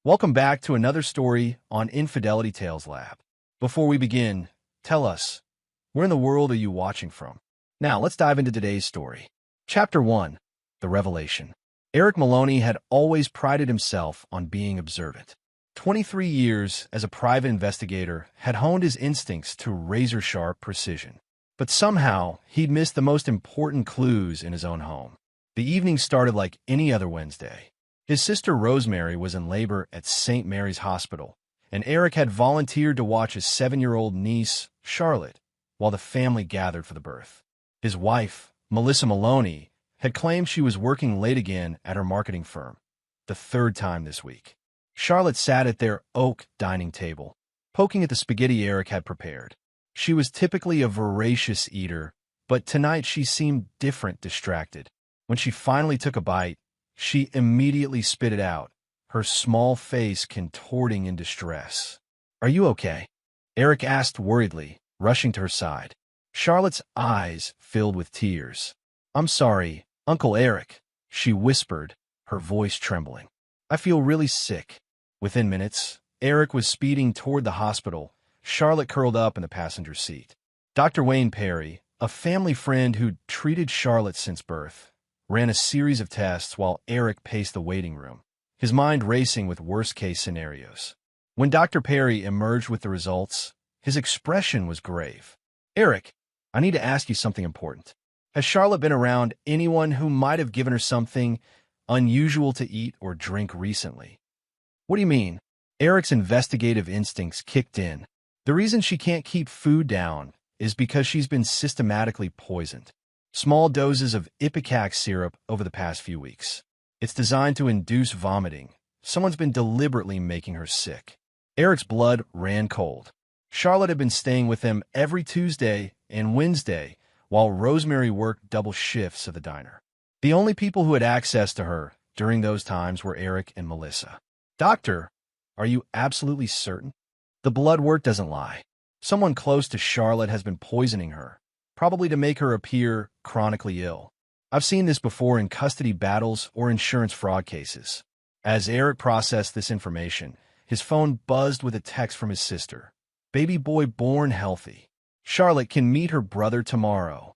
Welcome back to another story on Infidelity Tales Lab. Before we begin, tell us, where in the world are you watching from? Now, let's dive into today's story. Chapter 1. The Revelation. Eric Maloney had always prided himself on being observant. 23 years as a private investigator had honed his instincts to razor-sharp precision. But somehow, he'd missed the most important clues in his own home. The evening started like any other Wednesday. His sister Rosemary was in labor at St. Mary's Hospital, and Eric had volunteered to watch his 7-year-old niece, Charlotte, while the family gathered for the birth. His wife, Melissa Maloney, had claimed she was working late again at her marketing firm, the third time this week. Charlotte sat at their oak dining table, poking at the spaghetti Eric had prepared. She was typically a voracious eater, but tonight she seemed different, distracted. When she finally took a bite, she immediately spit it out, her small face contorting in distress. "Are you okay?" Eric asked worriedly, rushing to her side. Charlotte's eyes filled with tears. "I'm sorry, Uncle Eric," she whispered, her voice trembling. "I feel really sick." Within minutes, Eric was speeding toward the hospital, Charlotte curled up in the passenger seat. Dr. Wayne Perry, a family friend who'd treated Charlotte since birth, ran a series of tests while Eric paced the waiting room, his mind racing with worst-case scenarios. When Dr. Perry emerged with the results, his expression was grave. "Eric, I need to ask you something important. Has Charlotte been around anyone who might have given her something unusual to eat or drink recently?" "What do you mean?" Eric's investigative instincts kicked in. "The reason she can't keep food down is because she's been systematically poisoned. Small doses of ipecac syrup over the past few weeks. It's designed to induce vomiting. Someone's been deliberately making her sick." Eric's blood ran cold. Charlotte had been staying with him every Tuesday and Wednesday while Rosemary worked double shifts at the diner. The only people who had access to her during those times were Eric and Melissa. "Doctor, are you absolutely certain?" "The blood work doesn't lie. Someone close to Charlotte has been poisoning her, probably to make her appear chronically ill. I've seen this before in custody battles or insurance fraud cases." As Eric processed this information, his phone buzzed with a text from his sister. "Baby boy born healthy. Charlotte can meet her brother tomorrow."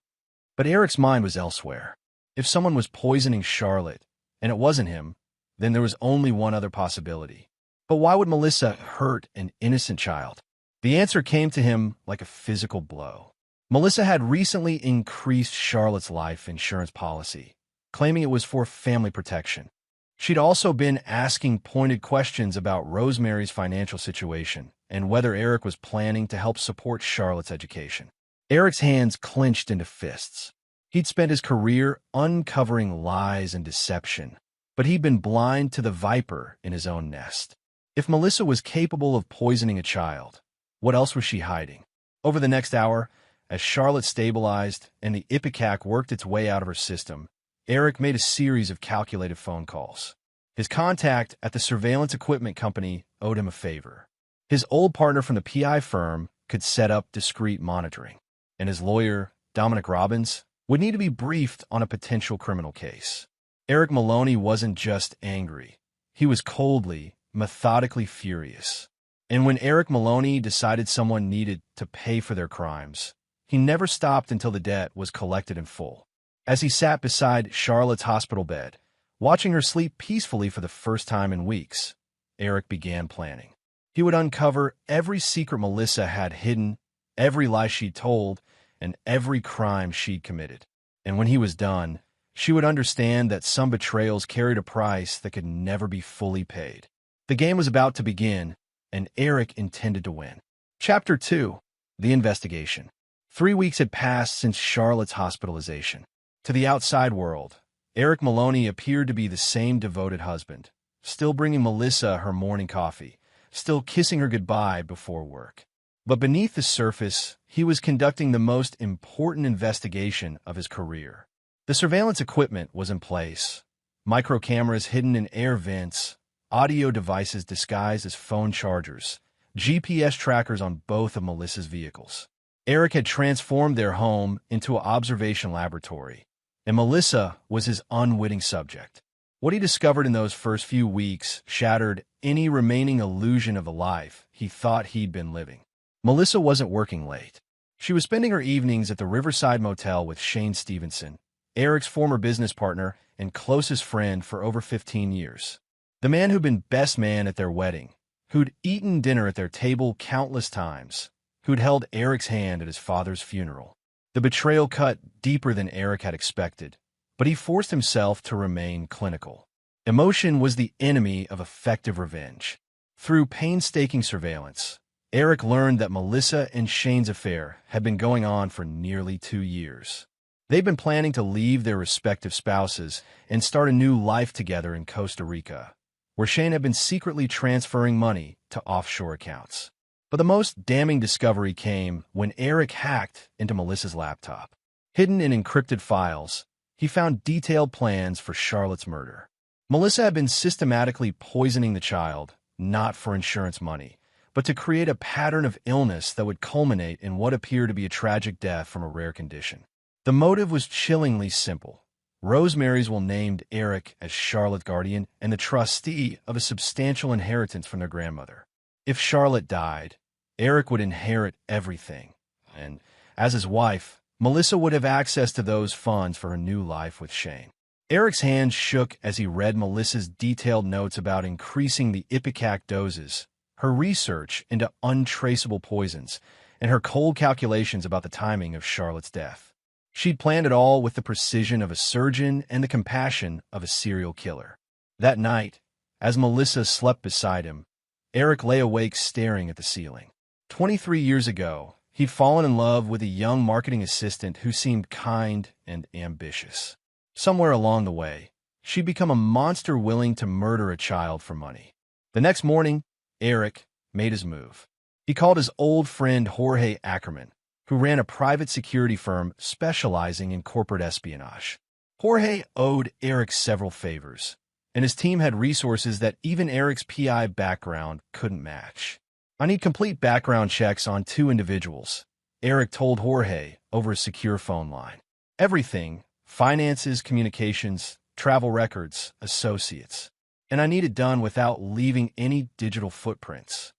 But Eric's mind was elsewhere. If someone was poisoning Charlotte, and it wasn't him, then there was only one other possibility. But why would Melissa hurt an innocent child? The answer came to him like a physical blow. Melissa had recently increased Charlotte's life insurance policy, claiming it was for family protection. She'd also been asking pointed questions about Rosemary's financial situation and whether Eric was planning to help support Charlotte's education. Eric's hands clenched into fists. He'd spent his career uncovering lies and deception, but he'd been blind to the viper in his own nest. If Melissa was capable of poisoning a child, what else was she hiding? Over the next hour, as Charlotte stabilized and the ipecac worked its way out of her system, Eric made a series of calculated phone calls. His contact at the surveillance equipment company owed him a favor. His old partner from the PI firm could set up discreet monitoring, and his lawyer, Dominic Robbins, would need to be briefed on a potential criminal case. Eric Maloney wasn't just angry. He was coldly, methodically furious. And when Eric Maloney decided someone needed to pay for their crimes, he never stopped until the debt was collected in full. As he sat beside Charlotte's hospital bed, watching her sleep peacefully for the first time in weeks, Eric began planning. He would uncover every secret Melissa had hidden, every lie she'd told, and every crime she'd committed. And when he was done, she would understand that some betrayals carried a price that could never be fully paid. The game was about to begin, and Eric intended to win. Chapter 2. The Investigation. 3 weeks had passed since Charlotte's hospitalization. To the outside world, Eric Maloney appeared to be the same devoted husband, still bringing Melissa her morning coffee, still kissing her goodbye before work. But beneath the surface, he was conducting the most important investigation of his career. The surveillance equipment was in place. Micro cameras hidden in air vents, audio devices disguised as phone chargers, GPS trackers on both of Melissa's vehicles. Eric had transformed their home into an observation laboratory, and Melissa was his unwitting subject. What he discovered in those first few weeks shattered any remaining illusion of the life he thought he'd been living. Melissa wasn't working late. She was spending her evenings at the Riverside Motel with Shane Stevenson, Eric's former business partner and closest friend for over 15 years. The man who'd been best man at their wedding, who'd eaten dinner at their table countless times, who'd held Eric's hand at his father's funeral. The betrayal cut deeper than Eric had expected, but he forced himself to remain clinical. Emotion was the enemy of effective revenge. Through painstaking surveillance, Eric learned that Melissa and Shane's affair had been going on for nearly 2 years. They'd been planning to leave their respective spouses and start a new life together in Costa Rica, where Shane had been secretly transferring money to offshore accounts. But the most damning discovery came when Eric hacked into Melissa's laptop. Hidden in encrypted files, he found detailed plans for Charlotte's murder. Melissa had been systematically poisoning the child, not for insurance money, but to create a pattern of illness that would culminate in what appeared to be a tragic death from a rare condition. The motive was chillingly simple. Rosemary's will named Eric as Charlotte's guardian and the trustee of a substantial inheritance from their grandmother. If Charlotte died, Eric would inherit everything, and as his wife, Melissa would have access to those funds for her new life with Shane. Eric's hands shook as he read Melissa's detailed notes about increasing the ipecac doses, her research into untraceable poisons, and her cold calculations about the timing of Charlotte's death. She'd planned it all with the precision of a surgeon and the compassion of a serial killer. That night, as Melissa slept beside him, Eric lay awake staring at the ceiling. 23 years ago, he'd fallen in love with a young marketing assistant who seemed kind and ambitious. Somewhere along the way, she'd become a monster willing to murder a child for money. The next morning, Eric made his move. He called his old friend Jorge Ackerman, who ran a private security firm specializing in corporate espionage. Jorge owed Eric several favors, and his team had resources that even Eric's PI background couldn't match. "I need complete background checks on 2 individuals," Eric told Jorge over a secure phone line. "Everything, finances, communications, travel records, associates. And I need it done without leaving any digital footprints."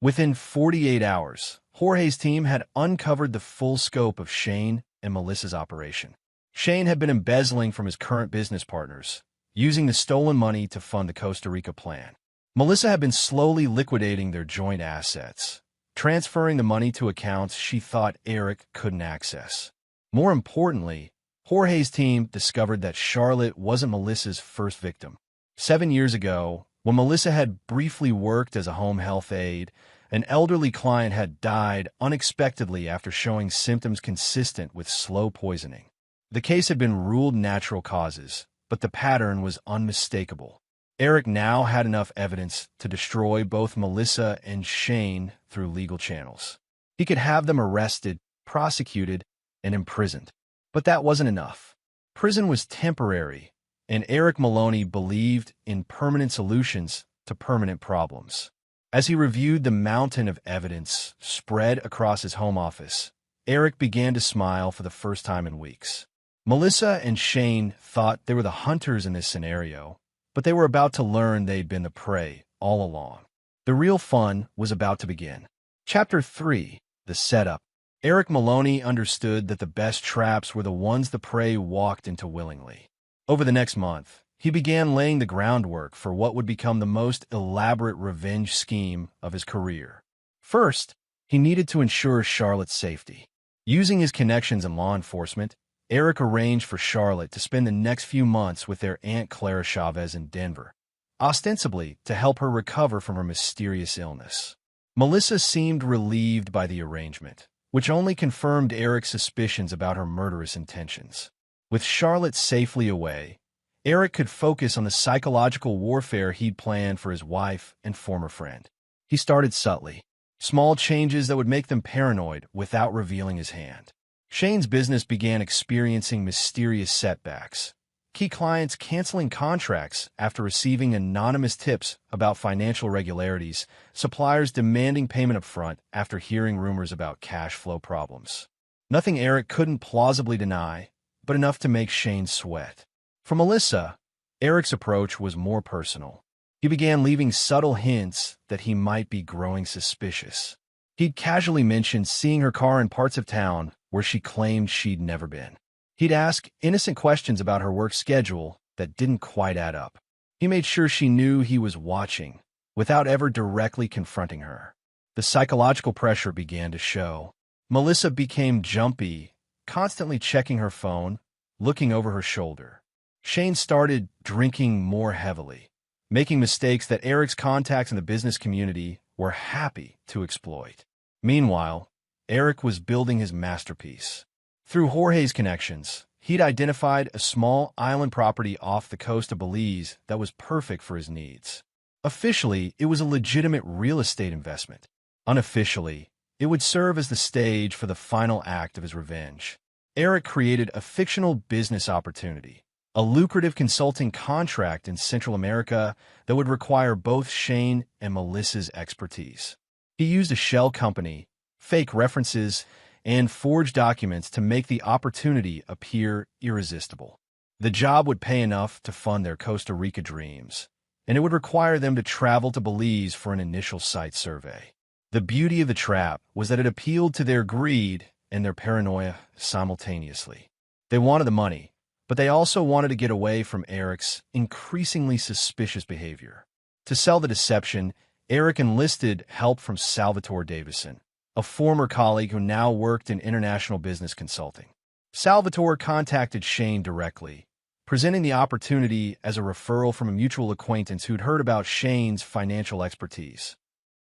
Within 48 hours, Jorge's team had uncovered the full scope of Shane and Melissa's operation. Shane had been embezzling from his current business partners, using the stolen money to fund the Costa Rica plan. Melissa had been slowly liquidating their joint assets, transferring the money to accounts she thought Eric couldn't access. More importantly, Jorge's team discovered that Charlotte wasn't Melissa's first victim. 7 years ago, when Melissa had briefly worked as a home health aide, an elderly client had died unexpectedly after showing symptoms consistent with slow poisoning. The case had been ruled natural causes, but the pattern was unmistakable. Eric now had enough evidence to destroy both Melissa and Shane through legal channels. He could have them arrested, prosecuted, and imprisoned. But that wasn't enough. Prison was temporary, and Eric Maloney believed in permanent solutions to permanent problems. As he reviewed the mountain of evidence spread across his home office, Eric began to smile for the first time in weeks. Melissa and Shane thought they were the hunters in this scenario, but they were about to learn they'd been the prey all along. The real fun was about to begin. Chapter 3: The Setup. Eric Maloney understood that the best traps were the ones the prey walked into willingly. Over the next month, he began laying the groundwork for what would become the most elaborate revenge scheme of his career. First, he needed to ensure Charlotte's safety. Using his connections in law enforcement, Eric arranged for Charlotte to spend the next few months with their Aunt Clara Chavez in Denver, ostensibly to help her recover from her mysterious illness. Melissa seemed relieved by the arrangement, which only confirmed Eric's suspicions about her murderous intentions. With Charlotte safely away, Eric could focus on the psychological warfare he'd planned for his wife and former friend. He started subtly, small changes that would make them paranoid without revealing his hand. Shane's business began experiencing mysterious setbacks, key clients canceling contracts after receiving anonymous tips about financial irregularities, suppliers demanding payment up front after hearing rumors about cash flow problems. Nothing Eric couldn't plausibly deny, but enough to make Shane sweat. For Melissa, Eric's approach was more personal. He began leaving subtle hints that he might be growing suspicious. He'd casually mentioned seeing her car in parts of town where she claimed she'd never been. He'd ask innocent questions about her work schedule that didn't quite add up. He made sure she knew he was watching, without ever directly confronting her. The psychological pressure began to show. Melissa became jumpy, constantly checking her phone, looking over her shoulder. Shane started drinking more heavily, making mistakes that Eric's contacts in the business community were happy to exploit. Meanwhile, Eric was building his masterpiece. Through Jorge's connections, he'd identified a small island property off the coast of Belize that was perfect for his needs. Officially, it was a legitimate real estate investment. Unofficially, it would serve as the stage for the final act of his revenge. Eric created a fictional business opportunity, a lucrative consulting contract in Central America that would require both Shane and Melissa's expertise. He used a shell company, fake references, and forged documents to make the opportunity appear irresistible. The job would pay enough to fund their Costa Rica dreams, and it would require them to travel to Belize for an initial site survey. The beauty of the trap was that it appealed to their greed and their paranoia simultaneously. They wanted the money, but they also wanted to get away from Eric's increasingly suspicious behavior. To sell the deception, Eric enlisted help from Salvatore Davison, a former colleague who now worked in international business consulting. Salvatore contacted Shane directly, presenting the opportunity as a referral from a mutual acquaintance who'd heard about Shane's financial expertise.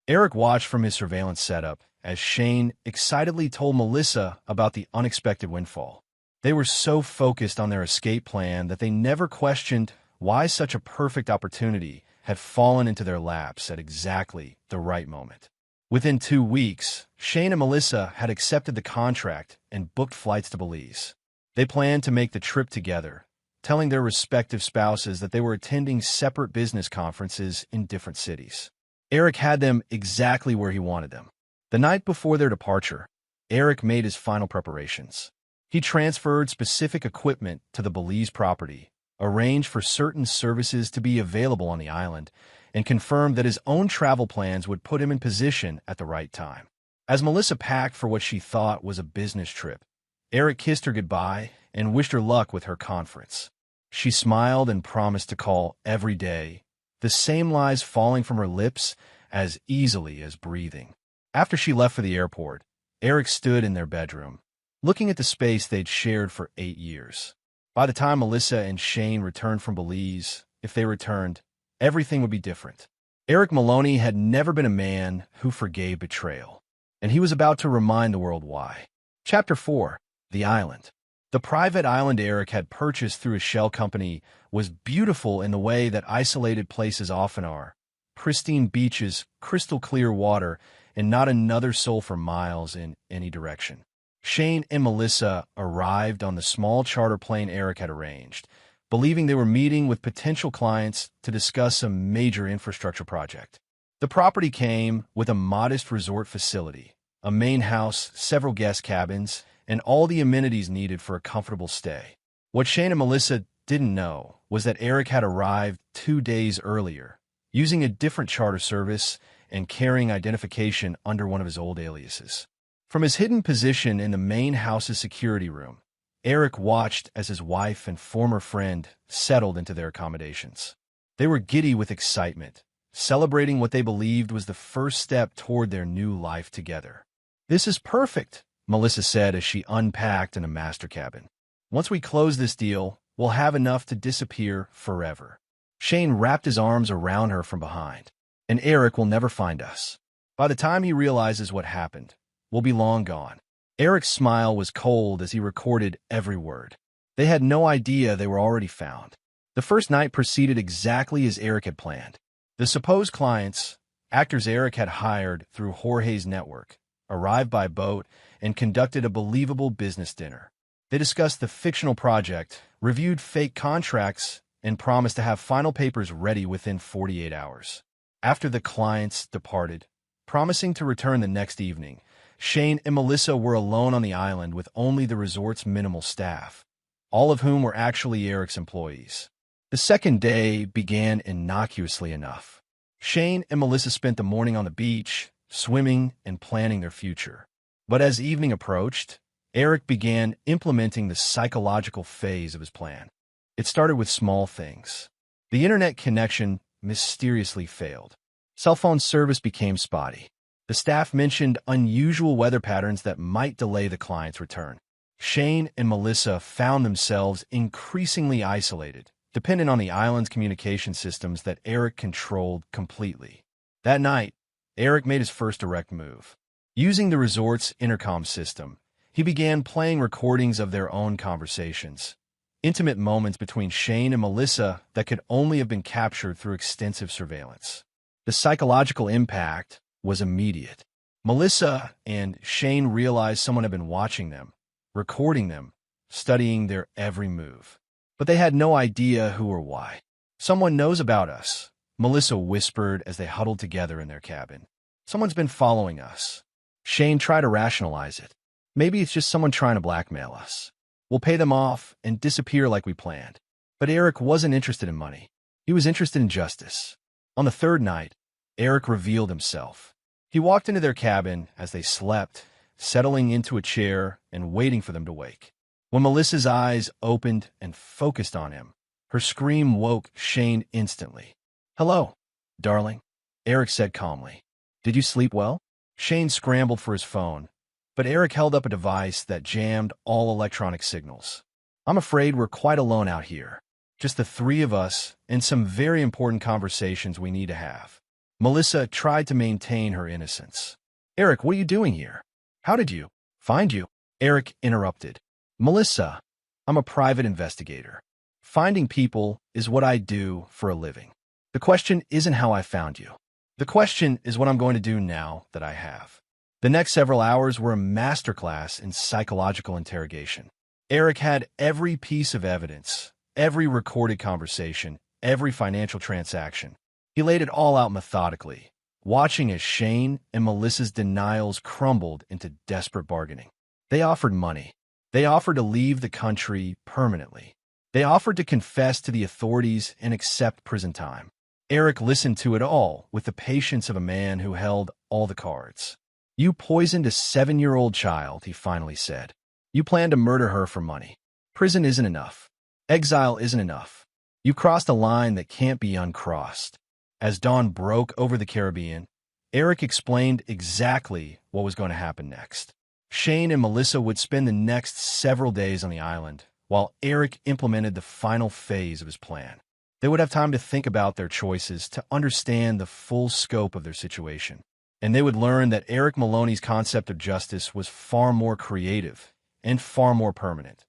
Eric watched from his surveillance setup as Shane excitedly told Melissa about the unexpected windfall. They were so focused on their escape plan that they never questioned why such a perfect opportunity had fallen into their laps at exactly the right moment. Within 2 weeks, Shane and Melissa had accepted the contract and booked flights to Belize. They planned to make the trip together, telling their respective spouses that they were attending separate business conferences in different cities. Eric had them exactly where he wanted them. The night before their departure, Eric made his final preparations. He transferred specific equipment to the Belize property, arranged for certain services to be available on the island, and confirmed that his own travel plans would put him in position at the right time. As Melissa packed for what she thought was a business trip, Eric kissed her goodbye and wished her luck with her conference. She smiled and promised to call every day, the same lies falling from her lips as easily as breathing. After she left for the airport, Eric stood in their bedroom, looking at the space they'd shared for 8 years. By the time Melissa and Shane returned from Belize, if they returned, everything would be different. Eric Maloney had never been a man who forgave betrayal, and he was about to remind the world why. Chapter 4. The Island. The private island Eric had purchased through a shell company was beautiful in the way that isolated places often are. Pristine beaches, crystal clear water, and not another soul for miles in any direction. Shane and Melissa arrived on the small charter plane Eric had arranged, believing they were meeting with potential clients to discuss a major infrastructure project. The property came with a modest resort facility, a main house, several guest cabins, and all the amenities needed for a comfortable stay. What Shane and Melissa didn't know was that Eric had arrived 2 days earlier, using a different charter service and carrying identification under one of his old aliases. From his hidden position in the main house's security room, Eric watched as his wife and former friend settled into their accommodations. They were giddy with excitement, celebrating what they believed was the first step toward their new life together. "This is perfect," Melissa said as she unpacked in a master cabin. "Once we close this deal, we'll have enough to disappear forever." Shane wrapped his arms around her from behind. "And Eric will never find us. By the time he realizes what happened, we'll be long gone." Eric's smile was cold as he recorded every word. They had no idea they were already found. The first night proceeded exactly as Eric had planned. The supposed clients, actors Eric had hired through Jorge's network, arrived by boat and conducted a believable business dinner. They discussed the fictional project, reviewed fake contracts, and promised to have final papers ready within 48 hours. After the clients departed, promising to return the next evening, Shane and Melissa were alone on the island with only the resort's minimal staff, all of whom were actually Eric's employees. The second day began innocuously enough. Shane and Melissa spent the morning on the beach, swimming and planning their future. But as evening approached, Eric began implementing the psychological phase of his plan. It started with small things. The internet connection mysteriously failed. Cell phone service became spotty. The staff mentioned unusual weather patterns that might delay the client's return. Shane and Melissa found themselves increasingly isolated, dependent on the island's communication systems that Eric controlled completely. That night, Eric made his first direct move. Using the resort's intercom system, he began playing recordings of their own conversations, intimate moments between Shane and Melissa that could only have been captured through extensive surveillance. The psychological impact was immediate. Melissa and Shane realized someone had been watching them, recording them, studying their every move. But they had no idea who or why. "Someone knows about us," Melissa whispered as they huddled together in their cabin. "Someone's been following us." Shane tried to rationalize it. "Maybe it's just someone trying to blackmail us. We'll pay them off and disappear like we planned." But Eric wasn't interested in money. He was interested in justice. On the third night, Eric revealed himself. He walked into their cabin as they slept, settling into a chair and waiting for them to wake. When Melissa's eyes opened and focused on him, her scream woke Shane instantly. "Hello, darling," Eric said calmly. "Did you sleep well?" Shane scrambled for his phone, but Eric held up a device that jammed all electronic signals. "I'm afraid we're quite alone out here. Just the three of us and some very important conversations we need to have." Melissa tried to maintain her innocence. "Eric, what are you doing here? How did you find you?" Eric interrupted. "Melissa, I'm a private investigator. Finding people is what I do for a living. The question isn't how I found you. The question is what I'm going to do now that I have." The next several hours were a masterclass in psychological interrogation. Eric had every piece of evidence, every recorded conversation, every financial transaction. He laid it all out methodically, watching as Shane and Melissa's denials crumbled into desperate bargaining. They offered money. They offered to leave the country permanently. They offered to confess to the authorities and accept prison time. Eric listened to it all with the patience of a man who held all the cards. "You poisoned a 7-year-old child," he finally said. "You planned to murder her for money. Prison isn't enough. Exile isn't enough. You crossed a line that can't be uncrossed." As dawn broke over the Caribbean, Eric explained exactly what was going to happen next. Shane and Melissa would spend the next several days on the island, while Eric implemented the final phase of his plan. They would have time to think about their choices, to understand the full scope of their situation. And they would learn that Eric Maloney's concept of justice was far more creative and far more permanent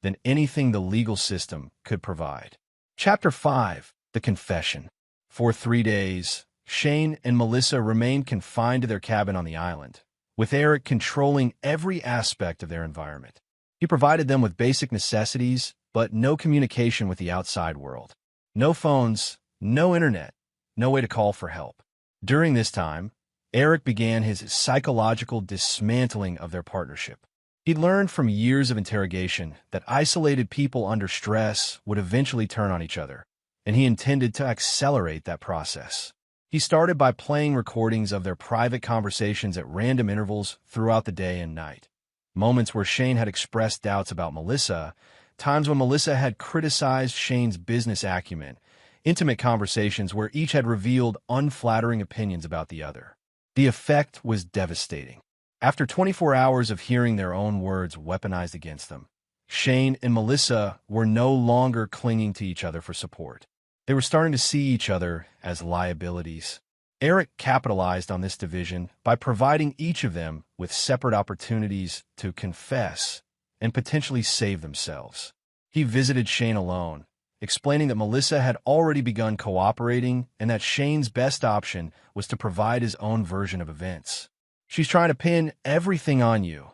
than anything the legal system could provide. Chapter 5. The Confession. For 3 days, Shane and Melissa remained confined to their cabin on the island, with Eric controlling every aspect of their environment. He provided them with basic necessities, but no communication with the outside world. No phones, no internet, no way to call for help. During this time, Eric began his psychological dismantling of their partnership. He learned from years of interrogation that isolated people under stress would eventually turn on each other, and he intended to accelerate that process. He started by playing recordings of their private conversations at random intervals throughout the day and night. Moments where Shane had expressed doubts about Melissa, times when Melissa had criticized Shane's business acumen, intimate conversations where each had revealed unflattering opinions about the other. The effect was devastating. After 24 hours of hearing their own words weaponized against them, Shane and Melissa were no longer clinging to each other for support. They were starting to see each other as liabilities. Eric capitalized on this division by providing each of them with separate opportunities to confess and potentially save themselves. He visited Shane alone, explaining that Melissa had already begun cooperating and that Shane's best option was to provide his own version of events. "She's trying to pin everything on you,"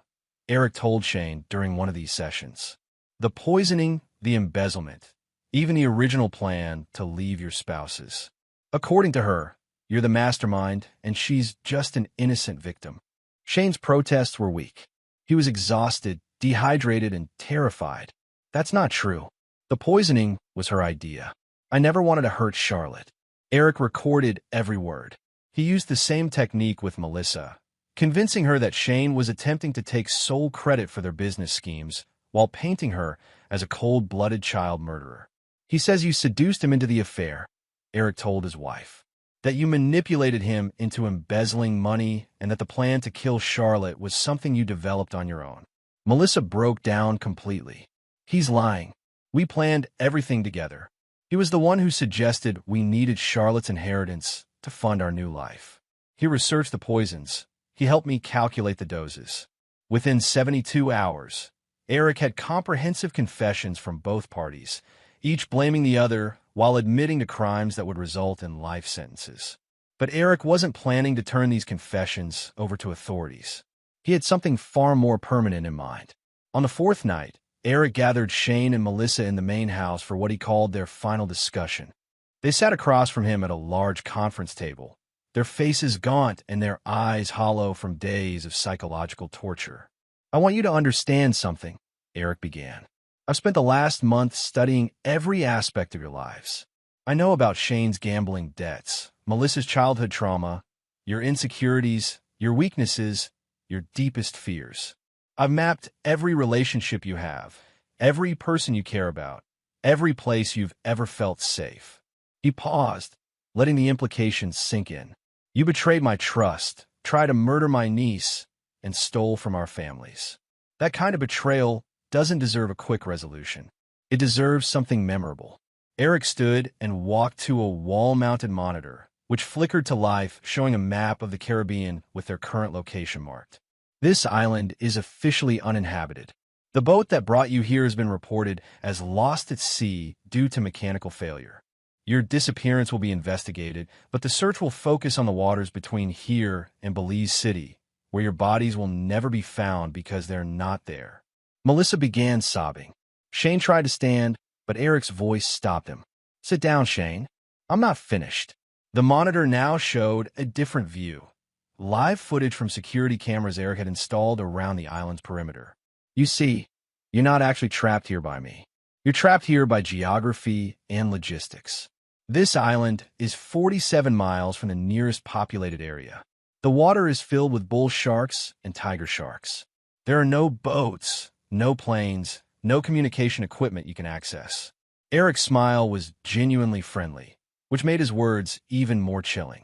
Eric told Shane during one of these sessions. "The poisoning, the embezzlement, even the original plan to leave your spouses. According to her, you're the mastermind and she's just an innocent victim." Shane's protests were weak. He was exhausted, dehydrated, and terrified. "That's not true. The poisoning was her idea. I never wanted to hurt Charlotte. Eric recorded every word. He used the same technique with Melissa, convincing her that Shane was attempting to take sole credit for their business schemes while painting her as a cold-blooded child murderer. He says you seduced him into the affair, Eric told his wife, that you manipulated him into embezzling money and that the plan to kill Charlotte was something you developed on your own. Melissa broke down completely. He's lying. We planned everything together. He was the one who suggested we needed Charlotte's inheritance to fund our new life. He researched the poisons. He helped me calculate the doses. Within 72 hours, Eric had comprehensive confessions from both parties, each blaming the other while admitting to crimes that would result in life sentences. But Eric wasn't planning to turn these confessions over to authorities. He had something far more permanent in mind. On the fourth night, Eric gathered Shane and Melissa in the main house for what he called their final discussion. They sat across from him at a large conference table, their faces gaunt and their eyes hollow from days of psychological torture. I want you to understand something, Eric began. I've spent the last month studying every aspect of your lives. I know about Shane's gambling debts, Melissa's childhood trauma, your insecurities, your weaknesses, your deepest fears. I've mapped every relationship you have, every person you care about, every place you've ever felt safe. He paused, letting the implications sink in. You betrayed my trust, tried to murder my niece, and stole from our families. That kind of betrayal doesn't deserve a quick resolution. It deserves something memorable. Eric stood and walked to a wall-mounted monitor, which flickered to life, showing a map of the Caribbean with their current location marked. This island is officially uninhabited. The boat that brought you here has been reported as lost at sea due to mechanical failure. Your disappearance will be investigated, but the search will focus on the waters between here and Belize City, where your bodies will never be found because they're not there. Melissa began sobbing. Shane tried to stand, but Eric's voice stopped him. Sit down, Shane. I'm not finished. The monitor now showed a different view. Live footage from security cameras Eric had installed around the island's perimeter. You see, you're not actually trapped here by me. You're trapped here by geography and logistics. This island is 47 miles from the nearest populated area. The water is filled with bull sharks and tiger sharks. There are no boats, no planes, no communication equipment you can access. Eric's smile was genuinely friendly, which made his words even more chilling.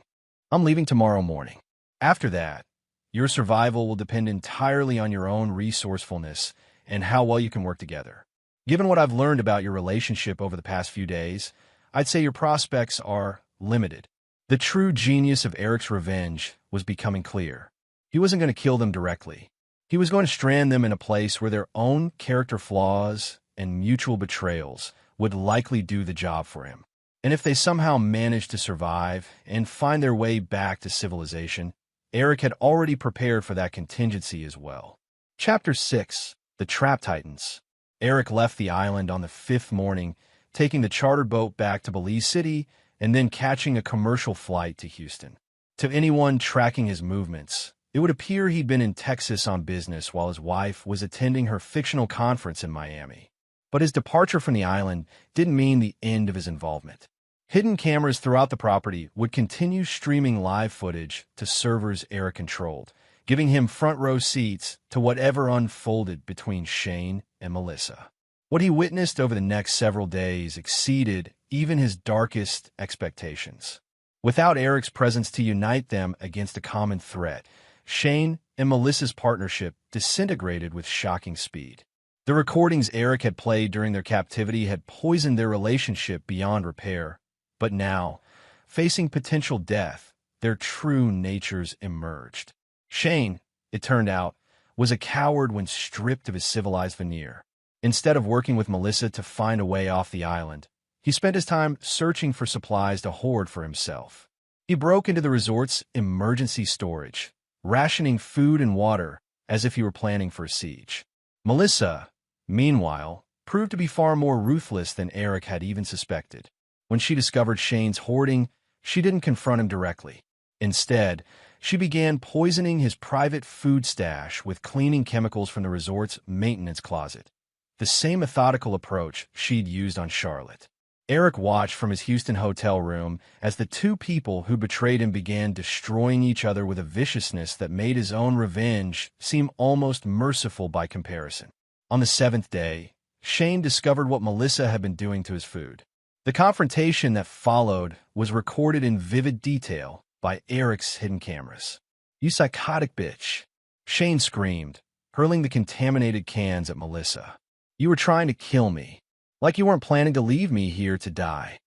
I'm leaving tomorrow morning. After that, your survival will depend entirely on your own resourcefulness and how well you can work together. Given what I've learned about your relationship over the past few days, I'd say your prospects are limited. The true genius of Eric's revenge was becoming clear. He wasn't going to kill them directly. He was going to strand them in a place where their own character flaws and mutual betrayals would likely do the job for him. And if they somehow managed to survive and find their way back to civilization, Eric had already prepared for that contingency as well. Chapter 6. The Trap Titans. Eric left the island on the fifth morning, taking the chartered boat back to Belize City and then catching a commercial flight to Houston. To anyone tracking his movements, it would appear he'd been in Texas on business while his wife was attending her fictional conference in Miami. But his departure from the island didn't mean the end of his involvement. Hidden cameras throughout the property would continue streaming live footage to servers Eric controlled, giving him front-row seats to whatever unfolded between Shane and Melissa. What he witnessed over the next several days exceeded even his darkest expectations. Without Eric's presence to unite them against a common threat, Shane and Melissa's partnership disintegrated with shocking speed. The recordings Eric had played during their captivity had poisoned their relationship beyond repair. But now, facing potential death, their true natures emerged. Shane, it turned out, was a coward when stripped of his civilized veneer. Instead of working with Melissa to find a way off the island, he spent his time searching for supplies to hoard for himself. He broke into the resort's emergency storage, rationing food and water as if he were planning for a siege. Melissa, meanwhile, proved to be far more ruthless than Eric had even suspected. When she discovered Shane's hoarding, she didn't confront him directly. Instead, she began poisoning his private food stash with cleaning chemicals from the resort's maintenance closet, the same methodical approach she'd used on Charlotte. Eric watched from his Houston hotel room as the two people who betrayed him began destroying each other with a viciousness that made his own revenge seem almost merciful by comparison. On the seventh day, Shane discovered what Melissa had been doing to his food. The confrontation that followed was recorded in vivid detail by Eric's hidden cameras. "You psychotic bitch," Shane screamed, hurling the contaminated cans at Melissa. "You were trying to kill me. Like you weren't planning to leave me here to die."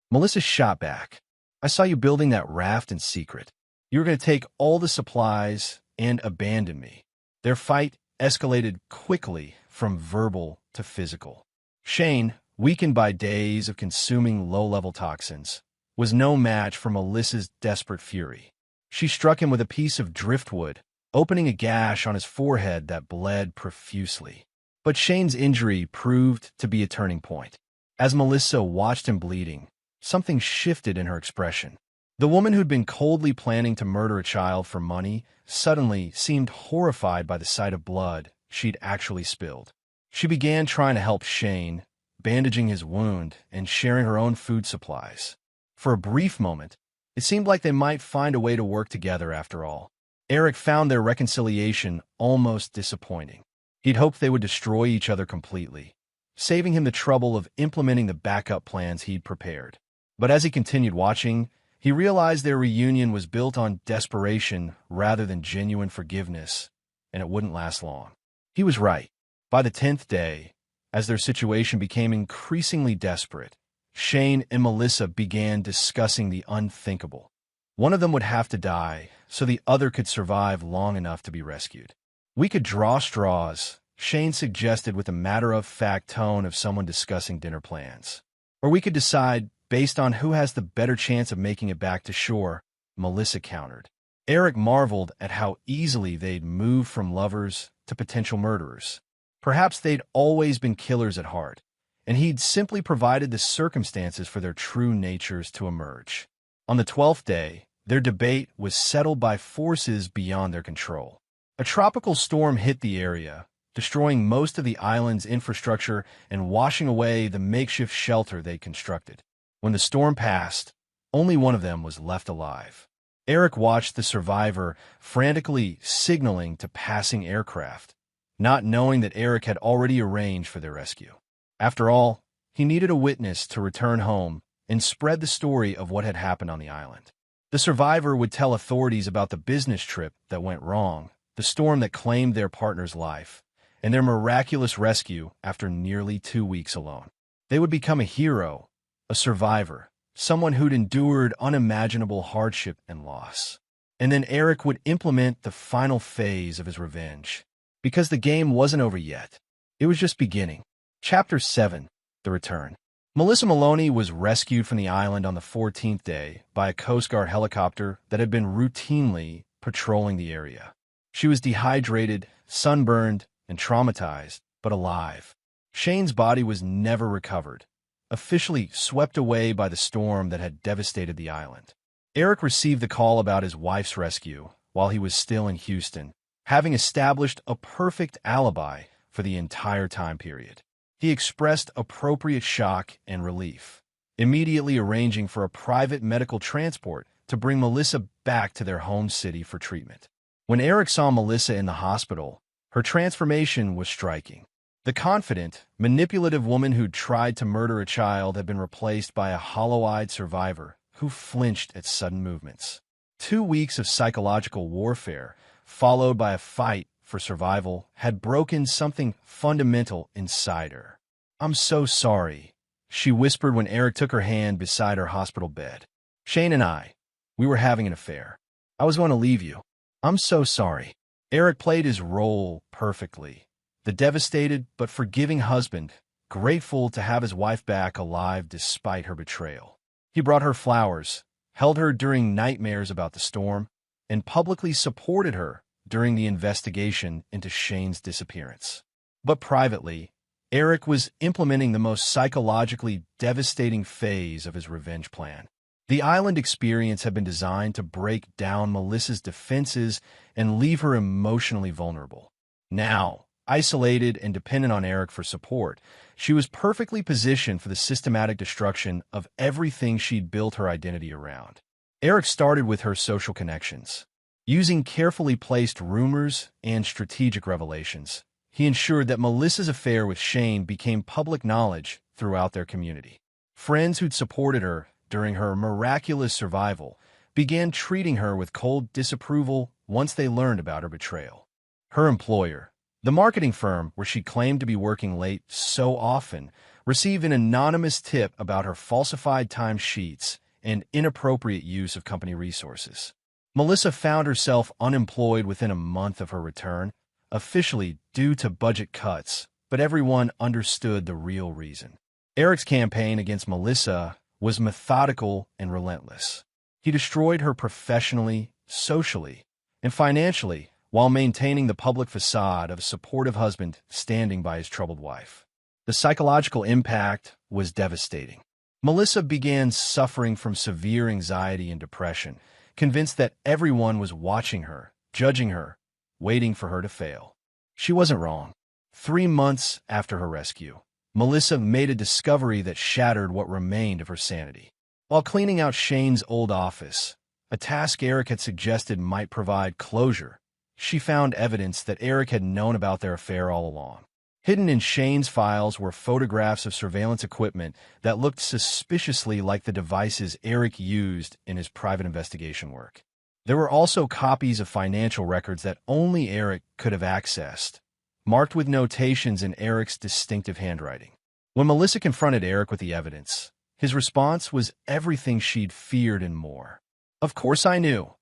Melissa shot back. "I saw you building that raft in secret. You were going to take all the supplies and abandon me." Their fight escalated quickly from verbal to physical. Shane, weakened by days of consuming low-level toxins, was no match for Melissa's desperate fury. She struck him with a piece of driftwood, opening a gash on his forehead that bled profusely. But Shane's injury proved to be a turning point. As Melissa watched him bleeding, something shifted in her expression. The woman who'd been coldly planning to murder a child for money suddenly seemed horrified by the sight of blood she'd actually spilled. She began trying to help Shane, bandaging his wound and sharing her own food supplies. For a brief moment, it seemed like they might find a way to work together after all. Eric found their reconciliation almost disappointing. He'd hoped they would destroy each other completely, saving him the trouble of implementing the backup plans he'd prepared. But as he continued watching, he realized their reunion was built on desperation rather than genuine forgiveness, and it wouldn't last long. He was right. By the 10th day, as their situation became increasingly desperate, Shane and Melissa began discussing the unthinkable. One of them would have to die so the other could survive long enough to be rescued. "We could draw straws," Shane suggested with a matter-of-fact tone of someone discussing dinner plans. "Or we could decide based on who has the better chance of making it back to shore," Melissa countered. Eric marveled at how easily they'd moved from lovers to potential murderers. Perhaps they'd always been killers at heart, and he'd simply provided the circumstances for their true natures to emerge. On the 12th day, their debate was settled by forces beyond their control. A tropical storm hit the area, destroying most of the island's infrastructure and washing away the makeshift shelter they'd constructed. When the storm passed, only one of them was left alive. Eric watched the survivor frantically signaling to passing aircraft, not knowing that Eric had already arranged for their rescue. After all, he needed a witness to return home and spread the story of what had happened on the island. The survivor would tell authorities about the business trip that went wrong, the storm that claimed their partner's life, and their miraculous rescue after nearly 2 weeks alone. They would become a hero, a survivor, someone who'd endured unimaginable hardship and loss. And then Eric would implement the final phase of his revenge. Because the game wasn't over yet. It was just beginning. Chapter 7, The Return. Melissa Maloney was rescued from the island on the 14th day by a Coast Guard helicopter that had been routinely patrolling the area. She was dehydrated, sunburned, and traumatized, but alive. Shane's body was never recovered, officially swept away by the storm that had devastated the island. Eric received the call about his wife's rescue while he was still in Houston, having established a perfect alibi for the entire time period. He expressed appropriate shock and relief, immediately arranging for a private medical transport to bring Melissa back to their home city for treatment. When Eric saw Melissa in the hospital, her transformation was striking. The confident, manipulative woman who'd tried to murder a child had been replaced by a hollow-eyed survivor who flinched at sudden movements. 2 weeks of psychological warfare, followed by a fight for survival, had broken something fundamental inside her. "I'm so sorry," she whispered when Eric took her hand beside her hospital bed. "Shane and we were having an affair. I was going to leave you. I'm so sorry." Eric played his role perfectly. The devastated but forgiving husband, grateful to have his wife back alive despite her betrayal. He brought her flowers, held her during nightmares about the storm, and publicly supported her during the investigation into Shane's disappearance. But privately, Eric was implementing the most psychologically devastating phase of his revenge plan. The island experience had been designed to break down Melissa's defenses and leave her emotionally vulnerable. Now, Isolated and dependent on Eric for support, she was perfectly positioned for the systematic destruction of everything she'd built her identity around. Eric started with her social connections. Using carefully placed rumors and strategic revelations, he ensured that Melissa's affair with Shane became public knowledge throughout their community. Friends who'd supported her during her miraculous survival began treating her with cold disapproval once they learned about her betrayal. Her employer, the marketing firm where she claimed to be working late so often, received an anonymous tip about her falsified timesheets and inappropriate use of company resources. Melissa found herself unemployed within a month of her return, officially due to budget cuts, but everyone understood the real reason. Eric's campaign against Melissa was methodical and relentless. He destroyed her professionally, socially, and financially while maintaining the public facade of a supportive husband standing by his troubled wife. The psychological impact was devastating. Melissa began suffering from severe anxiety and depression, convinced that everyone was watching her, judging her, waiting for her to fail. She wasn't wrong. 3 months after her rescue, Melissa made a discovery that shattered what remained of her sanity. While cleaning out Shane's old office, a task Eric had suggested might provide closure, she found evidence that Eric had known about their affair all along. Hidden in Shane's files were photographs of surveillance equipment that looked suspiciously like the devices Eric used in his private investigation work. There were also copies of financial records that only Eric could have accessed, marked with notations in Eric's distinctive handwriting. When Melissa confronted Eric with the evidence, his response was everything she'd feared and more. "Of course I knew,"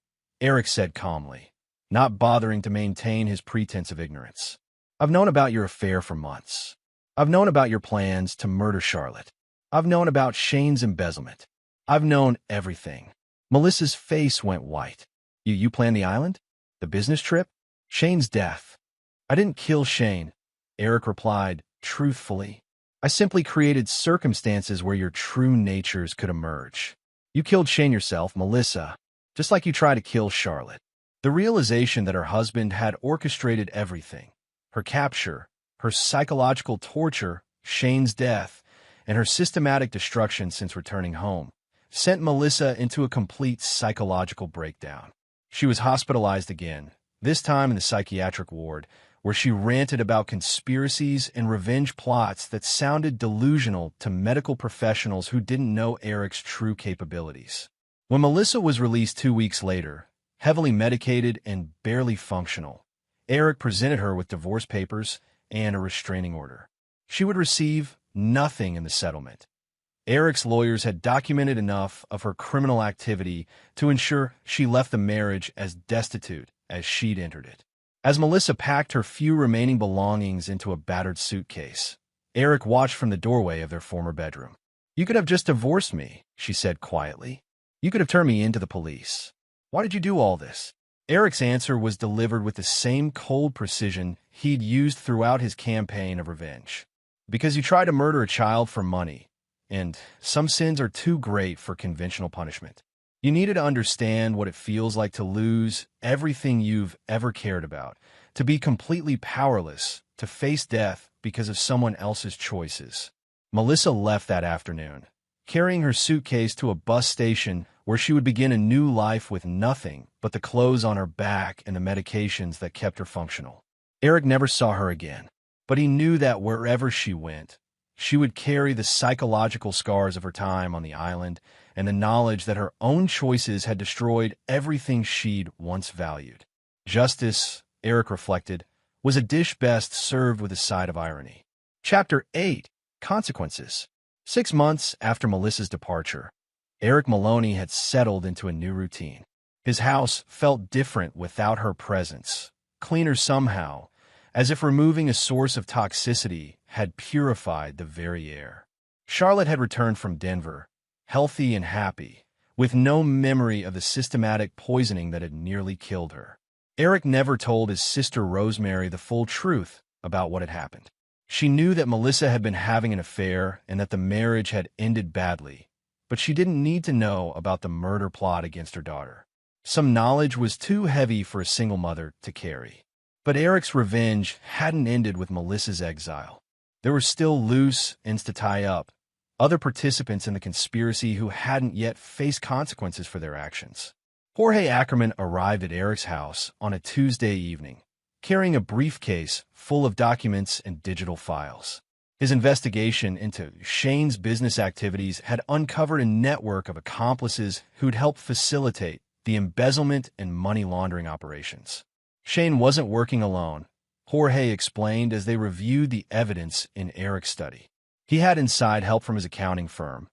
Eric said calmly, not bothering to maintain his pretense of ignorance. "I've known about your affair for months. I've known about your plans to murder Charlotte. I've known about Shane's embezzlement. I've known everything." Melissa's face went white. You planned the island? The business trip? Shane's death?" "I didn't kill Shane," Eric replied, truthfully. "I simply created circumstances where your true natures could emerge. You killed Shane yourself, Melissa, just like you tried to kill Charlotte." The realization that her husband had orchestrated everything, her capture, her psychological torture, Shane's death, and her systematic destruction since returning home, sent Melissa into a complete psychological breakdown. She was hospitalized again, this time in the psychiatric ward, where she ranted about conspiracies and revenge plots that sounded delusional to medical professionals who didn't know Eric's true capabilities. When Melissa was released 2 weeks later, heavily medicated and barely functional, Eric presented her with divorce papers and a restraining order. She would receive nothing in the settlement. Eric's lawyers had documented enough of her criminal activity to ensure she left the marriage as destitute as she'd entered it. As Melissa packed her few remaining belongings into a battered suitcase, Eric watched from the doorway of their former bedroom. "You could have just divorced me," she said quietly. "You could have turned me into the police. Why did you do all this?" Eric's answer was delivered with the same cold precision he'd used throughout his campaign of revenge. "Because you tried to murder a child for money, and some sins are too great for conventional punishment. You needed to understand what it feels like to lose everything you've ever cared about, to be completely powerless, to face death because of someone else's choices." Melissa left that afternoon, carrying her suitcase to a bus station where she would begin a new life with nothing but the clothes on her back and the medications that kept her functional. Eric never saw her again, but he knew that wherever she went, she would carry the psychological scars of her time on the island and the knowledge that her own choices had destroyed everything she'd once valued. Justice, Eric reflected, was a dish best served with a side of irony. Chapter 8: Consequences. 6 months after Melissa's departure, Eric Maloney had settled into a new routine. His house felt different without her presence, cleaner somehow, as if removing a source of toxicity had purified the very air. Charlotte had returned from Denver, healthy and happy, with no memory of the systematic poisoning that had nearly killed her. Eric never told his sister Rosemary the full truth about what had happened. She knew that Melissa had been having an affair and that the marriage had ended badly, but she didn't need to know about the murder plot against her daughter. Some knowledge was too heavy for a single mother to carry. But Eric's revenge hadn't ended with Melissa's exile. There were still loose ends to tie up, other participants in the conspiracy who hadn't yet faced consequences for their actions. Jorge Ackerman arrived at Eric's house on a Tuesday evening, carrying a briefcase full of documents and digital files. His investigation into Shane's business activities had uncovered a network of accomplices who'd helped facilitate the embezzlement and money laundering operations. Shane wasn't working alone, Jorge explained as they reviewed the evidence in Eric's study. He had inside help from his accounting firm,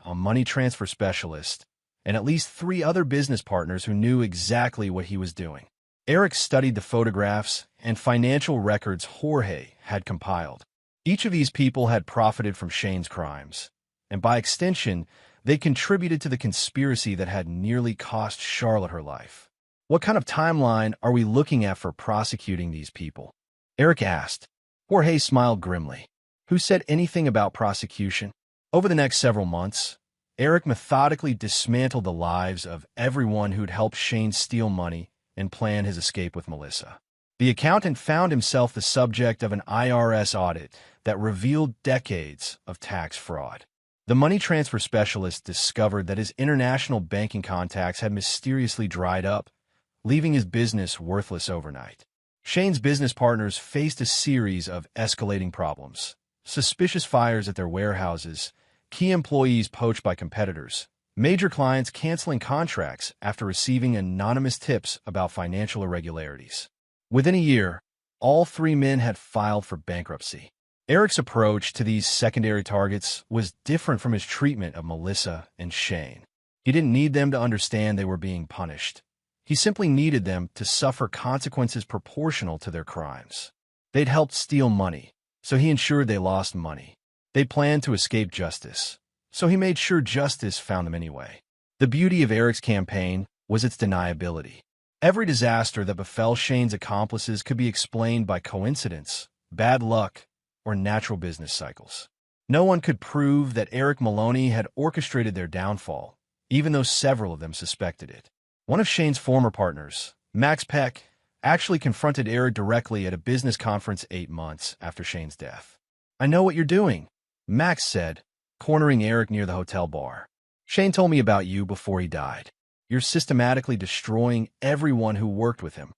a money transfer specialist, and at least 3 other business partners who knew exactly what he was doing. Eric studied the photographs and financial records Jorge had compiled. Each of these people had profited from Shane's crimes, and by extension, they contributed to the conspiracy that had nearly cost Charlotte her life. What kind of timeline are we looking at for prosecuting these people? Eric asked. Jorge smiled grimly. Who said anything about prosecution? Over the next several months, Eric methodically dismantled the lives of everyone who'd helped Shane steal money and plan his escape with Melissa. The accountant found himself the subject of an IRS audit that revealed decades of tax fraud. The money transfer specialist discovered that his international banking contacts had mysteriously dried up, leaving his business worthless overnight. Shane's business partners faced a series of escalating problems. Suspicious fires at their warehouses, key employees poached by competitors, major clients canceling contracts after receiving anonymous tips about financial irregularities. Within a year, all 3 men had filed for bankruptcy. Eric's approach to these secondary targets was different from his treatment of Melissa and Shane. He didn't need them to understand they were being punished. He simply needed them to suffer consequences proportional to their crimes. They'd helped steal money, so he ensured they lost money. They planned to escape justice, so he made sure justice found them anyway. The beauty of Eric's campaign was its deniability. Every disaster that befell Shane's accomplices could be explained by coincidence, bad luck, or natural business cycles. No one could prove that Eric Maloney had orchestrated their downfall, even though several of them suspected it. One of Shane's former partners, Max Peck, actually confronted Eric directly at a business conference 8 months after Shane's death. "I know what you're doing," Max said, cornering Eric near the hotel bar. "Shane told me about you before he died. You're systematically destroying everyone who worked with him."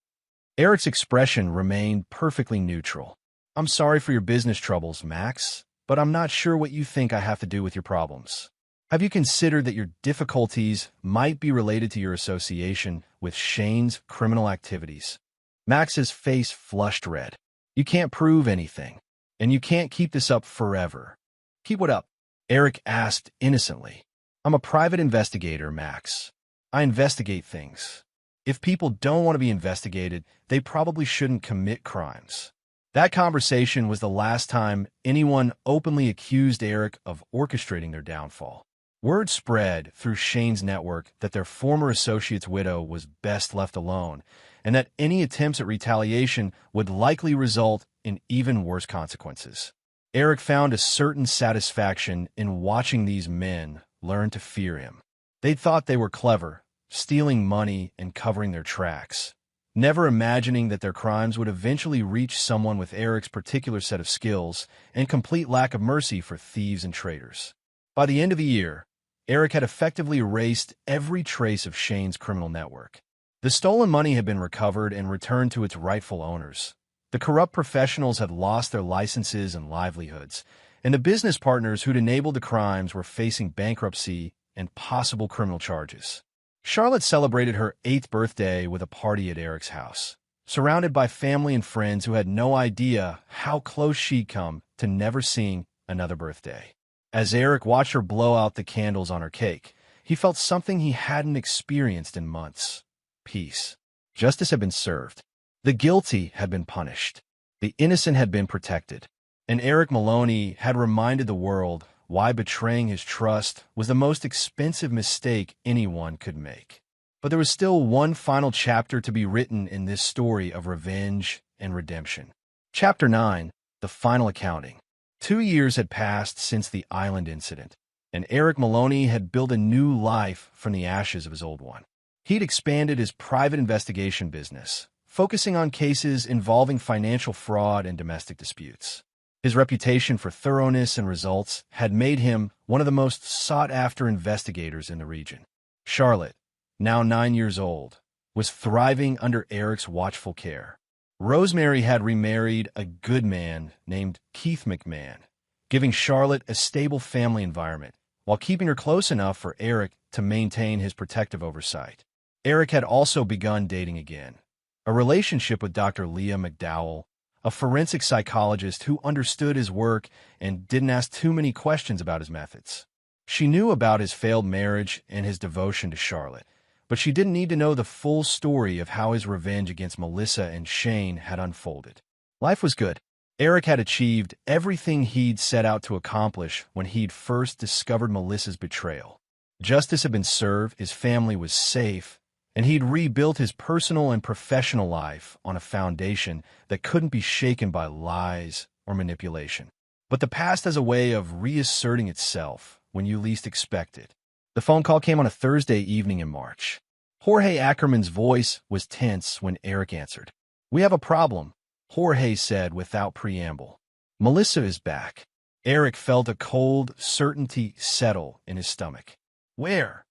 Eric's expression remained perfectly neutral. "I'm sorry for your business troubles, Max, but I'm not sure what you think I have to do with your problems. Have you considered that your difficulties might be related to your association with Shane's criminal activities?" Max's face flushed red. "You can't prove anything, and you can't keep this up forever." "Keep what up?" Eric asked innocently. "I'm a private investigator, Max. I investigate things. If people don't want to be investigated, they probably shouldn't commit crimes." That conversation was the last time anyone openly accused Eric of orchestrating their downfall. Word spread through Shane's network that their former associate's widow was best left alone, and that any attempts at retaliation would likely result in even worse consequences. Eric found a certain satisfaction in watching these men learn to fear him. They'd thought they were clever, stealing money and covering their tracks, never imagining that their crimes would eventually reach someone with Eric's particular set of skills and complete lack of mercy for thieves and traitors. By the end of the year, Eric had effectively erased every trace of Shane's criminal network. The stolen money had been recovered and returned to its rightful owners. The corrupt professionals had lost their licenses and livelihoods, and the business partners who'd enabled the crimes were facing bankruptcy and possible criminal charges. Charlotte celebrated her 8th birthday with a party at Eric's house, surrounded by family and friends who had no idea how close she'd come to never seeing another birthday. As Eric watched her blow out the candles on her cake, he felt something he hadn't experienced in months. Peace. Justice had been served. The guilty had been punished. The innocent had been protected. And Eric Maloney had reminded the world why betraying his trust was the most expensive mistake anyone could make. But there was still one final chapter to be written in this story of revenge and redemption. Chapter 9, The Final Accounting. 2 years had passed since the island incident, and Eric Maloney had built a new life from the ashes of his old one. He'd expanded his private investigation business, focusing on cases involving financial fraud and domestic disputes. His reputation for thoroughness and results had made him one of the most sought-after investigators in the region. Charlotte, now 9 years old, was thriving under Eric's watchful care. Rosemary had remarried a good man named Keith McMahon, giving Charlotte a stable family environment while keeping her close enough for Eric to maintain his protective oversight. Eric had also begun dating again, a relationship with Dr. Leah McDowell, a forensic psychologist who understood his work and didn't ask too many questions about his methods. She knew about his failed marriage and his devotion to Charlotte, but she didn't need to know the full story of how his revenge against Melissa and Shane had unfolded. Life was good. Eric had achieved everything he'd set out to accomplish when he'd first discovered Melissa's betrayal. Justice had been served, his family was safe, and he'd rebuilt his personal and professional life on a foundation that couldn't be shaken by lies or manipulation. But the past has a way of reasserting itself when you least expect it. The phone call came on a Thursday evening in March. Jorge Ackerman's voice was tense when Eric answered. "We have a problem," Jorge said without preamble. "Melissa is back." Eric felt a cold certainty settle in his stomach. "Where?"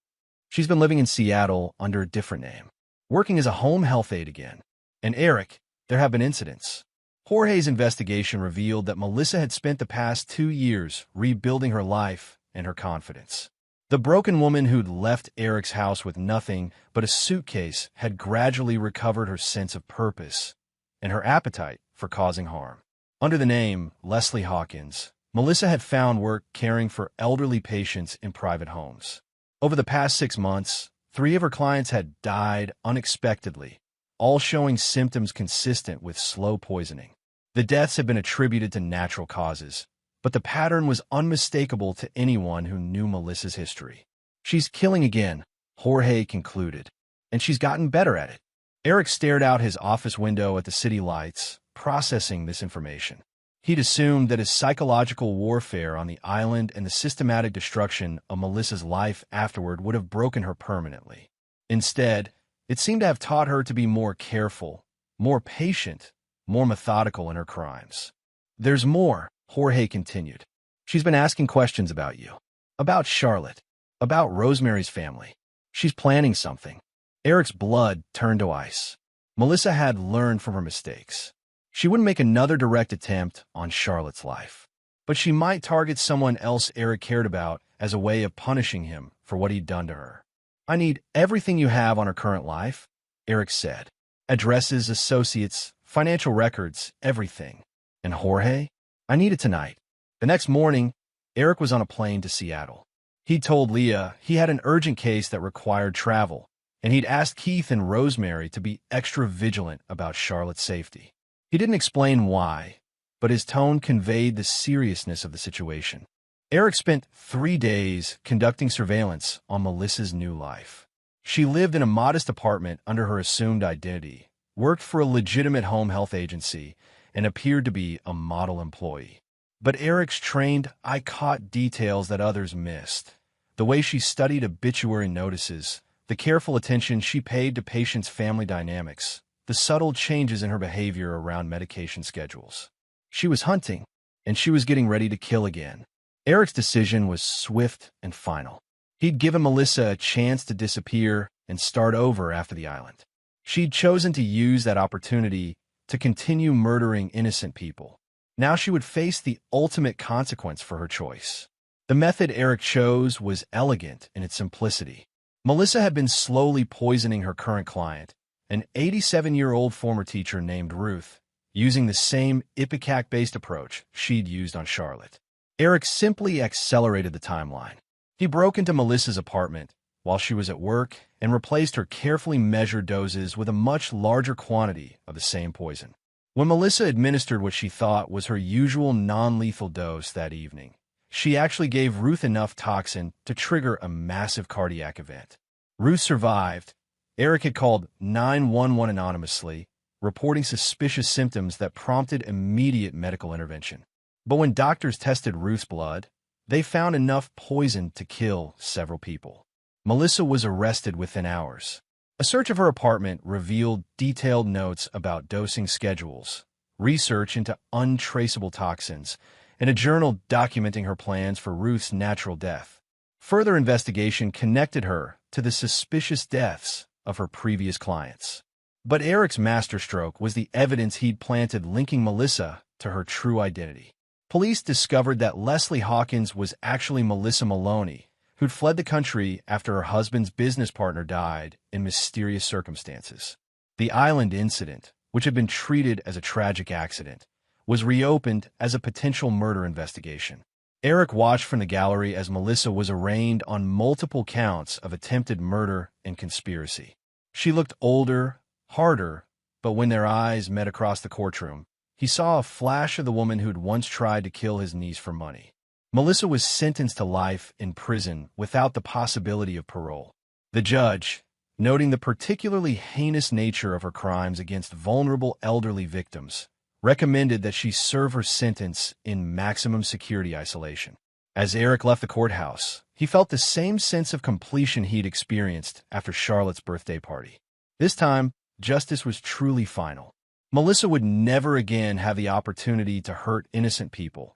"She's been living in Seattle under a different name, working as a home health aide again." "And Eric, there have been incidents." Jorge's investigation revealed that Melissa had spent the past 2 years rebuilding her life and her confidence. The broken woman who'd left Eric's house with nothing but a suitcase had gradually recovered her sense of purpose and her appetite for causing harm. Under the name Leslie Hawkins, Melissa had found work caring for elderly patients in private homes. Over the past 6 months, 3 of her clients had died unexpectedly, all showing symptoms consistent with slow poisoning. The deaths had been attributed to natural causes, but the pattern was unmistakable to anyone who knew Melissa's history. "She's killing again," Jorge concluded, "and she's gotten better at it." Eric stared out his office window at the city lights, processing this information. He'd assumed that his psychological warfare on the island and the systematic destruction of Melissa's life afterward would have broken her permanently. Instead, it seemed to have taught her to be more careful, more patient, more methodical in her crimes. "There's more," Jorge continued. "She's been asking questions about you, about Charlotte, about Rosemary's family. She's planning something." Eric's blood turned to ice. Melissa had learned from her mistakes. She wouldn't make another direct attempt on Charlotte's life, but she might target someone else Eric cared about as a way of punishing him for what he'd done to her. "I need everything you have on her current life," Eric said. "Addresses, associates, financial records, everything." "And Jorge? I need it tonight." The next morning, Eric was on a plane to Seattle. He'd told Leah he had an urgent case that required travel, and he'd asked Keith and Rosemary to be extra vigilant about Charlotte's safety. He didn't explain why, but his tone conveyed the seriousness of the situation. Eric spent 3 days conducting surveillance on Melissa's new life. She lived in a modest apartment under her assumed identity, worked for a legitimate home health agency, and appeared to be a model employee. But Eric's trained eye caught details that others missed. The way she studied obituary notices, the careful attention she paid to patients' family dynamics, the subtle changes in her behavior around medication schedules. She was hunting, and she was getting ready to kill again. Eric's decision was swift and final. He'd given Melissa a chance to disappear and start over after the island. She'd chosen to use that opportunity to continue murdering innocent people. Now she would face the ultimate consequence for her choice. The method Eric chose was elegant in its simplicity. Melissa had been slowly poisoning her current client, an 87-year-old former teacher named Ruth, using the same ipecac-based approach she'd used on Charlotte. Eric simply accelerated the timeline. He broke into Melissa's apartment while she was at work and replaced her carefully measured doses with a much larger quantity of the same poison. When Melissa administered what she thought was her usual non-lethal dose that evening, she actually gave Ruth enough toxin to trigger a massive cardiac event. Ruth survived. Eric had called 911 anonymously, reporting suspicious symptoms that prompted immediate medical intervention. But when doctors tested Ruth's blood, they found enough poison to kill several people. Melissa was arrested within hours. A search of her apartment revealed detailed notes about dosing schedules, research into untraceable toxins, and a journal documenting her plans for Ruth's natural death. Further investigation connected her to the suspicious deaths of her previous clients. But Eric's masterstroke was the evidence he'd planted linking Melissa to her true identity. Police discovered that Leslie Hawkins was actually Melissa Maloney, who'd fled the country after her husband's business partner died in mysterious circumstances. The island incident, which had been treated as a tragic accident, was reopened as a potential murder investigation. Eric watched from the gallery as Melissa was arraigned on multiple counts of attempted murder and conspiracy. She looked older, harder, but when their eyes met across the courtroom, he saw a flash of the woman who'd once tried to kill his niece for money. Melissa was sentenced to life in prison without the possibility of parole. The judge, noting the particularly heinous nature of her crimes against vulnerable elderly victims, recommended that she serve her sentence in maximum security isolation. As Eric left the courthouse, he felt the same sense of completion he'd experienced after Charlotte's birthday party. This time, justice was truly final. Melissa would never again have the opportunity to hurt innocent people,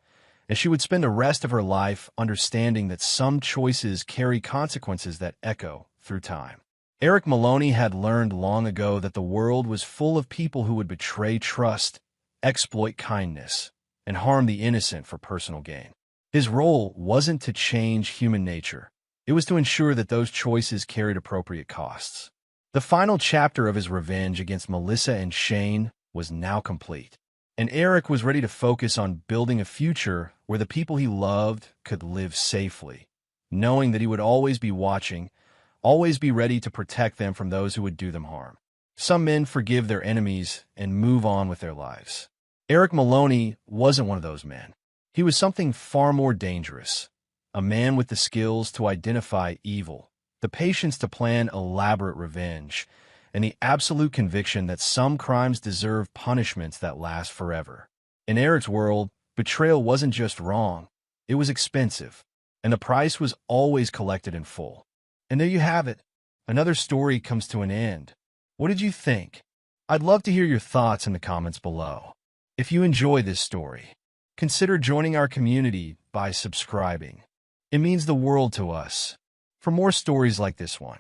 and she would spend the rest of her life understanding that some choices carry consequences that echo through time. Eric Maloney had learned long ago that the world was full of people who would betray trust, exploit kindness, and harm the innocent for personal gain. His role wasn't to change human nature. It was to ensure that those choices carried appropriate costs. The final chapter of his revenge against Melissa and Shane was now complete, and Eric was ready to focus on building a future where the people he loved could live safely, knowing that he would always be watching, always be ready to protect them from those who would do them harm. Some men forgive their enemies and move on with their lives. Eric Maloney wasn't one of those men. He was something far more dangerous, a man with the skills to identify evil, the patience to plan elaborate revenge, and the absolute conviction that some crimes deserve punishments that last forever. In Eric's world, betrayal wasn't just wrong, it was expensive, and the price was always collected in full. And there you have it. Another story comes to an end. What did you think? I'd love to hear your thoughts in the comments below. If you enjoy this story, consider joining our community by subscribing. It means the world to us. For more stories like this one,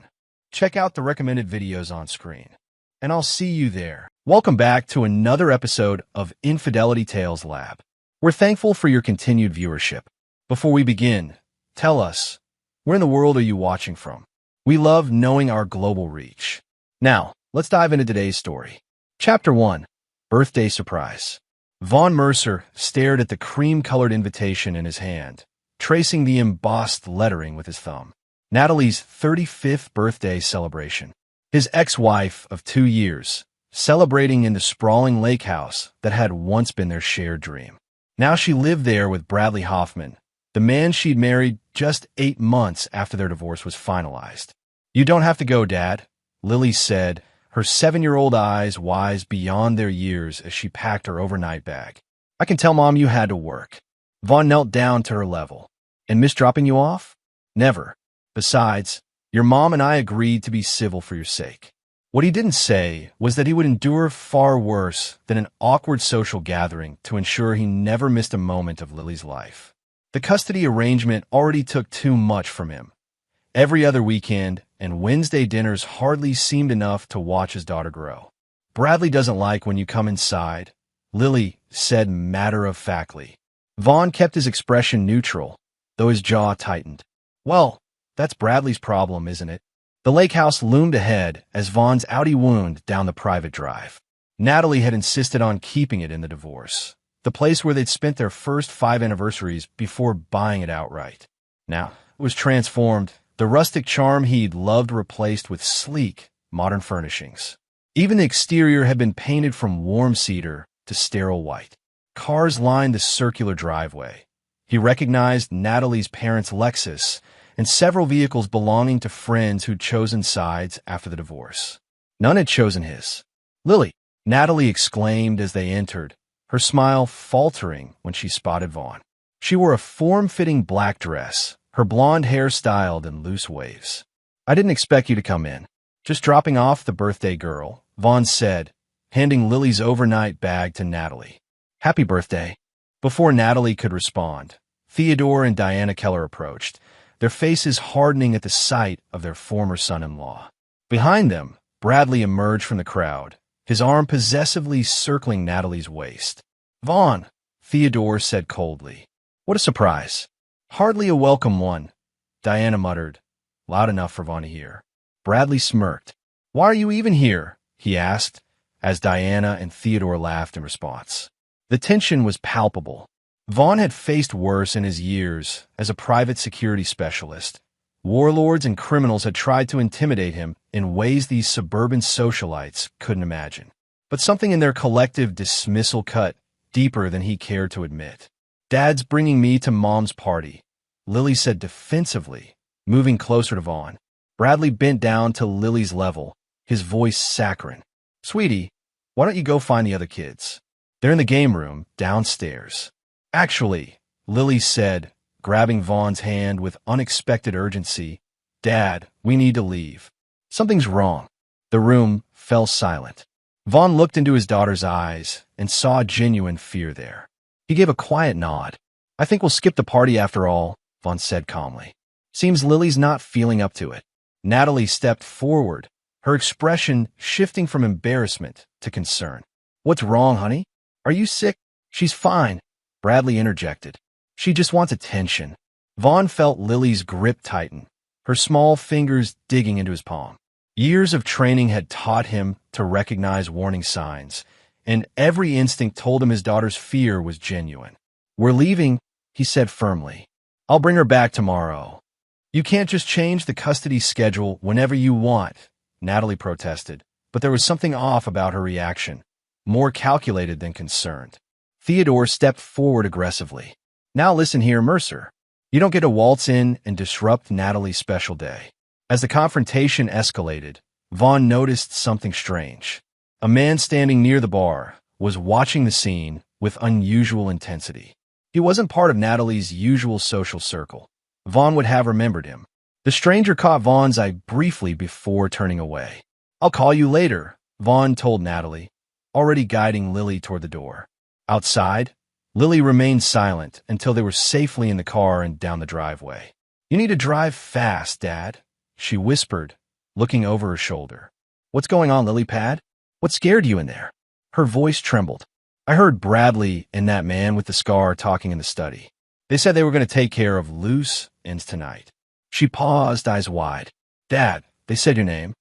check out the recommended videos on screen. And I'll see you there. Welcome back to another episode of Infidelity Tales Lab. We're thankful for your continued viewership. Before we begin, tell us, where in the world are you watching from? We love knowing our global reach. Now, let's dive into today's story. Chapter 1, Birthday Surprise. Vaughn Mercer stared at the cream-colored invitation in his hand, tracing the embossed lettering with his thumb. Natalie's 35th birthday celebration. His ex-wife of 2 years, celebrating in the sprawling lake house that had once been their shared dream. Now she lived there with Bradley Hoffman, the man she'd married just 8 months after their divorce was finalized. "You don't have to go, Dad," Lily said, her 7-year-old eyes wise beyond their years as she packed her overnight bag. "I can tell Mom you had to work." Vaughn knelt down to her level. "And miss dropping you off?" "Never. Besides, your mom and I agreed to be civil for your sake." What he didn't say was that he would endure far worse than an awkward social gathering to ensure he never missed a moment of Lily's life. The custody arrangement already took too much from him. Every other weekend and Wednesday dinners hardly seemed enough to watch his daughter grow. "Bradley doesn't like when you come inside," Lily said matter-of-factly. Vaughn kept his expression neutral, though his jaw tightened. "Well, that's Bradley's problem, isn't it?" The lake house loomed ahead as Vaughn's Audi wound down the private drive. Natalie had insisted on keeping it in the divorce, the place where they'd spent their first 5 anniversaries before buying it outright. Now, it was transformed, the rustic charm he'd loved replaced with sleek, modern furnishings. Even the exterior had been painted from warm cedar to sterile white. Cars lined the circular driveway. He recognized Natalie's parents' Lexus and several vehicles belonging to friends who'd chosen sides after the divorce. None had chosen his. "Lily," Natalie exclaimed as they entered, her smile faltering when she spotted Vaughn. She wore a form-fitting black dress, her blonde hair styled in loose waves. "I didn't expect you to come in." Just dropping off the birthday girl, Vaughn said, handing Lily's overnight bag to Natalie. Happy birthday. Before Natalie could respond, Theodore and Diana Keller approached, their faces hardening at the sight of their former son-in-law. Behind them, Bradley emerged from the crowd, his arm possessively circling Natalie's waist. Vaughn, Theodore said coldly. What a surprise. Hardly a welcome one, Diana muttered, loud enough for Vaughn to hear. Bradley smirked. Why are you even here? He asked, as Diana and Theodore laughed in response. The tension was palpable. Vaughn had faced worse in his years as a private security specialist. Warlords and criminals had tried to intimidate him in ways these suburban socialites couldn't imagine. But something in their collective dismissal cut deeper than he cared to admit. Dad's bringing me to Mom's party, Lily said defensively, moving closer to Vaughn. Bradley bent down to Lily's level, his voice saccharine. Sweetie, why don't you go find the other kids? They're in the game room, downstairs. Actually, Lily said, grabbing Vaughn's hand with unexpected urgency, Dad, we need to leave. Something's wrong. The room fell silent. Vaughn looked into his daughter's eyes and saw genuine fear there. He gave a quiet nod. I think we'll skip the party after all, Vaughn said calmly. Seems Lily's not feeling up to it. Natalie stepped forward, her expression shifting from embarrassment to concern. What's wrong, honey? Are you sick? She's fine, Bradley interjected. She just wants attention. Vaughn felt Lily's grip tighten, her small fingers digging into his palm. Years of training had taught him to recognize warning signs, and every instinct told him his daughter's fear was genuine. We're leaving, he said firmly. I'll bring her back tomorrow. You can't just change the custody schedule whenever you want, Natalie protested, but there was something off about her reaction, more calculated than concerned. Theodore stepped forward aggressively. Now listen here, Mercer. You don't get to waltz in and disrupt Natalie's special day. As the confrontation escalated, Vaughn noticed something strange. A man standing near the bar was watching the scene with unusual intensity. He wasn't part of Natalie's usual social circle. Vaughn would have remembered him. The stranger caught Vaughn's eye briefly before turning away. I'll call you later, Vaughn told Natalie, already guiding Lily toward the door. Outside, Lily remained silent until they were safely in the car and down the driveway. You need to drive fast, Dad, she whispered, looking over her shoulder. What's going on, Lilypad? What scared you in there? Her voice trembled. I heard Bradley and that man with the scar talking in the study. They said they were going to take care of loose ends tonight. She paused, eyes wide. Dad, they said your name.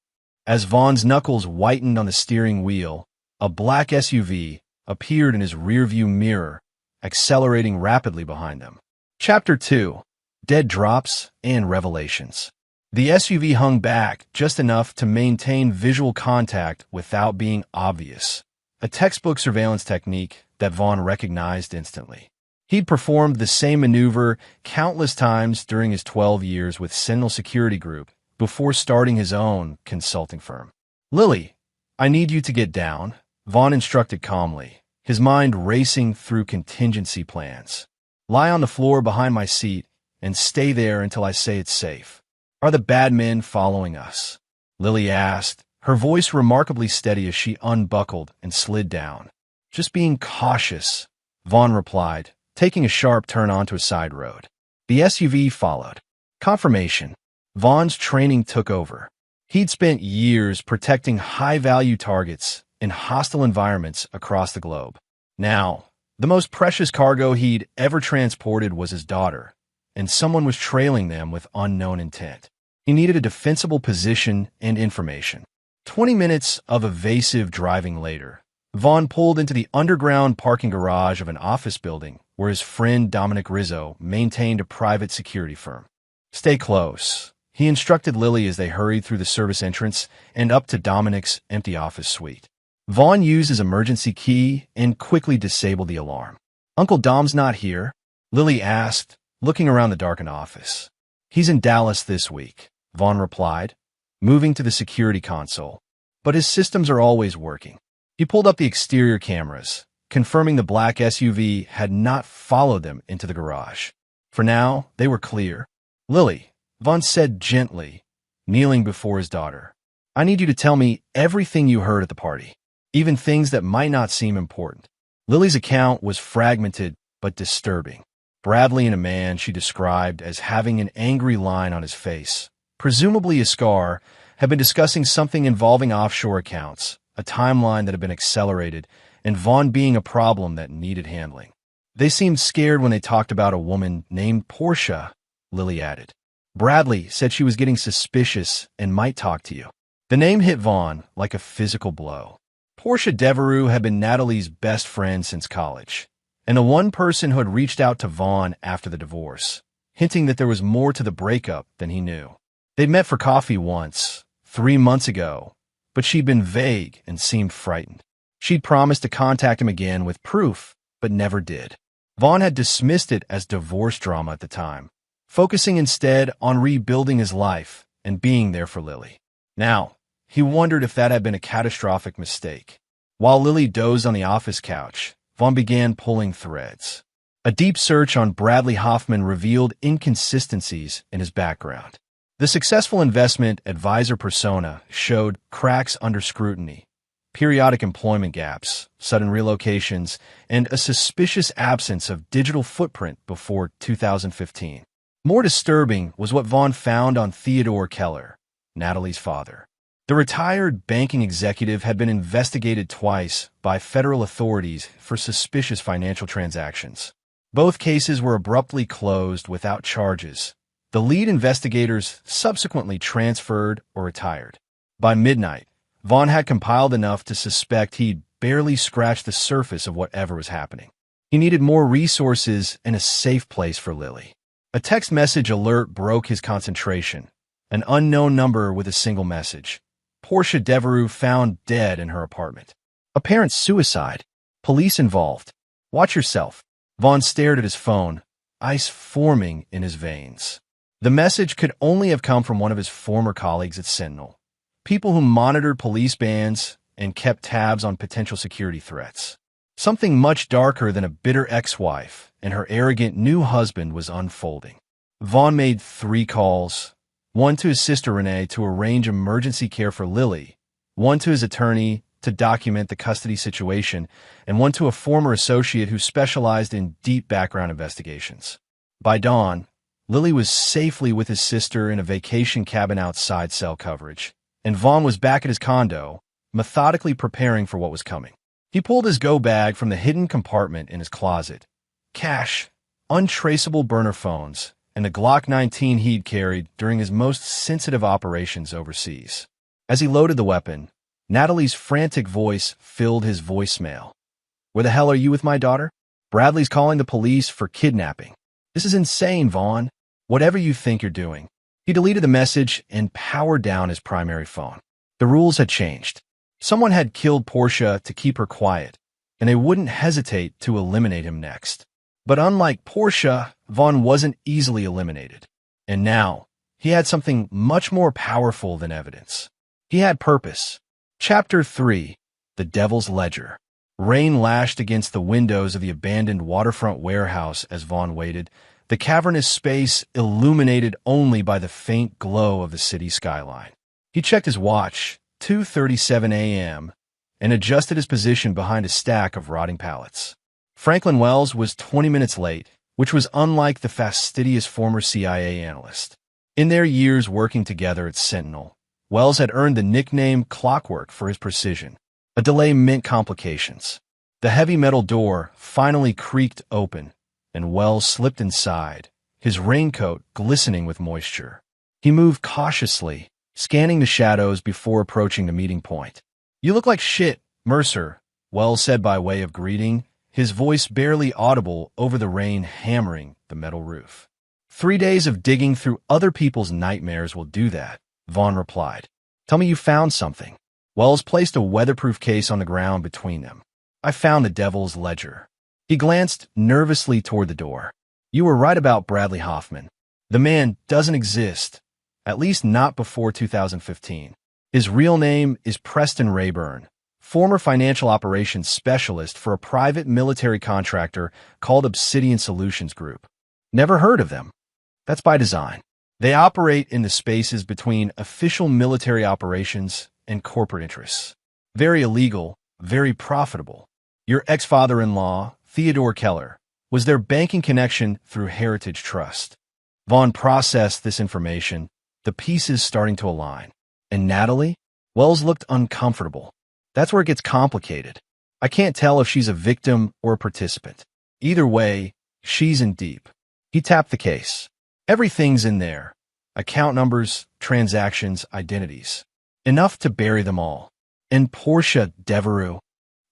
As Vaughn's knuckles whitened on the steering wheel, a black SUV appeared in his rearview mirror, accelerating rapidly behind them. Chapter 2. Dead Drops and Revelations. The SUV hung back just enough to maintain visual contact without being obvious, a textbook surveillance technique that Vaughn recognized instantly. He'd performed the same maneuver countless times during his 12 years with Sentinel Security Group before starting his own consulting firm. Lily, I need you to get down, Vaughn instructed calmly, his mind racing through contingency plans. Lie on the floor behind my seat and stay there until I say it's safe. Are the bad men following us? Lily asked, her voice remarkably steady as she unbuckled and slid down. Just being cautious, Vaughn replied, taking a sharp turn onto a side road. The SUV followed. Confirmation. Vaughn's training took over. He'd spent years protecting high-value targets in hostile environments across the globe. Now, the most precious cargo he'd ever transported was his daughter, and someone was trailing them with unknown intent. He needed a defensible position and information. 20 minutes of evasive driving later, Vaughn pulled into the underground parking garage of an office building where his friend Dominic Rizzo maintained a private security firm. Stay close, he instructed Lily as they hurried through the service entrance and up to Dominic's empty office suite. Vaughn used his emergency key and quickly disabled the alarm. Uncle Dom's not here? Lily asked, looking around the darkened office. He's in Dallas this week, Vaughn replied, moving to the security console. But his systems are always working. He pulled up the exterior cameras, confirming the black SUV had not followed them into the garage. For now, they were clear. Lily, Vaughn said gently, kneeling before his daughter. I need you to tell me everything you heard at the party, even things that might not seem important. Lily's account was fragmented but disturbing. Bradley and a man she described as having an angry line on his face, presumably a scar, had been discussing something involving offshore accounts, a timeline that had been accelerated, and Vaughn being a problem that needed handling. They seemed scared when they talked about a woman named Portia, Lily added. Bradley said she was getting suspicious and might talk to you. The name hit Vaughn like a physical blow. Portia Devereux had been Natalie's best friend since college, and the one person who had reached out to Vaughn after the divorce, hinting that there was more to the breakup than he knew. They'd met for coffee once, 3 months ago, but she'd been vague and seemed frightened. She'd promised to contact him again with proof, but never did. Vaughn had dismissed it as divorce drama at the time, focusing instead on rebuilding his life and being there for Lily. Now, he wondered if that had been a catastrophic mistake. While Lily dozed on the office couch, Vaughn began pulling threads. A deep search on Bradley Hoffman revealed inconsistencies in his background. The successful investment advisor persona showed cracks under scrutiny, periodic employment gaps, sudden relocations, and a suspicious absence of digital footprint before 2015. More disturbing was what Vaughn found on Theodore Keller, Natalie's father. The retired banking executive had been investigated twice by federal authorities for suspicious financial transactions. Both cases were abruptly closed without charges. The lead investigators subsequently transferred or retired. By midnight, Vaughn had compiled enough to suspect he'd barely scratched the surface of whatever was happening. He needed more resources and a safe place for Lily. A text message alert broke his concentration. An unknown number with a single message. Portia Devereux found dead in her apartment. Apparent suicide. Police involved. Watch yourself. Vaughn stared at his phone, ice forming in his veins. The message could only have come from one of his former colleagues at Sentinel, people who monitored police bands and kept tabs on potential security threats. Something much darker than a bitter ex-wife and her arrogant new husband was unfolding. Vaughn made 3 calls, one to his sister Renee to arrange emergency care for Lily, one to his attorney to document the custody situation, and one to a former associate who specialized in deep background investigations. By dawn, Lily was safely with his sister in a vacation cabin outside cell coverage, and Vaughn was back at his condo, methodically preparing for what was coming. He pulled his go bag from the hidden compartment in his closet. Cash, untraceable burner phones, and the Glock 19 he'd carried during his most sensitive operations overseas. As he loaded the weapon, Natalie's frantic voice filled his voicemail. "Where the hell are you with my daughter? Bradley's calling the police for kidnapping. This is insane, Vaughn. Whatever you think you're doing." He deleted the message and powered down his primary phone. The rules had changed. Someone had killed Portia to keep her quiet, and they wouldn't hesitate to eliminate him next. But unlike Portia, Vaughn wasn't easily eliminated. And now, he had something much more powerful than evidence. He had purpose. Chapter 3. The Devil's Ledger. Rain lashed against the windows of the abandoned waterfront warehouse as Vaughn waited, the cavernous space illuminated only by the faint glow of the city skyline. He checked his watch, 2:37 a.m., and adjusted his position behind a stack of rotting pallets. Franklin Wells was 20 minutes late, which was unlike the fastidious former CIA analyst. In their years working together at Sentinel, Wells had earned the nickname Clockwork for his precision. A delay meant complications. The heavy metal door finally creaked open, and Wells slipped inside, his raincoat glistening with moisture. He moved cautiously, scanning the shadows before approaching the meeting point. "You look like shit, Mercer," Wells said by way of greeting, his voice barely audible over the rain hammering the metal roof. 3 days of digging through other people's nightmares will do that, Vaughn replied. "Tell me you found something." Wells placed a weatherproof case on the ground between them. "I found the Devil's Ledger." He glanced nervously toward the door. "You were right about Bradley Hoffman. The man doesn't exist, at least not before 2015. His real name is Preston Rayburn, former financial operations specialist for a private military contractor called Obsidian Solutions Group. Never heard of them. That's by design." They operate in the spaces between official military operations and corporate interests. Very illegal, very profitable. Your ex-father-in-law, Theodore Keller, was their banking connection through Heritage Trust. Vaughn processed this information, the pieces starting to align. And Natalie? Wells looked uncomfortable. That's where it gets complicated. I can't tell if she's a victim or a participant. Either way, she's in deep. He tapped the case. Everything's in there. Account numbers, transactions, identities. Enough to bury them all. And Portia Devereux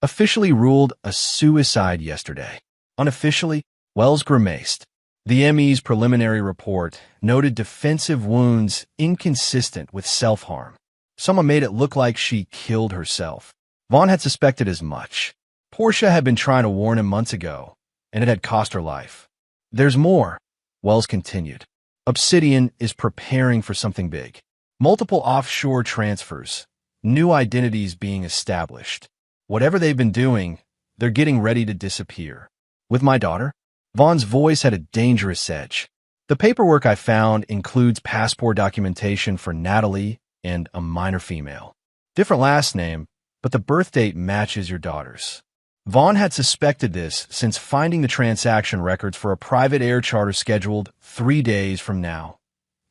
officially ruled a suicide yesterday. Unofficially, Wells grimaced. The ME's preliminary report noted defensive wounds inconsistent with self-harm. Someone made it look like she killed herself. Vaughn had suspected as much. Portia had been trying to warn him months ago, and it had cost her life. There's more, Wells continued. Obsidian is preparing for something big. Multiple offshore transfers, new identities being established. Whatever they've been doing, they're getting ready to disappear. With my daughter? Vaughn's voice had a dangerous edge. The paperwork I found includes passport documentation for Natalie and a minor female. Different last name, but the birth date matches your daughter's. Vaughn had suspected this since finding the transaction records for a private air charter scheduled 3 days from now.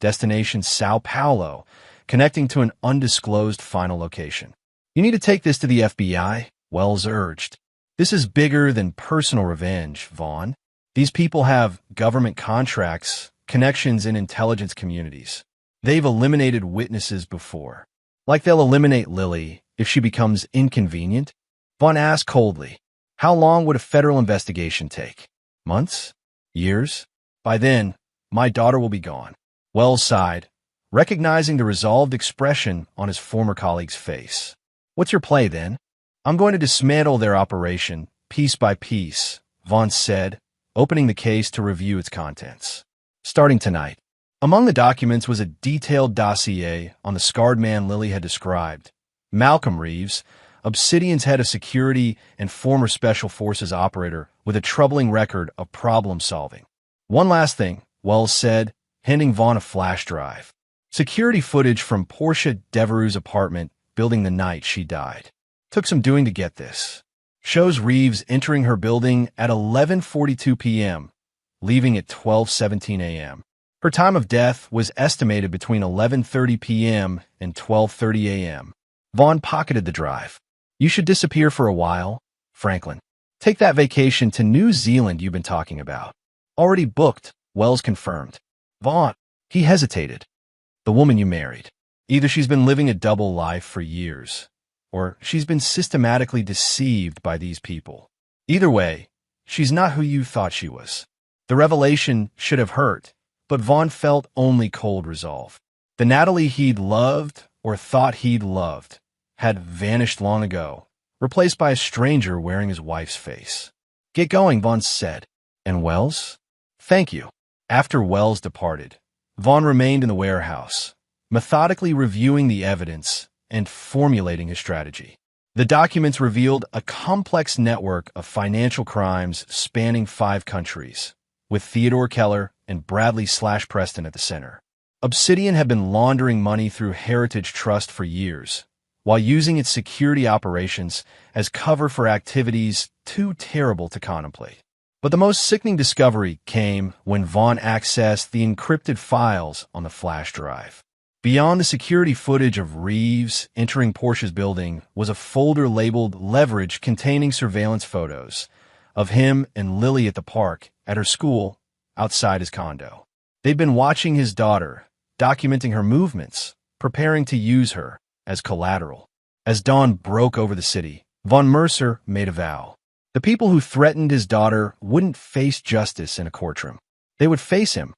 Destination Sao Paulo, connecting to an undisclosed final location. You need to take this to the FBI, Wells urged. This is bigger than personal revenge, Vaughn. These people have government contracts, connections in intelligence communities. They've eliminated witnesses before. Like they'll eliminate Lily if she becomes inconvenient? Vaughn asked coldly. How long would a federal investigation take? Months? Years? By then, my daughter will be gone. Wells sighed, recognizing the resolved expression on his former colleague's face. What's your play, then? I'm going to dismantle their operation, piece by piece, Vaughn said, opening the case to review its contents. Starting tonight. Among the documents was a detailed dossier on the scarred man Lily had described. Malcolm Reeves, Obsidian's head of security and former Special Forces operator with a troubling record of problem-solving. One last thing, Wells said, handing Vaughn a flash drive. Security footage from Portia Devereux's apartment building the night she died. Took some doing to get this. Shows Reeves entering her building at 11:42 p.m., leaving at 12:17 a.m. Her time of death was estimated between 11:30 p.m. and 12:30 a.m. Vaughn pocketed the drive. You should disappear for a while, Franklin. Take that vacation to New Zealand you've been talking about. Already booked, Wells confirmed. Vaughn, he hesitated. The woman you married. Either she's been living a double life for years, or she's been systematically deceived by these people. Either way, she's not who you thought she was. The revelation should have hurt, but Vaughn felt only cold resolve. The Natalie he'd loved, or thought he'd loved, had vanished long ago, replaced by a stranger wearing his wife's face. Get going, Vaughn said. And Wells? Thank you. After Wells departed, Vaughn remained in the warehouse, methodically reviewing the evidence and formulating his strategy. The documents revealed a complex network of financial crimes spanning 5 countries, with Theodore Keller and Bradley/Preston at the center. Obsidian had been laundering money through Heritage Trust for years, while using its security operations as cover for activities too terrible to contemplate. But the most sickening discovery came when Vaughn accessed the encrypted files on the flash drive. Beyond the security footage of Reeves entering Portia's building was a folder labeled Leverage containing surveillance photos of him and Lily at the park, at her school, outside his condo. They'd been watching his daughter, documenting her movements, preparing to use her as collateral. As dawn broke over the city, Von Mercer made a vow. The people who threatened his daughter wouldn't face justice in a courtroom. They would face him,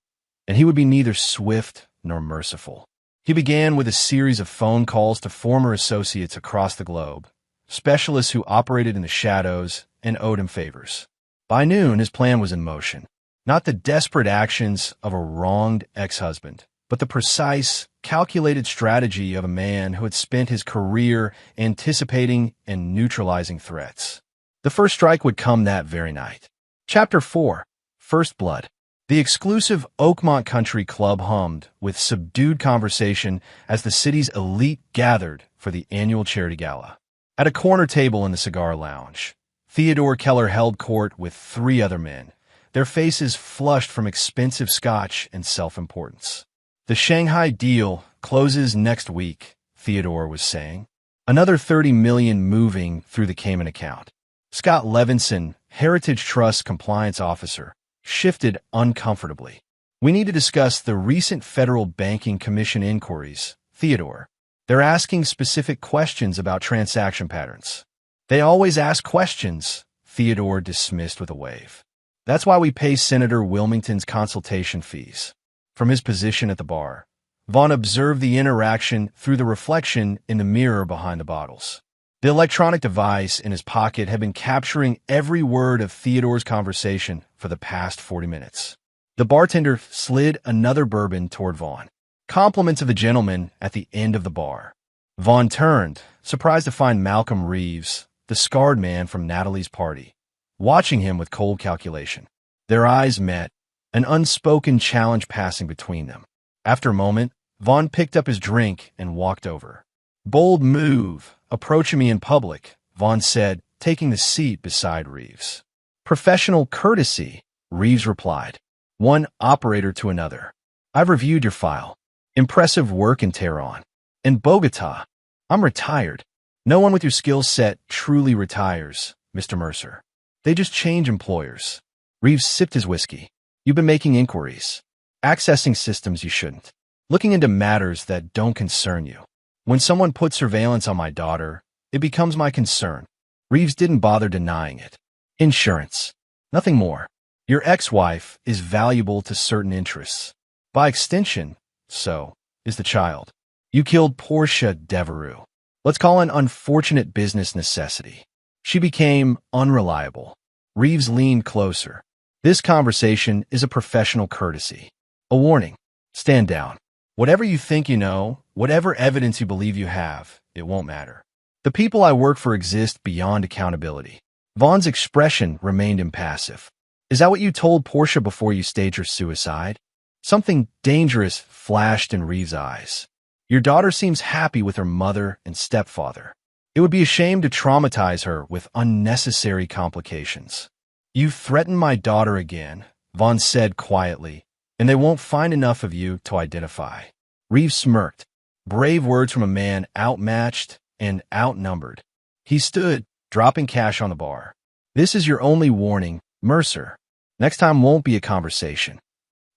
and he would be neither swift nor merciful. He began with a series of phone calls to former associates across the globe, specialists who operated in the shadows and owed him favors. By noon, his plan was in motion. Not the desperate actions of a wronged ex-husband, but the precise, calculated strategy of a man who had spent his career anticipating and neutralizing threats. The first strike would come that very night. Chapter 4. First Blood. The exclusive Oakmont Country Club hummed with subdued conversation as the city's elite gathered for the annual charity gala. At a corner table in the cigar lounge, Theodore Keller held court with 3 other men, their faces flushed from expensive scotch and self-importance. "The Shanghai deal closes next week," Theodore was saying. "Another $30 million moving through the Cayman account." Scott Levinson, Heritage Trust compliance officer, shifted uncomfortably. "We need to discuss the recent Federal Banking Commission inquiries, Theodore. They're asking specific questions about transaction patterns." "They always ask questions," Theodore dismissed with a wave. "That's why we pay Senator Wilmington's consultation fees." From his position at the bar, Vaughn observed the interaction through the reflection in the mirror behind the bottles. The electronic device in his pocket had been capturing every word of Theodore's conversation for the past 40 minutes. The bartender slid another bourbon toward Vaughn. "Compliments of the gentleman," at the end of the bar. Vaughn turned, surprised to find Malcolm Reeves, the scarred man from Natalie's party, watching him with cold calculation. Their eyes met, an unspoken challenge passing between them. After a moment, Vaughn picked up his drink and walked over. "Bold move, approaching me in public," Vaughn said, taking the seat beside Reeves. "Professional courtesy," Reeves replied. One operator to another. "I've reviewed your file. Impressive work in Tehran. In Bogota. I'm retired. No one with your skill set truly retires, Mr. Mercer. They just change employers." Reeves sipped his whiskey. "You've been making inquiries. Accessing systems you shouldn't. Looking into matters that don't concern you. When someone puts surveillance on my daughter, it becomes my concern." Reeves didn't bother denying it. "Insurance. Nothing more. Your ex-wife is valuable to certain interests. By extension, so is the child. You killed Portia Devereux. Let's call an unfortunate business necessity. She became unreliable." Reeves leaned closer. "This conversation is a professional courtesy. A warning. Stand down. Whatever you think you know, whatever evidence you believe you have, it won't matter. The people I work for exist beyond accountability." Vaughn's expression remained impassive. "Is that what you told Portia before you staged her suicide?" Something dangerous flashed in Reeves' eyes. "Your daughter seems happy with her mother and stepfather. It would be a shame to traumatize her with unnecessary complications." "You threatened my daughter again," Vaughn said quietly, "and they won't find enough of you to identify." Reeves smirked. Brave words from a man outmatched and outnumbered. He stood, dropping cash on the bar. "This is your only warning, Mercer. Next time won't be a conversation."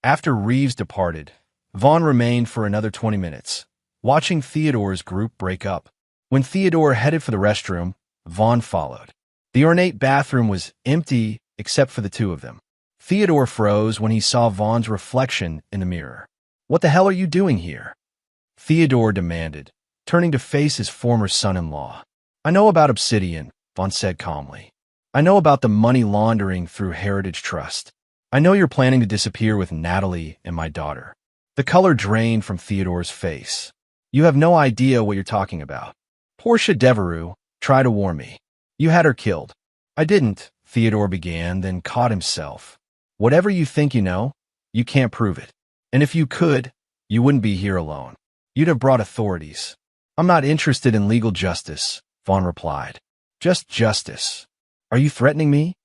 After Reeves departed, Vaughn remained for another 20 minutes, watching Theodore's group break up. When Theodore headed for the restroom, Vaughn followed. The ornate bathroom was empty except for the 2 of them. Theodore froze when he saw Vaughn's reflection in the mirror. "What the hell are you doing here?" Theodore demanded, turning to face his former son-in-law. "I know about Obsidian," Vaughn said calmly. "I know about the money laundering through Heritage Trust. I know you're planning to disappear with Natalie and my daughter." The color drained from Theodore's face. "You have no idea what you're talking about. Portia Devereux tried to warn me. You had her killed." "I didn't," Theodore began, then caught himself. "Whatever you think you know, you can't prove it. And if you could, you wouldn't be here alone. You'd have brought authorities." "I'm not interested in legal justice," Vaughn replied. "Just justice." "Are you threatening me?"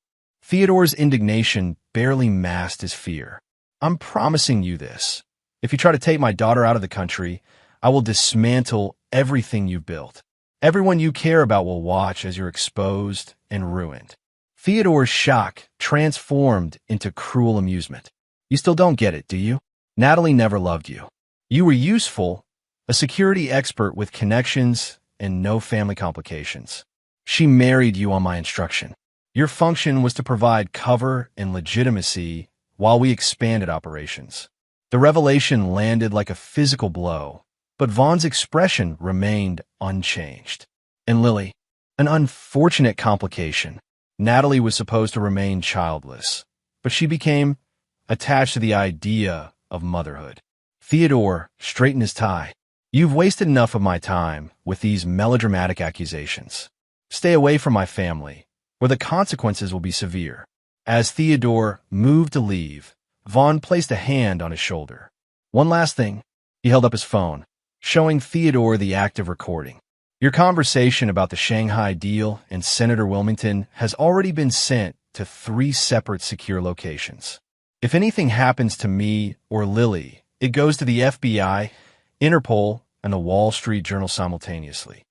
Theodore's indignation barely masked his fear. "I'm promising you this. If you try to take my daughter out of the country, I will dismantle everything you've built. Everyone you care about will watch as you're exposed and ruined." Theodore's shock transformed into cruel amusement. "You still don't get it, do you? Natalie never loved you. You were useful, a security expert with connections and no family complications. She married you on my instruction. Your function was to provide cover and legitimacy while we expanded operations." The revelation landed like a physical blow, but Vaughn's expression remained unchanged. "And Lily, an unfortunate complication. Natalie was supposed to remain childless, but she became attached to the idea of motherhood." Theodore straightened his tie. "You've wasted enough of my time with these melodramatic accusations. Stay away from my family, or the consequences will be severe." As Theodore moved to leave, Vaughn placed a hand on his shoulder. One last thing. He held up his phone, showing Theodore the active recording. Your conversation about the Shanghai deal and Senator Wilmington has already been sent to 3 separate secure locations. If anything happens to me or Lily, it goes to the FBI, Interpol, and the Wall Street Journal simultaneously.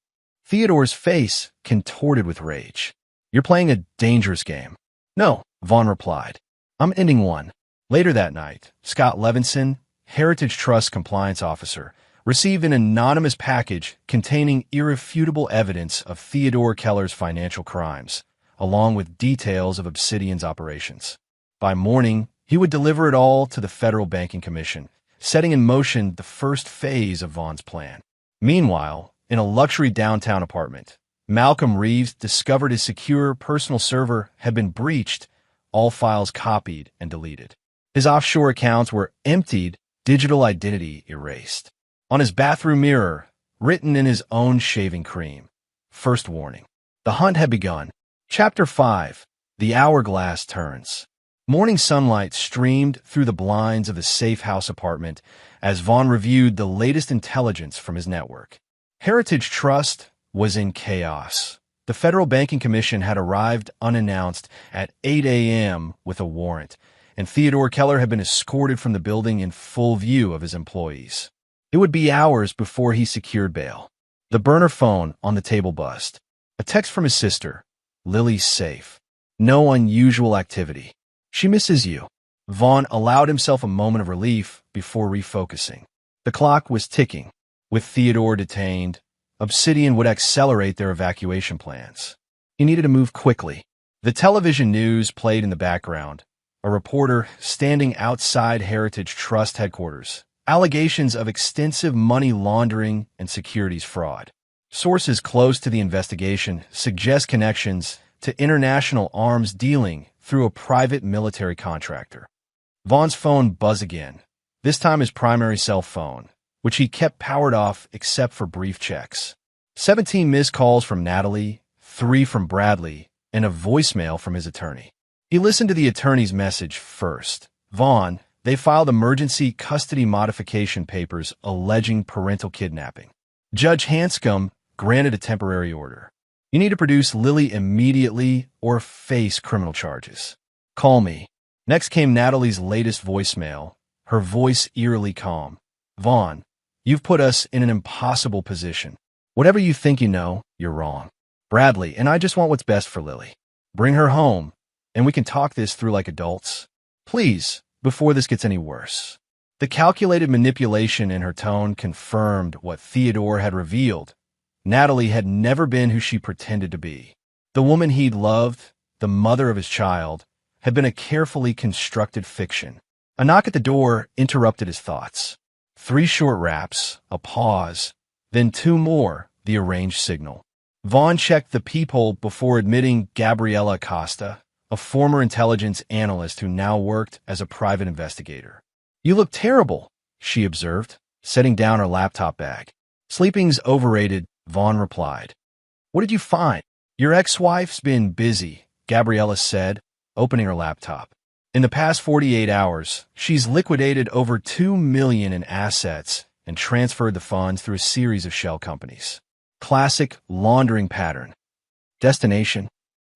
Theodore's face contorted with rage. You're playing a dangerous game. No, Vaughn replied. I'm ending one. Later that night, Scott Levinson, Heritage Trust compliance officer, received an anonymous package containing irrefutable evidence of Theodore Keller's financial crimes, along with details of Obsidian's operations. By morning, he would deliver it all to the Federal Banking Commission, setting in motion the first phase of Vaughn's plan. Meanwhile, in a luxury downtown apartment, Malcolm Reeves discovered his secure personal server had been breached, all files copied and deleted. His offshore accounts were emptied, digital identity erased. On his bathroom mirror, written in his own shaving cream, first warning. The hunt had begun. Chapter 5. The Hourglass Turns. Morning sunlight streamed through the blinds of the safe house apartment as Vaughn reviewed the latest intelligence from his network. Heritage Trust was in chaos. The Federal Banking Commission had arrived unannounced at 8 a.m. with a warrant, and Theodore Keller had been escorted from the building in full view of his employees. It would be hours before he secured bail. The burner phone on the table buzzed. A text from his sister. Lily's safe. No unusual activity. She misses you. Vaughn allowed himself a moment of relief before refocusing. The clock was ticking. With Theodore detained, Obsidian would accelerate their evacuation plans. He needed to move quickly. The television news played in the background. A reporter standing outside Heritage Trust headquarters. Allegations of extensive money laundering and securities fraud. Sources close to the investigation suggest connections to international arms dealing through a private military contractor. Vaughn's phone buzzed again, this time his primary cell phone, which he kept powered off except for brief checks. 17 missed calls from Natalie, 3 from Bradley, and a voicemail from his attorney. He listened to the attorney's message first. Vaughn, they filed emergency custody modification papers alleging parental kidnapping. Judge Hanscom granted a temporary order. You need to produce Lily immediately or face criminal charges. Call me. Next came Natalie's latest voicemail, her voice eerily calm. Vaughn, you've put us in an impossible position. Whatever you think you know, you're wrong. Bradley, and I just want what's best for Lily. Bring her home, and we can talk this through like adults. Please, before this gets any worse. The calculated manipulation in her tone confirmed what Theodore had revealed. Natalie had never been who she pretended to be. The woman he'd loved, the mother of his child, had been a carefully constructed fiction. A knock at the door interrupted his thoughts. 3 short raps, a pause, then 2 more, the arranged signal. Vaughn checked the peephole before admitting Gabriella Costa, a former intelligence analyst who now worked as a private investigator. You look terrible, she observed, setting down her laptop bag. Sleeping's overrated, Vaughn replied. What did you find? Your ex-wife's been busy, Gabriella said, opening her laptop. In the past 48 hours, she's liquidated over $2 million in assets and transferred the funds through a series of shell companies. Classic laundering pattern. Destination.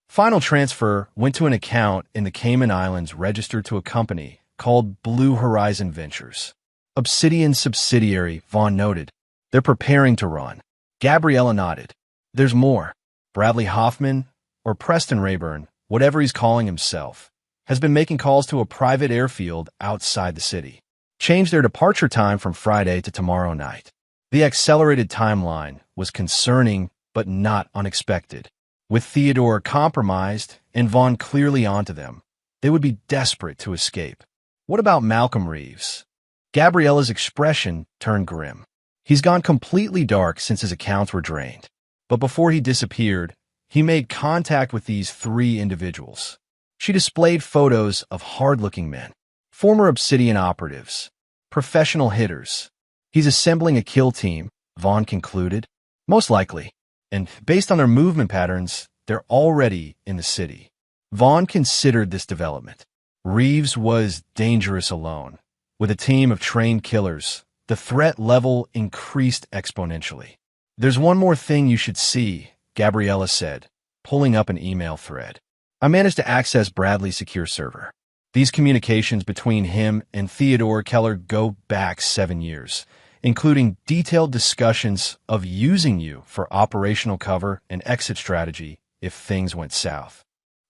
Final transfer went to an account in the Cayman Islands registered to a company called Blue Horizon Ventures. Obsidian subsidiary, Vaughn noted. They're preparing to run. Gabriella nodded. There's more. Bradley Hoffman, or Preston Rayburn, whatever he's calling himself, has been making calls to a private airfield outside the city. Changed their departure time from Friday to tomorrow night. The accelerated timeline was concerning but not unexpected. With Theodore compromised and Vaughn clearly onto them, they would be desperate to escape. What about Malcolm Reeves? Gabriella's expression turned grim. He's gone completely dark since his accounts were drained. But before he disappeared, he made contact with these 3 individuals. She displayed photos of hard-looking men, former Obsidian operatives, professional hitters. He's assembling a kill team, Vaughn concluded. Most likely. And based on their movement patterns, they're already in the city. Vaughn considered this development. Reeves was dangerous alone. With a team of trained killers, the threat level increased exponentially. "There's one more thing you should see," Gabriella said, pulling up an email thread. "I managed to access Bradley's secure server. These communications between him and Theodore Keller go back 7 years, including detailed discussions of using you for operational cover and exit strategy if things went south."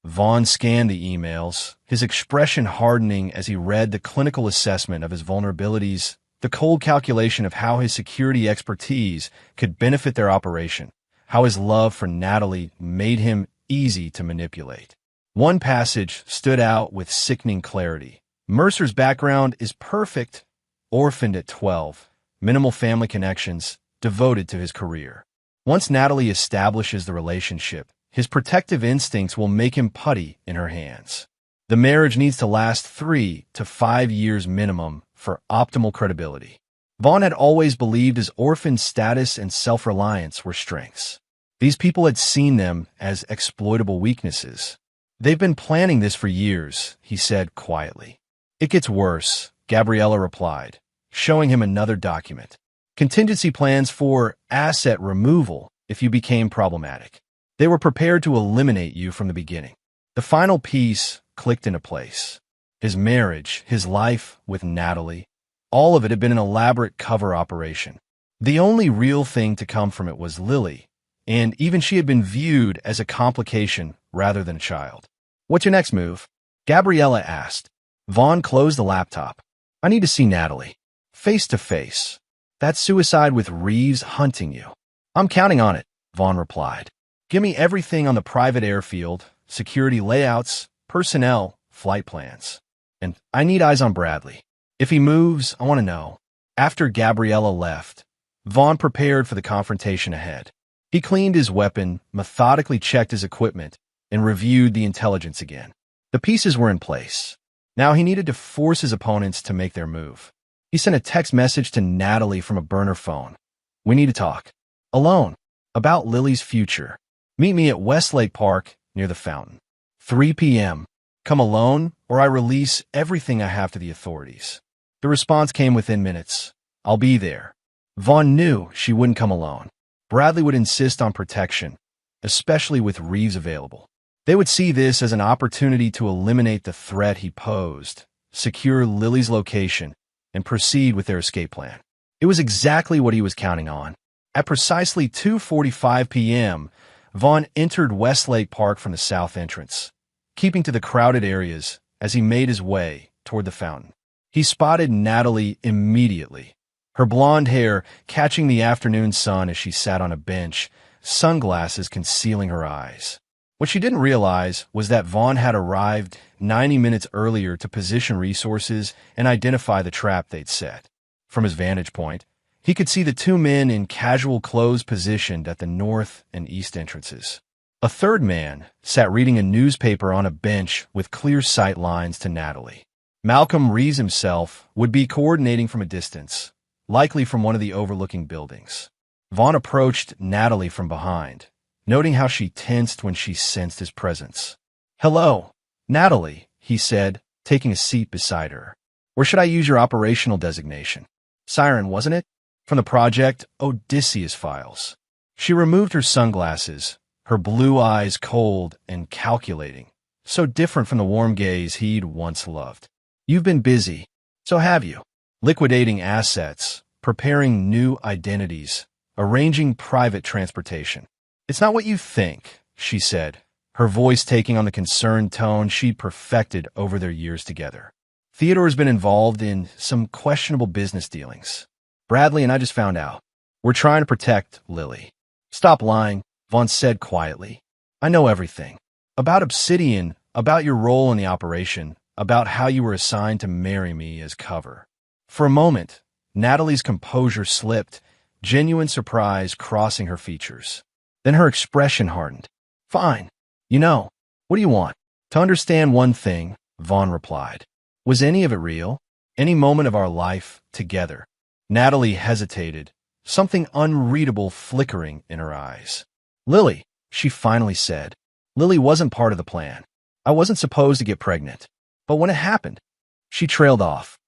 Vaughn scanned the emails, his expression hardening as he read the clinical assessment of his vulnerabilities, the cold calculation of how his security expertise could benefit their operation, how his love for Natalie made him easy to manipulate. One passage stood out with sickening clarity. "Mercer's background is perfect. Orphaned at 12, minimal family connections, devoted to his career. Once Natalie establishes the relationship, his protective instincts will make him putty in her hands. The marriage needs to last 3 to 5 years minimum for optimal credibility." Vaughn had always believed his orphan status and self-reliance were strengths. These people had seen them as exploitable weaknesses. "They've been planning this for years," he said quietly. "It gets worse," Gabriella replied, showing him another document. "Contingency plans for asset removal if you became problematic. They were prepared to eliminate you from the beginning." The final piece clicked into place. His marriage, his life with Natalie, all of it had been an elaborate cover operation. The only real thing to come from it was Lily, and even she had been viewed as a complication rather than a child. "What's your next move?" Gabriella asked. Vaughn closed the laptop. "I need to see Natalie. Face to face. That's suicide with Reeves hunting you." "I'm counting on it," Vaughn replied. "Give me everything on the private airfield, security layouts, personnel, flight plans. And I need eyes on Bradley. If he moves, I want to know." After Gabriella left, Vaughn prepared for the confrontation ahead. He cleaned his weapon, methodically checked his equipment, and reviewed the intelligence again. The pieces were in place. Now he needed to force his opponents to make their move. He sent a text message to Natalie from a burner phone. "We need to talk. Alone. About Lily's future. Meet me at Westlake Park near the fountain. 3 p.m. Come alone, or I release everything I have to the authorities." The response came within minutes. "I'll be there." Vaughn knew she wouldn't come alone. Bradley would insist on protection, especially with Reeves available. They would see this as an opportunity to eliminate the threat he posed, secure Lily's location, and proceed with their escape plan. It was exactly what he was counting on. At precisely 2:45 p.m., Vaughn entered Westlake Park from the south entrance, keeping to the crowded areas as he made his way toward the fountain. He spotted Natalie immediately, her blonde hair catching the afternoon sun as she sat on a bench, sunglasses concealing her eyes. What she didn't realize was that Vaughn had arrived 90 minutes earlier to position resources and identify the trap they'd set. From his vantage point, he could see the two men in casual clothes positioned at the north and east entrances. A third man sat reading a newspaper on a bench with clear sight lines to Natalie. Malcolm Reeves himself would be coordinating from a distance, likely from one of the overlooking buildings. Vaughn approached Natalie from behind, noting how she tensed when she sensed his presence. "Hello, Natalie," he said, taking a seat beside her. "Or should I use your operational designation? Siren, wasn't it? From the Project Odysseus files." She removed her sunglasses, her blue eyes cold and calculating, so different from the warm gaze he'd once loved. "You've been busy, so have you. Liquidating assets, preparing new identities, arranging private transportation. It's not what you think," she said, her voice taking on the concerned tone she'd perfected over their years together. "Theodore's been involved in some questionable business dealings. Bradley and I just found out. We're trying to protect Lily." "Stop lying," Vaughn said quietly. "I know everything. About Obsidian, about your role in the operation, about how you were assigned to marry me as cover." For a moment, Natalie's composure slipped, genuine surprise crossing her features. Then her expression hardened. "Fine. You know, what do you want?" "To understand one thing," Vaughn replied. "Was any of it real? Any moment of our life together?" Natalie hesitated, something unreadable flickering in her eyes. "Lily," she finally said. "Lily wasn't part of the plan. I wasn't supposed to get pregnant. But when it happened, she trailed off,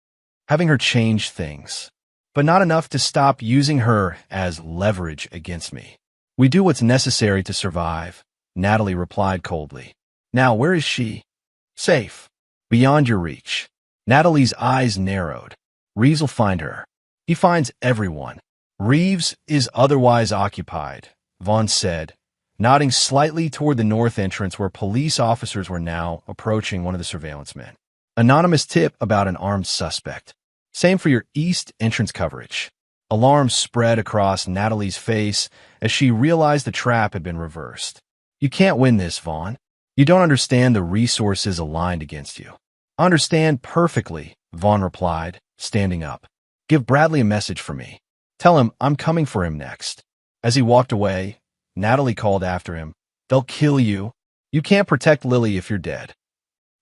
having her change things, but not enough to stop using her as leverage against me. We do what's necessary to survive, Natalie replied coldly. Now, where is she? Safe. Beyond your reach. Natalie's eyes narrowed. Reeves will find her. He finds everyone. Reeves is otherwise occupied, Vaughn said, nodding slightly toward the north entrance where police officers were now approaching one of the surveillance men. Anonymous tip about an armed suspect. Same for your east entrance coverage. Alarm spread across Natalie's face as she realized the trap had been reversed. You can't win this, Vaughn. You don't understand the resources aligned against you. I understand perfectly, Vaughn replied, standing up. Give Bradley a message for me. Tell him I'm coming for him next. As he walked away, Natalie called after him. They'll kill you. You can't protect Lily if you're dead.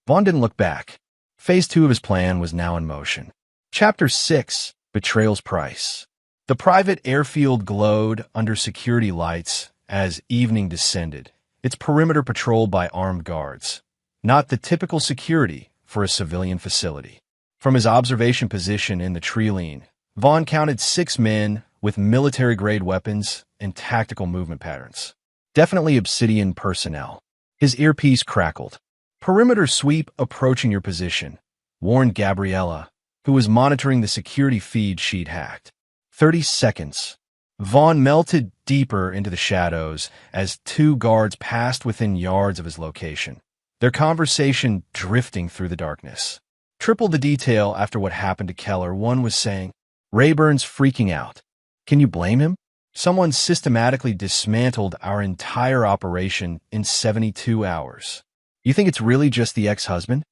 Vaughn didn't look back. Phase 2 of his plan was now in motion. Chapter 6, Betrayal's Price. The private airfield glowed under security lights as evening descended, its perimeter patrolled by armed guards. Not the typical security for a civilian facility. From his observation position in the tree line, Vaughn counted 6 men with military-grade weapons and tactical movement patterns. Definitely Obsidian personnel. His earpiece crackled. Perimeter sweep approaching your position, warned Gabriella, who was monitoring the security feed she'd hacked. 30 seconds. Vaughn melted deeper into the shadows as 2 guards passed within yards of his location, their conversation drifting through the darkness. Triple the detail after what happened to Keller, one was saying, Rayburn's freaking out. Can you blame him? Someone systematically dismantled our entire operation in 72 hours. You think it's really just the ex-husband?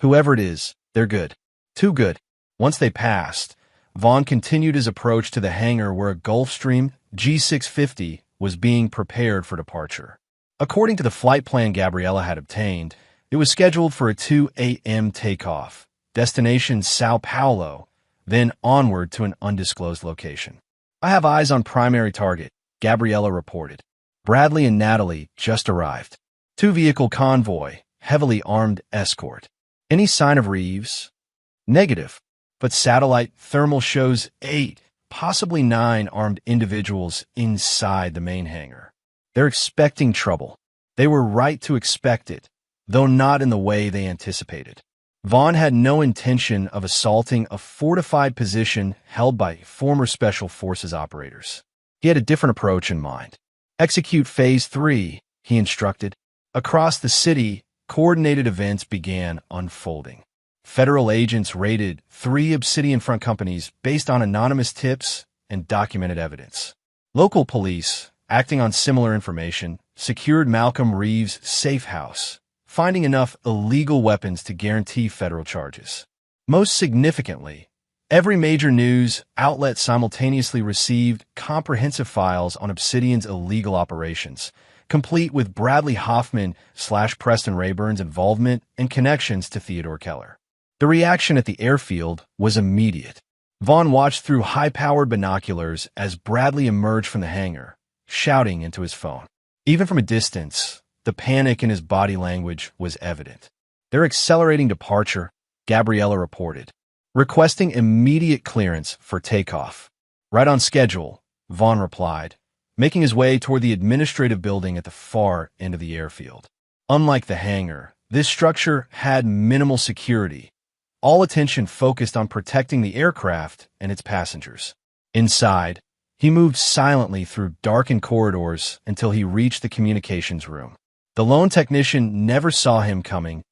Whoever it is, they're good. Too good. Once they passed, Vaughn continued his approach to the hangar where a Gulfstream G650 was being prepared for departure. According to the flight plan Gabriella had obtained, it was scheduled for a 2 a.m. takeoff, destination Sao Paulo, then onward to an undisclosed location. I have eyes on primary target, Gabriella reported. Bradley and Natalie just arrived. 2-vehicle convoy, heavily armed escort. Any sign of Reeves? Negative, but satellite thermal shows 8, possibly 9 armed individuals inside the main hangar. They're expecting trouble. They were right to expect it, though not in the way they anticipated. Vaughn had no intention of assaulting a fortified position held by former Special Forces operators. He had a different approach in mind. Execute Phase 3, he instructed. Across the city, coordinated events began unfolding. Federal agents raided 3 Obsidian front companies based on anonymous tips and documented evidence. Local police, acting on similar information, secured Malcolm Reeves' safe house, finding enough illegal weapons to guarantee federal charges. Most significantly, every major news outlet simultaneously received comprehensive files on Obsidian's illegal operations, complete with Bradley Hoffman/Preston Rayburn's involvement and connections to Theodore Keller. The reaction at the airfield was immediate. Vaughn watched through high-powered binoculars as Bradley emerged from the hangar, shouting into his phone. Even from a distance, the panic in his body language was evident. They're accelerating departure, Gabriella reported, requesting immediate clearance for takeoff. Right on schedule, Vaughn replied, making his way toward the administrative building at the far end of the airfield. Unlike the hangar, this structure had minimal security, all attention focused on protecting the aircraft and its passengers. Inside, he moved silently through darkened corridors until he reached the communications room. The lone technician never saw him coming,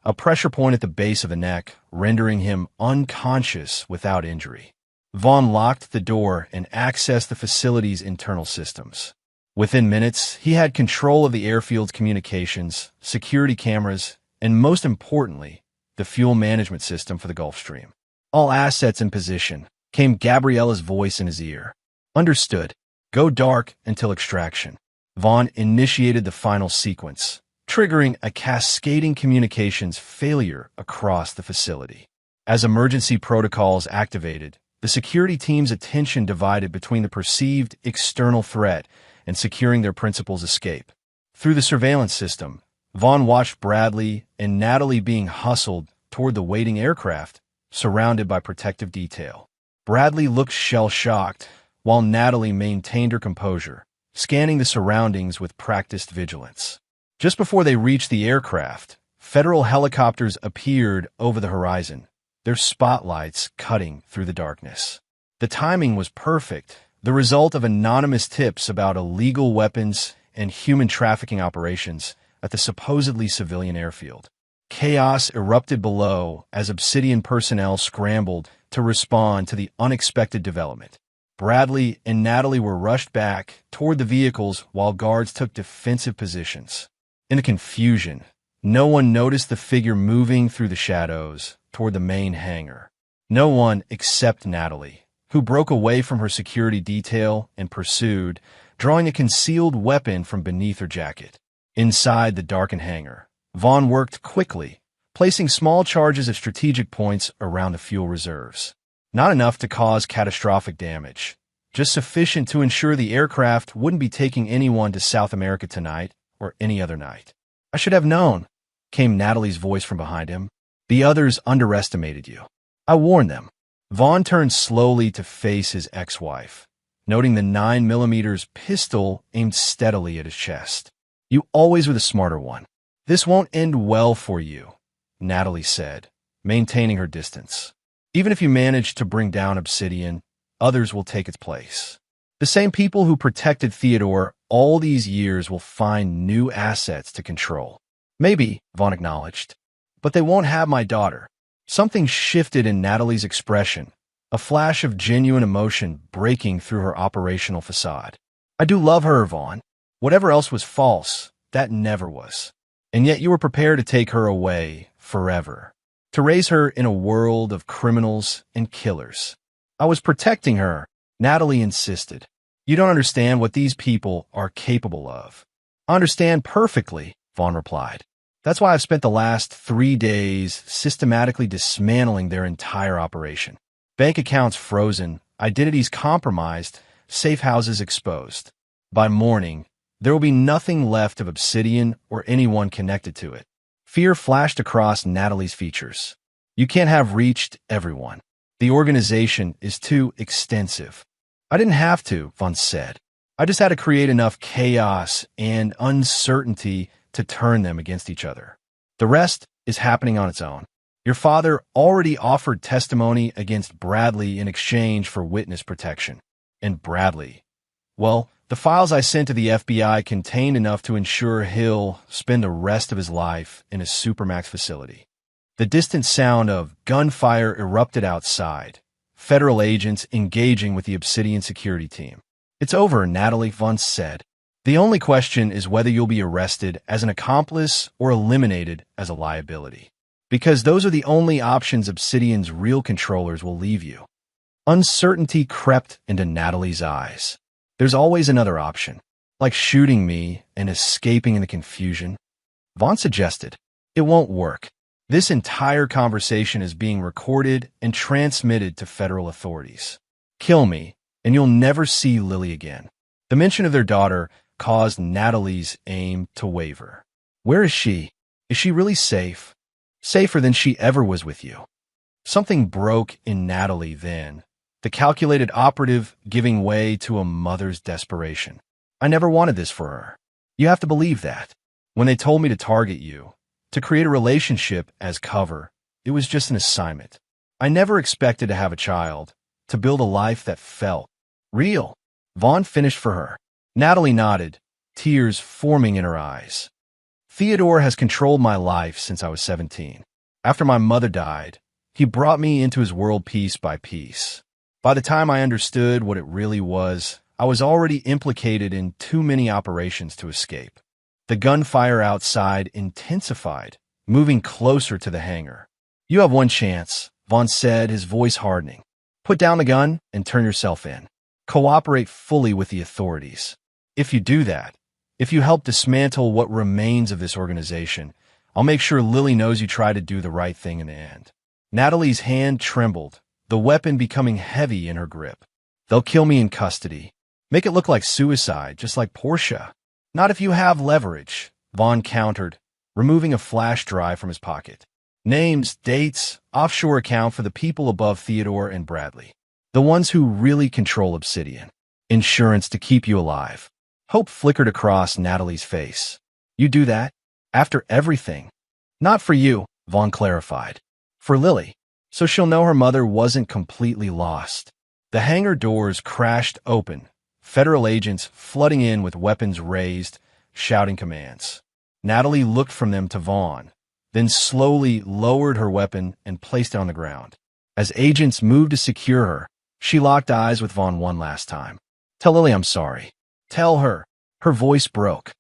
a pressure point at the base of the neck, rendering him unconscious without injury. Vaughn locked the door and accessed the facility's internal systems. Within minutes, he had control of the airfield's communications, security cameras, and most importantly, the fuel management system for the Gulfstream. All assets in position, came Gabriella's voice in his ear. Understood. Go dark until extraction. Vaughn initiated the final sequence, triggering a cascading communications failure across the facility. As emergency protocols activated, the security team's attention divided between the perceived external threat and securing their principal's escape. Through the surveillance system, Vaughn watched Bradley and Natalie being hustled toward the waiting aircraft, surrounded by protective detail. Bradley looked shell-shocked, while Natalie maintained her composure, scanning the surroundings with practiced vigilance. Just before they reached the aircraft, federal helicopters appeared over the horizon, their spotlights cutting through the darkness. The timing was perfect, the result of anonymous tips about illegal weapons and human trafficking operations at the supposedly civilian airfield. Chaos erupted below as Obsidian personnel scrambled to respond to the unexpected development. Bradley and Natalie were rushed back toward the vehicles while guards took defensive positions. In the confusion, no one noticed the figure moving through the shadows toward the main hangar. No one except Natalie, who broke away from her security detail and pursued, drawing a concealed weapon from beneath her jacket. Inside the darkened hangar, Vaughn worked quickly, placing small charges of strategic points around the fuel reserves. Not enough to cause catastrophic damage, just sufficient to ensure the aircraft wouldn't be taking anyone to South America tonight or any other night. "I should have known," came Natalie's voice from behind him. "The others underestimated you. I warned them." Vaughn turned slowly to face his ex-wife, noting the 9mm pistol aimed steadily at his chest. "You always were the smarter one. This won't end well for you," Natalie said, maintaining her distance. "Even if you manage to bring down Obsidian, others will take its place. The same people who protected Theodore all these years will find new assets to control." "Maybe," Vaughn acknowledged, "but they won't have my daughter." Something shifted in Natalie's expression, a flash of genuine emotion breaking through her operational facade. "I do love her, Vaughn. Whatever else was false, that never was. And yet you were prepared to take her away forever, to raise her in a world of criminals and killers." "I was protecting her," Natalie insisted. "You don't understand what these people are capable of." "I understand perfectly," Vaughn replied. "That's why I've spent the last 3 days systematically dismantling their entire operation. Bank accounts frozen, identities compromised, safe houses exposed. By morning, there will be nothing left of Obsidian or anyone connected to it." Fear flashed across Natalie's features. "You can't have reached everyone. The organization is too extensive." "I didn't have to," Vaughn said. "I just had to create enough chaos and uncertainty to turn them against each other. The rest is happening on its own. Your father already offered testimony against Bradley in exchange for witness protection. And Bradley, well, the files I sent to the FBI contained enough to ensure he'll spend the rest of his life in a Supermax facility." The distant sound of gunfire erupted outside, federal agents engaging with the Obsidian security team. "It's over," Natalie Vaughn said. "The only question is whether you'll be arrested as an accomplice or eliminated as a liability. Because those are the only options Obsidian's real controllers will leave you." Uncertainty crept into Natalie's eyes. "There's always another option, like shooting me and escaping in the confusion," Vaughn suggested. "It won't work. This entire conversation is being recorded and transmitted to federal authorities. Kill me, and you'll never see Lily again." The mention of their daughter caused Natalie's aim to waver. "Where is she? Is she really safe? Safer than she ever was with you?" Something broke in Natalie then, the calculated operative giving way to a mother's desperation. "I never wanted this for her. You have to believe that. When they told me to target you, to create a relationship as cover, it was just an assignment. I never expected to have a child, to build a life that felt real." Vaughn finished for her. Natalie nodded, tears forming in her eyes. "Theodore has controlled my life since I was 17. After my mother died, he brought me into his world piece by piece. By the time I understood what it really was, I was already implicated in too many operations to escape." The gunfire outside intensified, moving closer to the hangar. "You have one chance," Vaughn said, his voice hardening. "Put down the gun and turn yourself in. Cooperate fully with the authorities. If you do that, if you help dismantle what remains of this organization, I'll make sure Lily knows you tried to do the right thing in the end." Natalie's hand trembled, the weapon becoming heavy in her grip. "They'll kill me in custody. Make it look like suicide, just like Portia." "Not if you have leverage," Vaughn countered, removing a flash drive from his pocket. Names, dates, offshore account for the people above Theodore and Bradley. The ones who really control Obsidian. Insurance to keep you alive. Hope flickered across Natalie's face. You do that? After everything? Not for you, Vaughn clarified. For Lily. So she'll know her mother wasn't completely lost. The hangar doors crashed open, federal agents flooding in with weapons raised, shouting commands. Natalie looked from them to Vaughn, then slowly lowered her weapon and placed it on the ground. As agents moved to secure her, she locked eyes with Vaughn one last time. Tell Lily I'm sorry. Tell her. Her voice broke.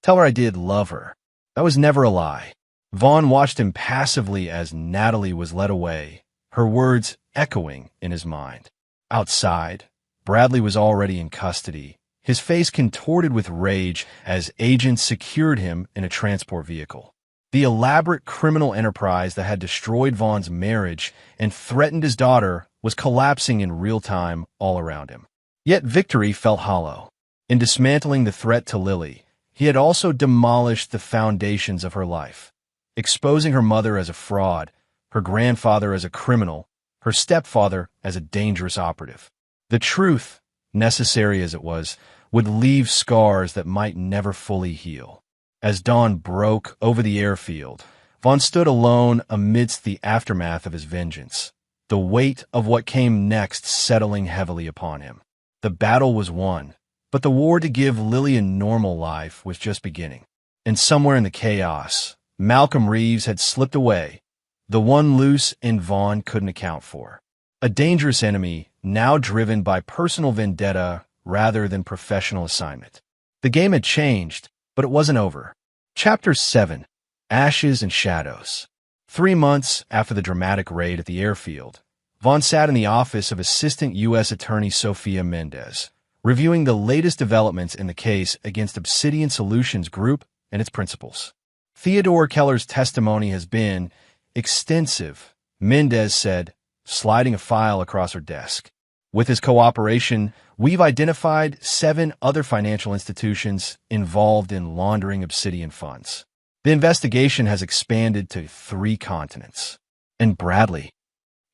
Tell her I did love her. That was never a lie. Vaughn watched him passively as Natalie was led away, her words echoing in his mind. Outside, Bradley was already in custody, his face contorted with rage as agents secured him in a transport vehicle. The elaborate criminal enterprise that had destroyed Vaughn's marriage and threatened his daughter was collapsing in real time all around him. Yet victory felt hollow. In dismantling the threat to Lily, he had also demolished the foundations of her life, exposing her mother as a fraud, her grandfather as a criminal, her stepfather as a dangerous operative. The truth, necessary as it was, would leave scars that might never fully heal. As dawn broke over the airfield, Vaughn stood alone amidst the aftermath of his vengeance, the weight of what came next settling heavily upon him. The battle was won, but the war to give Lily a normal life was just beginning. And somewhere in the chaos, Malcolm Reeves had slipped away, the one loose and Vaughn couldn't account for. A dangerous enemy, now driven by personal vendetta rather than professional assignment. The game had changed, but it wasn't over. Chapter 7. Ashes and Shadows. 3 months after the dramatic raid at the airfield, Vaughn sat in the office of Assistant U.S. Attorney Sophia Mendez, reviewing the latest developments in the case against Obsidian Solutions Group and its principals. Theodore Keller's testimony has been extensive, Mendez said, sliding a file across her desk. With his cooperation, we've identified 7 other financial institutions involved in laundering Obsidian funds. The investigation has expanded to 3 continents. And Bradley?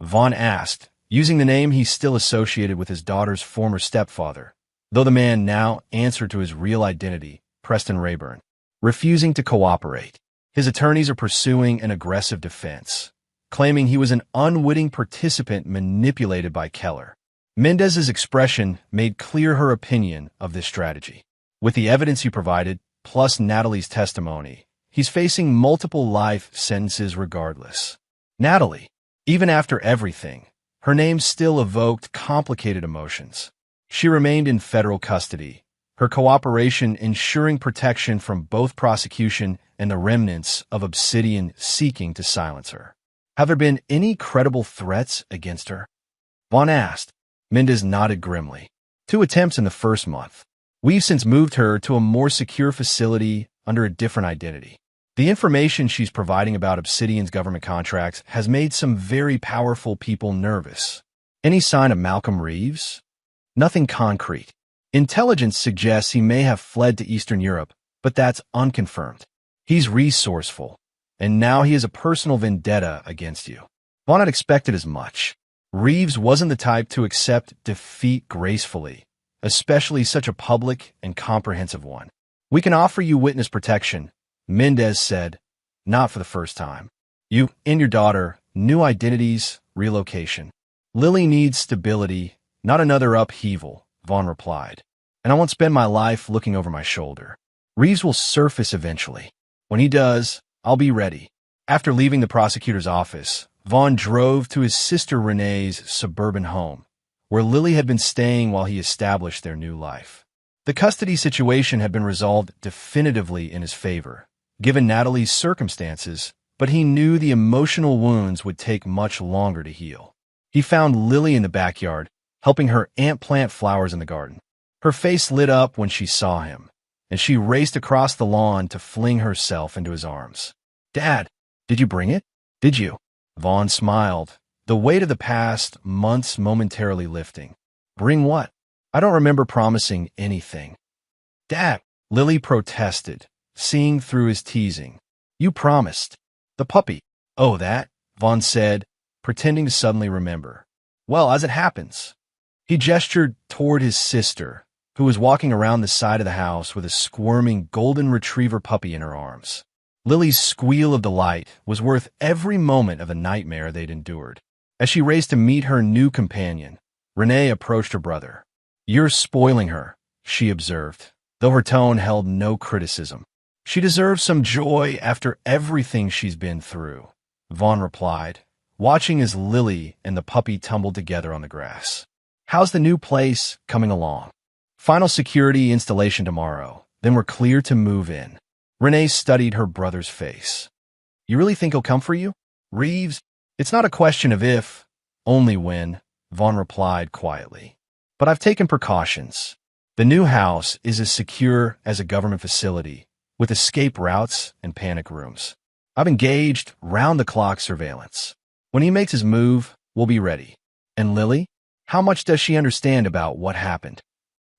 Vaughn asked, using the name he's still associated with his daughter's former stepfather, though the man now answered to his real identity, Preston Rayburn. Refusing to cooperate. His attorneys are pursuing an aggressive defense, claiming he was an unwitting participant manipulated by Keller. Mendez's expression made clear her opinion of this strategy. With the evidence he provided, plus Natalie's testimony, he's facing multiple life sentences regardless. Natalie, even after everything, her name still evoked complicated emotions. She remained in federal custody, her cooperation ensuring protection from both prosecution and the remnants of Obsidian seeking to silence her. Have there been any credible threats against her? Vaughn asked. Mendez nodded grimly. 2 attempts in the first month. We've since moved her to a more secure facility under a different identity. The information she's providing about Obsidian's government contracts has made some very powerful people nervous. Any sign of Malcolm Reeves? Nothing concrete. Intelligence suggests he may have fled to Eastern Europe, but that's unconfirmed. He's resourceful, and now he has a personal vendetta against you. Vaughn had expected as much. Reeves wasn't the type to accept defeat gracefully, especially such a public and comprehensive one. We can offer you witness protection, Mendez said, not for the first time. You and your daughter, new identities, relocation. Lily needs stability, not another upheaval, Vaughn replied. And I won't spend my life looking over my shoulder. Reeves will surface eventually. When he does, I'll be ready. After leaving the prosecutor's office, Vaughn drove to his sister Renee's suburban home, where Lily had been staying while he established their new life. The custody situation had been resolved definitively in his favor, given Natalie's circumstances, but he knew the emotional wounds would take much longer to heal. He found Lily in the backyard, helping her aunt plant flowers in the garden. Her face lit up when she saw him, and she raced across the lawn to fling herself into his arms. Dad, did you bring it? Did you? Vaughn smiled, the weight of the past months momentarily lifting. Bring what? I don't remember promising anything. Dad, Lily protested, seeing through his teasing. You promised. The puppy. "Oh, that?" Vaughn said, pretending to suddenly remember. "Well, as it happens." He gestured toward his sister, who was walking around the side of the house with a squirming golden retriever puppy in her arms. Lily's squeal of delight was worth every moment of the nightmare they'd endured. As she raced to meet her new companion, Renee approached her brother. "You're spoiling her," she observed, though her tone held no criticism. "She deserves some joy after everything she's been through," Vaughn replied, watching as Lily and the puppy tumbled together on the grass. "How's the new place coming along?" "Final security installation tomorrow, then we're clear to move in." Renee studied her brother's face. "You really think he'll come for you, Reeves?" "It's not a question of if, only when," Vaughn replied quietly. "But I've taken precautions. The new house is as secure as a government facility, with escape routes and panic rooms. I've engaged round-the-clock surveillance. When he makes his move, we'll be ready." "And Lily? How much does she understand about what happened?"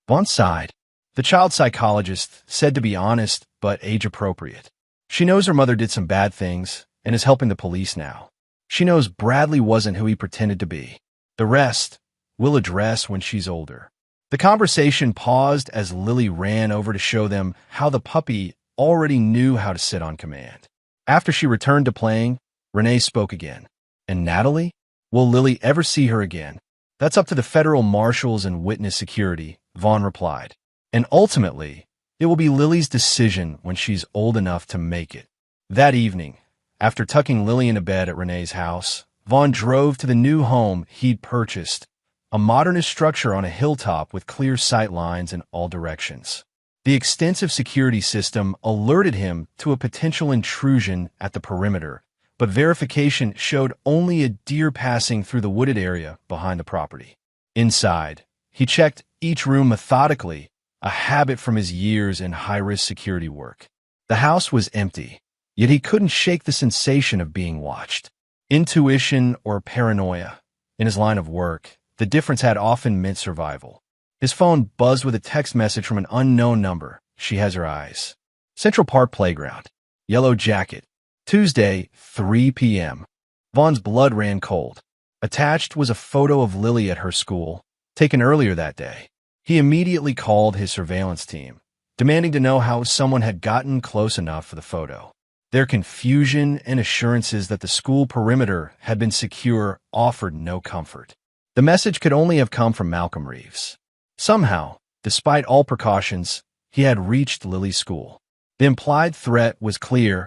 Vaughn sighed. The child psychologist said to be honest but age-appropriate. "She knows her mother did some bad things and is helping the police now. She knows Bradley wasn't who he pretended to be. The rest we'll address when she's older." The conversation paused as Lily ran over to show them how the puppy already knew how to sit on command. After she returned to playing, Renee spoke again. "And Natalie? Will Lily ever see her again?" "That's up to the federal marshals and witness security," Vaughn replied. "And ultimately, it will be Lily's decision when she's old enough to make it." That evening, after tucking Lily into bed at Renee's house, Vaughn drove to the new home he'd purchased, a modernist structure on a hilltop with clear sight lines in all directions. The extensive security system alerted him to a potential intrusion at the perimeter, but verification showed only a deer passing through the wooded area behind the property. Inside, he checked each room methodically, a habit from his years in high-risk security work. The house was empty, yet he couldn't shake the sensation of being watched. Intuition or paranoia. In his line of work, the difference had often meant survival. His phone buzzed with a text message from an unknown number. "She has her eyes." Central Park Playground. Yellow Jacket. Tuesday, 3 p.m. Vaughn's blood ran cold. Attached was a photo of Lily at her school, taken earlier that day. He immediately called his surveillance team, demanding to know how someone had gotten close enough for the photo. Their confusion and assurances that the school perimeter had been secure offered no comfort. The message could only have come from Malcolm Reeves. Somehow, despite all precautions, he had reached Lily's school. The implied threat was clear: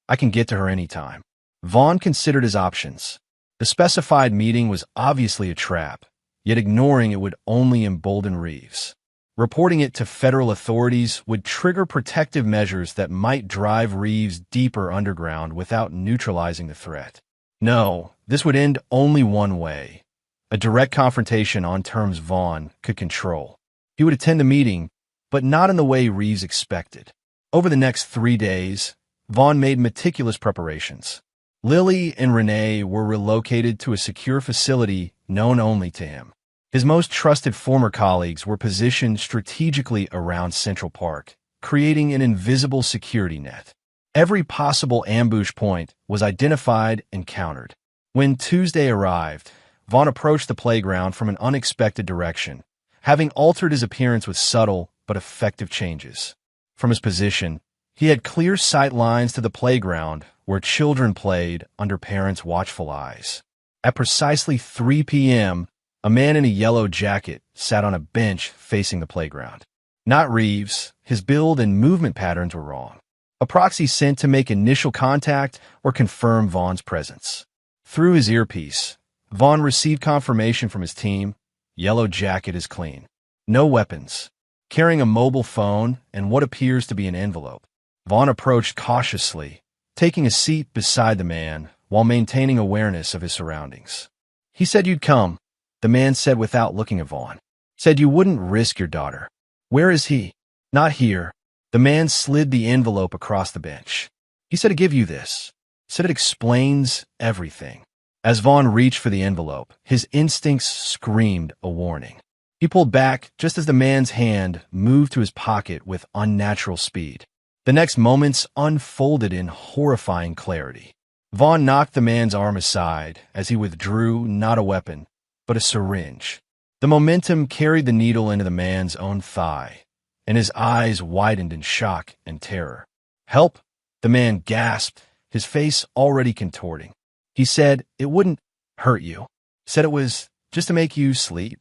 "I can get to her anytime." Vaughn considered his options. The specified meeting was obviously a trap, yet ignoring it would only embolden Reeves. Reporting it to federal authorities would trigger protective measures that might drive Reeves deeper underground without neutralizing the threat. No, this would end only one way: a direct confrontation on terms Vaughn could control. He would attend the meeting, but not in the way Reeves expected. Over the next 3 days, Vaughn made meticulous preparations. Lily and Renee were relocated to a secure facility known only to him. His most trusted former colleagues were positioned strategically around Central Park, creating an invisible security net. Every possible ambush point was identified and countered. When Tuesday arrived, Vaughn approached the playground from an unexpected direction, having altered his appearance with subtle but effective changes. From his position, he had clear sight lines to the playground where children played under parents' watchful eyes. At precisely 3 p.m., a man in a yellow jacket sat on a bench facing the playground. Not Reeves. His build and movement patterns were wrong. A proxy sent to make initial contact or confirm Vaughn's presence. Through his earpiece, Vaughn received confirmation from his team: Yellow Jacket is clean. No weapons. Carrying a mobile phone and what appears to be an envelope, Vaughn approached cautiously, taking a seat beside the man while maintaining awareness of his surroundings. "He said you'd come," the man said without looking at Vaughn. "Said you wouldn't risk your daughter." "Where is he?" "Not here." The man slid the envelope across the bench. "He said to give you this. Said it explains everything." As Vaughn reached for the envelope, his instincts screamed a warning. He pulled back just as the man's hand moved to his pocket with unnatural speed. The next moments unfolded in horrifying clarity. Vaughn knocked the man's arm aside as he withdrew not a weapon, but a syringe. The momentum carried the needle into the man's own thigh, and his eyes widened in shock and terror. "Help!" the man gasped, his face already contorting. He said it wouldn't hurt you. Said it was just to make you sleep.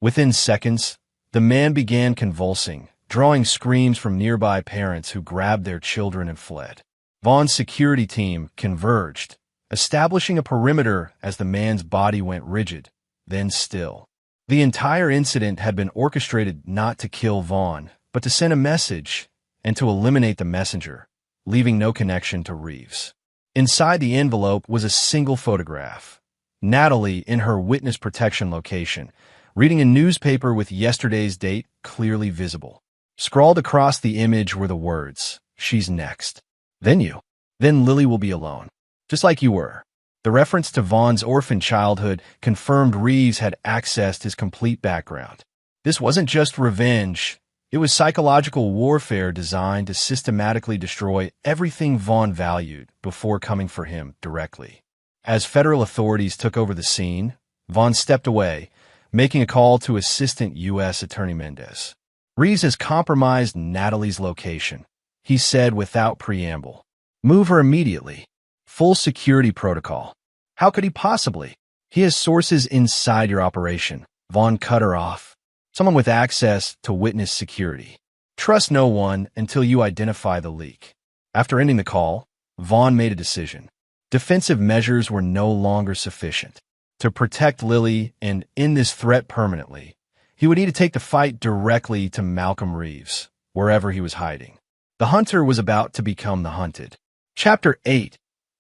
Within seconds, the man began convulsing, drawing screams from nearby parents who grabbed their children and fled. Vaughn's security team converged, establishing a perimeter as the man's body went rigid, then still. The entire incident had been orchestrated not to kill Vaughn, but to send a message and to eliminate the messenger, leaving no connection to Reeves. Inside the envelope was a single photograph. Natalie in her witness protection location, reading a newspaper with yesterday's date clearly visible. Scrawled across the image were the words, "She's next. Then you. Then Lily will be alone. Just like you were." The reference to Vaughn's orphan childhood confirmed Reeves had accessed his complete background. This wasn't just revenge. It was psychological warfare designed to systematically destroy everything Vaughn valued before coming for him directly. As federal authorities took over the scene, Vaughn stepped away, making a call to Assistant U.S. Attorney Mendez. "Reeves has compromised Natalie's location," he said without preamble. "Move her immediately. Full security protocol." "How could he possibly? He has sources inside your operation." Vaughn cut her off. "Someone with access to witness security. Trust no one until you identify the leak." After ending the call, Vaughn made a decision. Defensive measures were no longer sufficient. To protect Lily and end this threat permanently, he would need to take the fight directly to Malcolm Reeves, wherever he was hiding. The hunter was about to become the hunted. Chapter 8.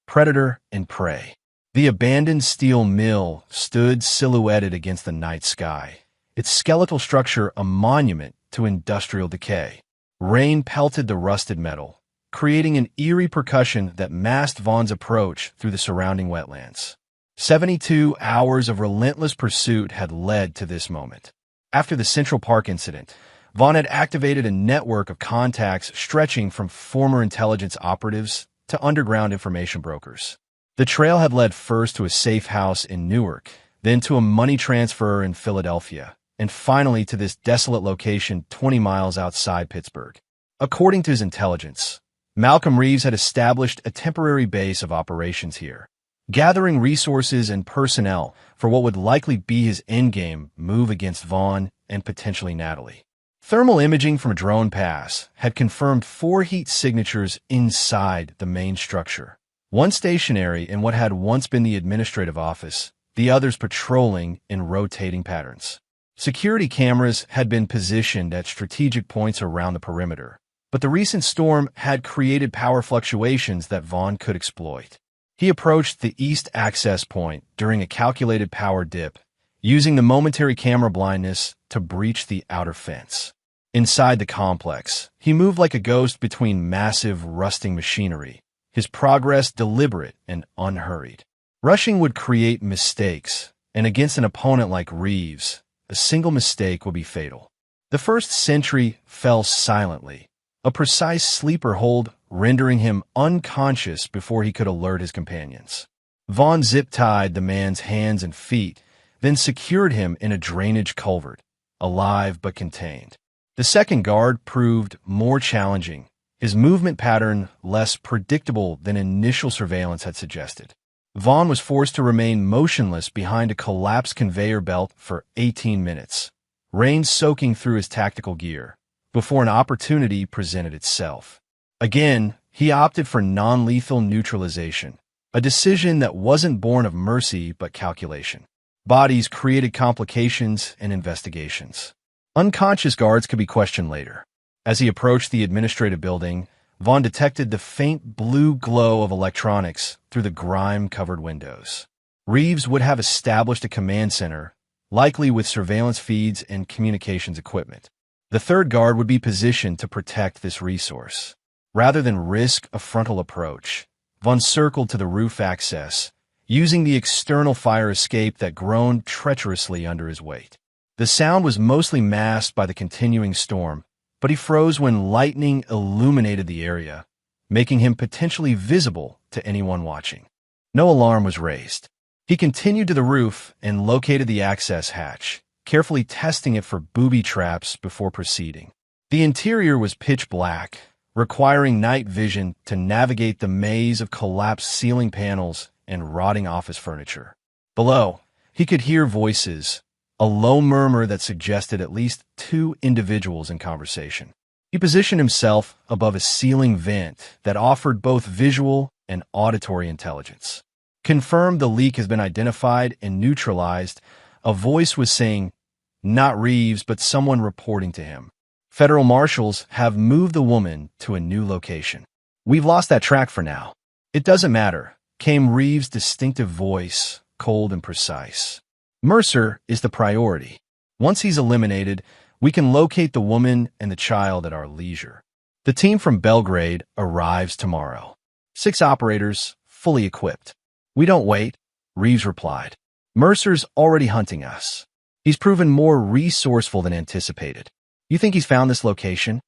Predator and Prey. The abandoned steel mill stood silhouetted against the night sky, its skeletal structure a monument to industrial decay. Rain pelted the rusted metal, creating an eerie percussion that masked Vaughn's approach through the surrounding wetlands. 72 hours of relentless pursuit had led to this moment. After the Central Park incident, Vaughn had activated a network of contacts stretching from former intelligence operatives to underground information brokers. The trail had led first to a safe house in Newark, then to a money transfer in Philadelphia, and finally to this desolate location 20 miles outside Pittsburgh. According to his intelligence, Malcolm Reeves had established a temporary base of operations here, gathering resources and personnel for what would likely be his endgame move against Vaughn and potentially Natalie. Thermal imaging from Drone Pass had confirmed 4 heat signatures inside the main structure, one stationary in what had once been the administrative office, the others patrolling in rotating patterns. Security cameras had been positioned at strategic points around the perimeter, but the recent storm had created power fluctuations that Vaughn could exploit. He approached the east access point during a calculated power dip, using the momentary camera blindness to breach the outer fence. Inside the complex, he moved like a ghost between massive, rusting machinery, his progress deliberate and unhurried. Rushing would create mistakes, and against an opponent like Reeves, a single mistake would be fatal. The first sentry fell silently, a precise sleeper hold rendering him unconscious before he could alert his companions. Vaughn zip-tied the man's hands and feet, then secured him in a drainage culvert, alive but contained. The second guard proved more challenging, his movement pattern less predictable than initial surveillance had suggested. Vaughn was forced to remain motionless behind a collapsed conveyor belt for 18 minutes, rain soaking through his tactical gear, before an opportunity presented itself. Again, he opted for non-lethal neutralization, a decision that wasn't born of mercy but calculation. Bodies created complications and investigations. Unconscious guards could be questioned later. As he approached the administrative building, Vaughn detected the faint blue glow of electronics through the grime-covered windows. Reeves would have established a command center, likely with surveillance feeds and communications equipment. The third guard would be positioned to protect this resource. Rather than risk a frontal approach, Vaughn circled to the roof access, using the external fire escape that groaned treacherously under his weight. The sound was mostly masked by the continuing storm, but he froze when lightning illuminated the area, making him potentially visible to anyone watching. No alarm was raised. He continued to the roof and located the access hatch, carefully testing it for booby traps before proceeding. The interior was pitch black, requiring night vision to navigate the maze of collapsed ceiling panels and rotting office furniture. Below, he could hear voices, a low murmur that suggested at least two individuals in conversation. He positioned himself above a ceiling vent that offered both visual and auditory intelligence. Confirmed the leak has been identified and neutralized, a voice was saying, "Not Reeves, but someone reporting to him. Federal marshals have moved the woman to a new location." "We've lost that track for now." "It doesn't matter," came Reeves' distinctive voice, cold and precise. "Mercer is the priority. Once he's eliminated, we can locate the woman and the child at our leisure." The team from Belgrade arrives tomorrow. 6 operators, fully equipped. "We don't wait," Reeves replied. "Mercer's already hunting us. He's proven more resourceful than anticipated." "You think he's found this location?"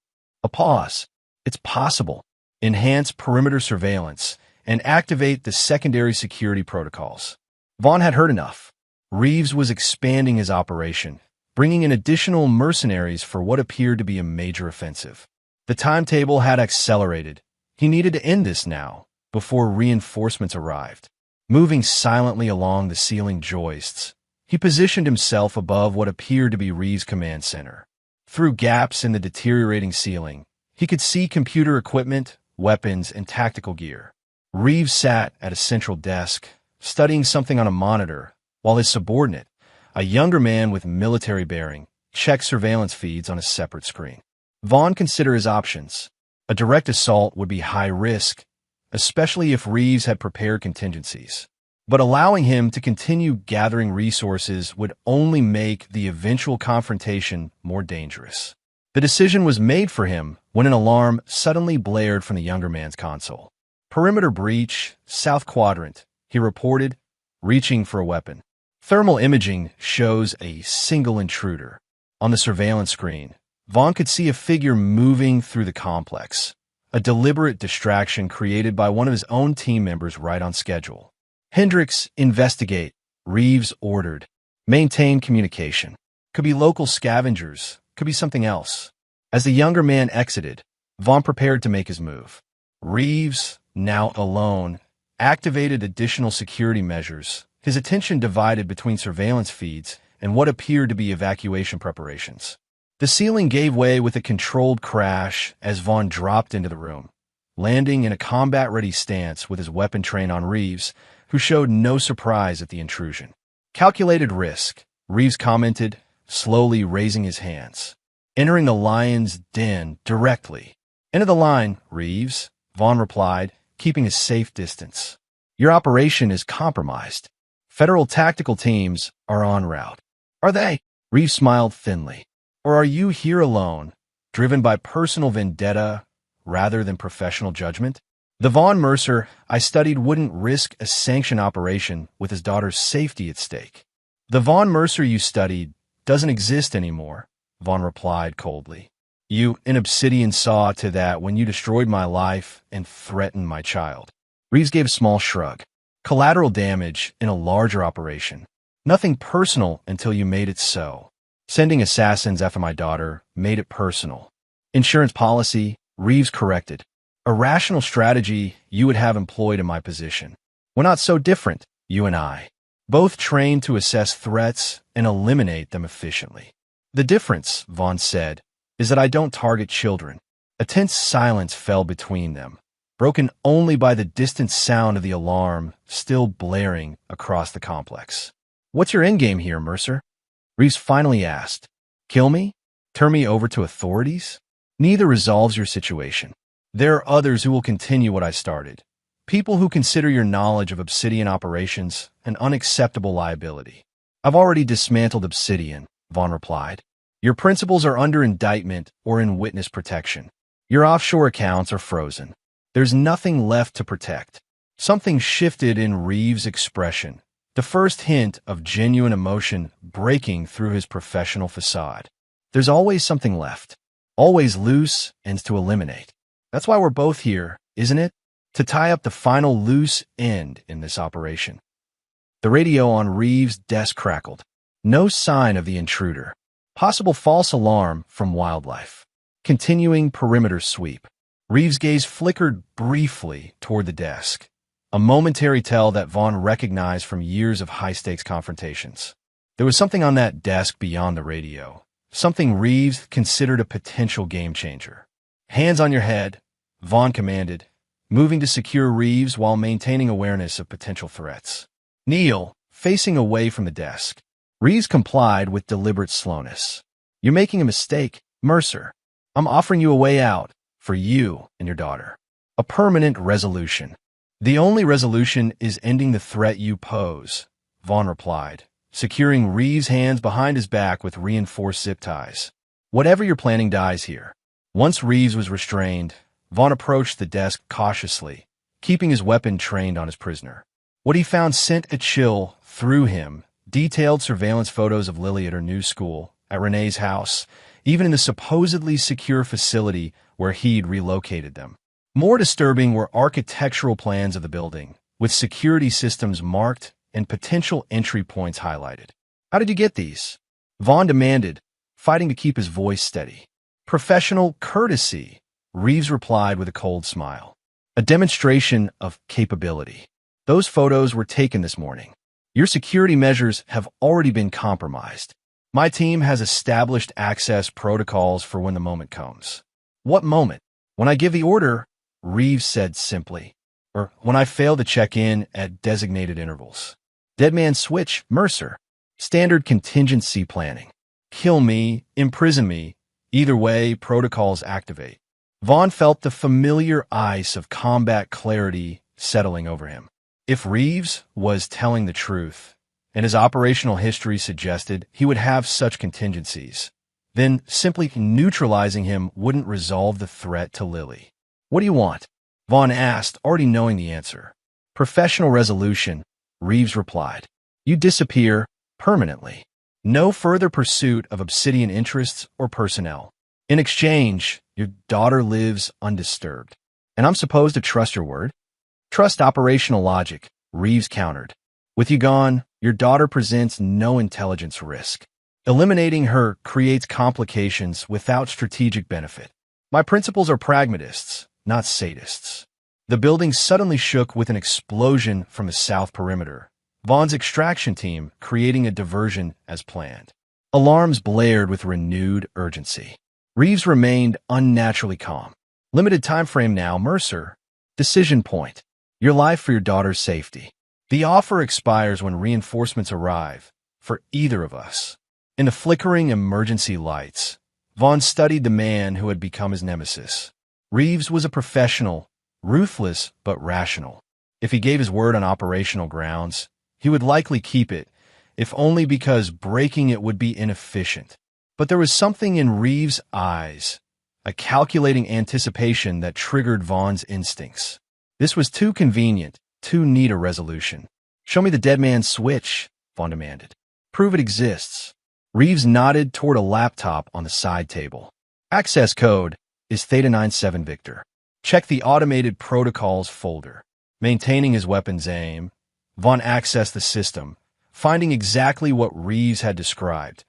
A pause. "It's possible. Enhance perimeter surveillance and activate the secondary security protocols." Vaughn had heard enough. Reeves was expanding his operation, bringing in additional mercenaries for what appeared to be a major offensive. The timetable had accelerated. He needed to end this now, before reinforcements arrived. Moving silently along the ceiling joists, he positioned himself above what appeared to be Reeves' command center. Through gaps in the deteriorating ceiling, he could see computer equipment, weapons, and tactical gear. Reeves sat at a central desk, studying something on a monitor, while his subordinate, a younger man with military bearing, checked surveillance feeds on a separate screen. Vaughn considered his options. A direct assault would be high risk, especially if Reeves had prepared contingencies. But allowing him to continue gathering resources would only make the eventual confrontation more dangerous. The decision was made for him when an alarm suddenly blared from the younger man's console. "Perimeter breach, south quadrant," he reported, reaching for a weapon. Thermal imaging shows a single intruder. On the surveillance screen, Vaughn could see a figure moving through the complex, a deliberate distraction created by one of his own team members right on schedule. "Hendricks, investigate," Reeves ordered. "Maintain communication." Could be local scavengers, could be something else. As the younger man exited, Vaughn prepared to make his move. Reeves, now alone, activated additional security measures, his attention divided between surveillance feeds and what appeared to be evacuation preparations. The ceiling gave way with a controlled crash as Vaughn dropped into the room, landing in a combat-ready stance with his weapon trained on Reeves, who showed no surprise at the intrusion. "Calculated risk," Reeves commented, slowly raising his hands. "Entering the lion's den directly." "Enter the line, Reeves," Vaughn replied, keeping a safe distance. "Your operation is compromised. Federal tactical teams are en route." "Are they?" Reeves smiled thinly. "Or are you here alone, driven by personal vendetta rather than professional judgment?" The Vaughn Mercer I studied wouldn't risk a sanctioned operation with his daughter's safety at stake. "The Vaughn Mercer you studied doesn't exist anymore," Vaughn replied coldly. "You in Obsidian saw to that when you destroyed my life and threatened my child." Reeves gave a small shrug. "Collateral damage in a larger operation. Nothing personal until you made it so. Sending assassins after my daughter made it personal." "Insurance policy," Reeves corrected. "A rational strategy you would have employed in my position. We're not so different, you and I. Both trained to assess threats and eliminate them efficiently." "The difference," Vaughn said, "is that I don't target children." A tense silence fell between them, broken only by the distant sound of the alarm still blaring across the complex. "What's your endgame here, Mercer?" Reeves finally asked. "Kill me? Turn me over to authorities? Neither resolves your situation. There are others who will continue what I started. People who consider your knowledge of Obsidian operations an unacceptable liability." "I've already dismantled Obsidian," Vaughn replied. "Your principals are under indictment or in witness protection. Your offshore accounts are frozen. There's nothing left to protect." Something shifted in Reeves' expression, the first hint of genuine emotion breaking through his professional facade. "There's always something left. Always loose ends to eliminate. That's why we're both here, isn't it? to tie up the final loose end in this operation. The radio on Reeves' desk crackled. No sign of the intruder. Possible false alarm from wildlife. Continuing perimeter sweep. Reeves' gaze flickered briefly toward the desk, a momentary tell that Vaughn recognized from years of high-stakes confrontations. There was something on that desk beyond the radio, something Reeves considered a potential game-changer. Hands on your head, Vaughn commanded, moving to secure Reeves while maintaining awareness of potential threats. Kneel, facing away from the desk. Reeves complied with deliberate slowness. You're making a mistake, Mercer. I'm offering you a way out, for you and your daughter. A permanent resolution. The only resolution is ending the threat you pose, Vaughn replied, securing Reeves' hands behind his back with reinforced zip ties. Whatever you're planning dies here. Once Reeves was restrained, Vaughn approached the desk cautiously, keeping his weapon trained on his prisoner. What he found sent a chill through him. Detailed surveillance photos of Lily at her new school, at Renee's house, even in the supposedly secure facility where he'd relocated them. More disturbing were architectural plans of the building, with security systems marked and potential entry points highlighted. How did you get these? Vaughn demanded, fighting to keep his voice steady. Professional courtesy, Reeves replied with a cold smile. A demonstration of capability. Those photos were taken this morning. Your security measures have already been compromised. My team has established access protocols for when the moment comes. What moment? When I give the order, Reeves said simply, or when I fail to check in at designated intervals. Dead man switch, Mercer. Standard contingency planning. Kill me, imprison me. Either way, protocols activate. Vaughn felt the familiar ice of combat clarity settling over him. If Reeves was telling the truth, and his operational history suggested he would have such contingencies, then simply neutralizing him wouldn't resolve the threat to Lily. What do you want? Vaughn asked, already knowing the answer. Professional resolution, Reeves replied. You disappear permanently. No further pursuit of Obsidian interests or personnel. In exchange, your daughter lives undisturbed. And I'm supposed to trust your word? Trust operational logic, Reeves countered. With you gone, your daughter presents no intelligence risk. Eliminating her creates complications without strategic benefit. My principles are pragmatists, not sadists. The building suddenly shook with an explosion from the south perimeter, Vaughn's extraction team creating a diversion as planned. Alarms blared with renewed urgency. Reeves remained unnaturally calm. Limited time frame now, Mercer. Decision point. Your life for your daughter's safety. The offer expires when reinforcements arrive, for either of us. In the flickering emergency lights, Vaughn studied the man who had become his nemesis. Reeves was a professional, ruthless but rational. If he gave his word on operational grounds, he would likely keep it, if only because breaking it would be inefficient. But there was something in Reeves' eyes, a calculating anticipation that triggered Vaughn's instincts. This was too convenient, too neat a resolution. Show me the dead man's switch, Vaughn demanded. Prove it exists. Reeves nodded toward a laptop on the side table. Access code is Theta 97 Victor. Check the automated protocols folder. Maintaining his weapon's aim, Vaughn accessed the system, finding exactly what Reeves had described.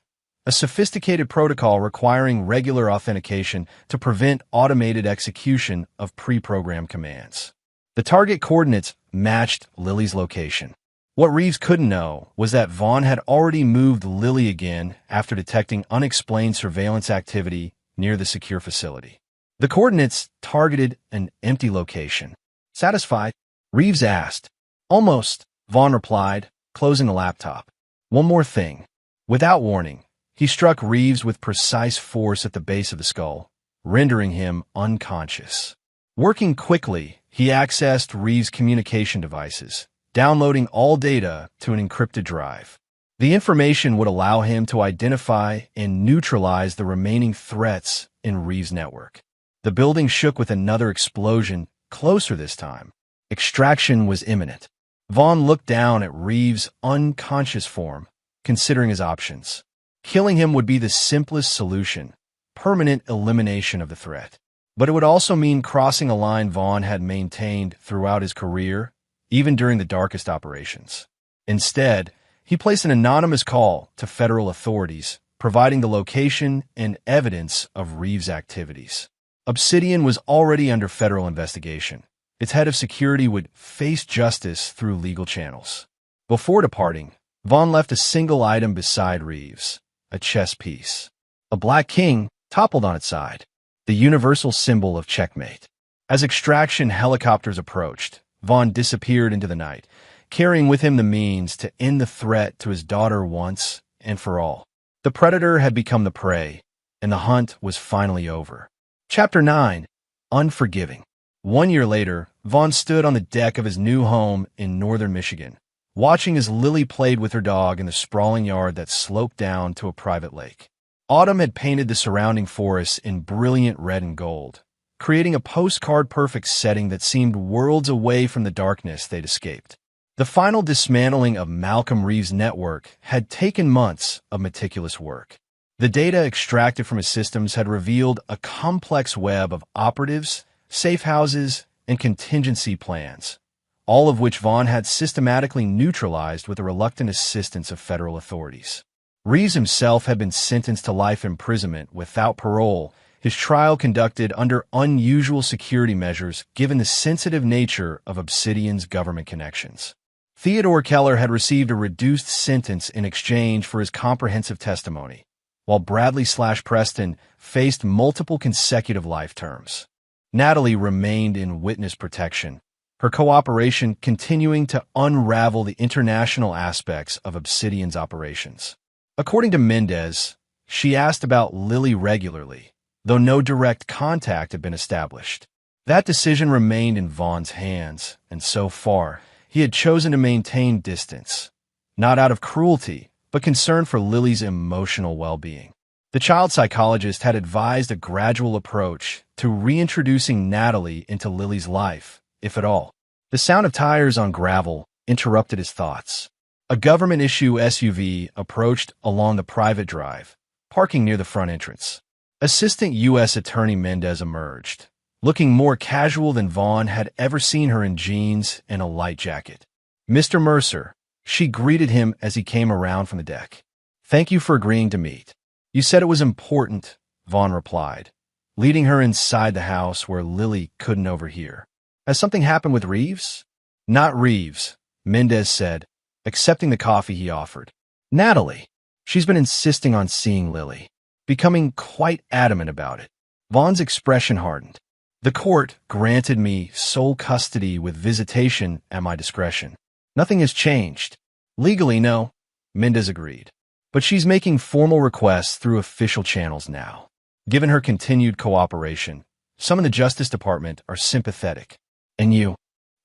A sophisticated protocol requiring regular authentication to prevent automated execution of pre-programmed commands. The target coordinates matched Lily's location. What Reeves couldn't know was that Vaughn had already moved Lily again after detecting unexplained surveillance activity near the secure facility. The coordinates targeted an empty location. Satisfied? Reeves asked. Almost, Vaughn replied, closing the laptop. One more thing. Without warning, he struck Reeves with precise force at the base of the skull, rendering him unconscious. Working quickly, he accessed Reeves' communication devices, downloading all data to an encrypted drive. The information would allow him to identify and neutralize the remaining threats in Reeves' network. The building shook with another explosion, closer this time. Extraction was imminent. Vaughn looked down at Reeves' unconscious form, considering his options. Killing him would be the simplest solution, permanent elimination of the threat. But it would also mean crossing a line Vaughn had maintained throughout his career, even during the darkest operations. Instead, he placed an anonymous call to federal authorities, providing the location and evidence of Reeves' activities. Obsidian was already under federal investigation. Its head of security would face justice through legal channels. Before departing, Vaughn left a single item beside Reeves, a chess piece. A black king toppled on its side, the universal symbol of checkmate. As extraction helicopters approached, Vaughn disappeared into the night, carrying with him the means to end the threat to his daughter once and for all. The predator had become the prey, and the hunt was finally over. Chapter 9. Unforgiving. 1 year later, Vaughn stood on the deck of his new home in northern Michigan, watching as Lily played with her dog in the sprawling yard that sloped down to a private lake. Autumn had painted the surrounding forests in brilliant red and gold, creating a postcard-perfect setting that seemed worlds away from the darkness they'd escaped. The final dismantling of Malcolm Reeves' network had taken months of meticulous work. The data extracted from his systems had revealed a complex web of operatives, safe houses, and contingency plans, all of which Vaughn had systematically neutralized with the reluctant assistance of federal authorities. Reeves himself had been sentenced to life imprisonment without parole, his trial conducted under unusual security measures given the sensitive nature of Obsidian's government connections. Theodore Keller had received a reduced sentence in exchange for his comprehensive testimony, while Bradley/Preston faced multiple consecutive life terms. Natalie remained in witness protection, her cooperation continuing to unravel the international aspects of Obsidian's operations. According to Mendez, she asked about Lily regularly, though no direct contact had been established. That decision remained in Vaughn's hands, and so far, he had chosen to maintain distance, not out of cruelty, but concern for Lily's emotional well-being. The child psychologist had advised a gradual approach to reintroducing Natalie into Lily's life, if at all. The sound of tires on gravel interrupted his thoughts. A government-issue SUV approached along the private drive, parking near the front entrance. Assistant U.S. Attorney Mendez emerged, looking more casual than Vaughn had ever seen her in jeans and a light jacket. "Mr. Mercer," she greeted him as he came around from the deck. "Thank you for agreeing to meet." "You said it was important," Vaughn replied, leading her inside the house where Lily couldn't overhear. "Has something happened with Reeves?" "Not Reeves," Mendez said, accepting the coffee he offered. "Natalie. She's been insisting on seeing Lily, becoming quite adamant about it." Vaughn's expression hardened. "The court granted me sole custody with visitation at my discretion. Nothing has changed." "Legally, no," Mendez agreed. "But she's making formal requests through official channels now." Given her continued cooperation, some in the Justice Department are sympathetic. "And you?"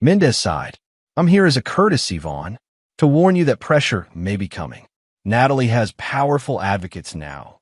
Mendez sighed. "I'm here as a courtesy, Vaughn, to warn you that pressure may be coming. Natalie has powerful advocates now.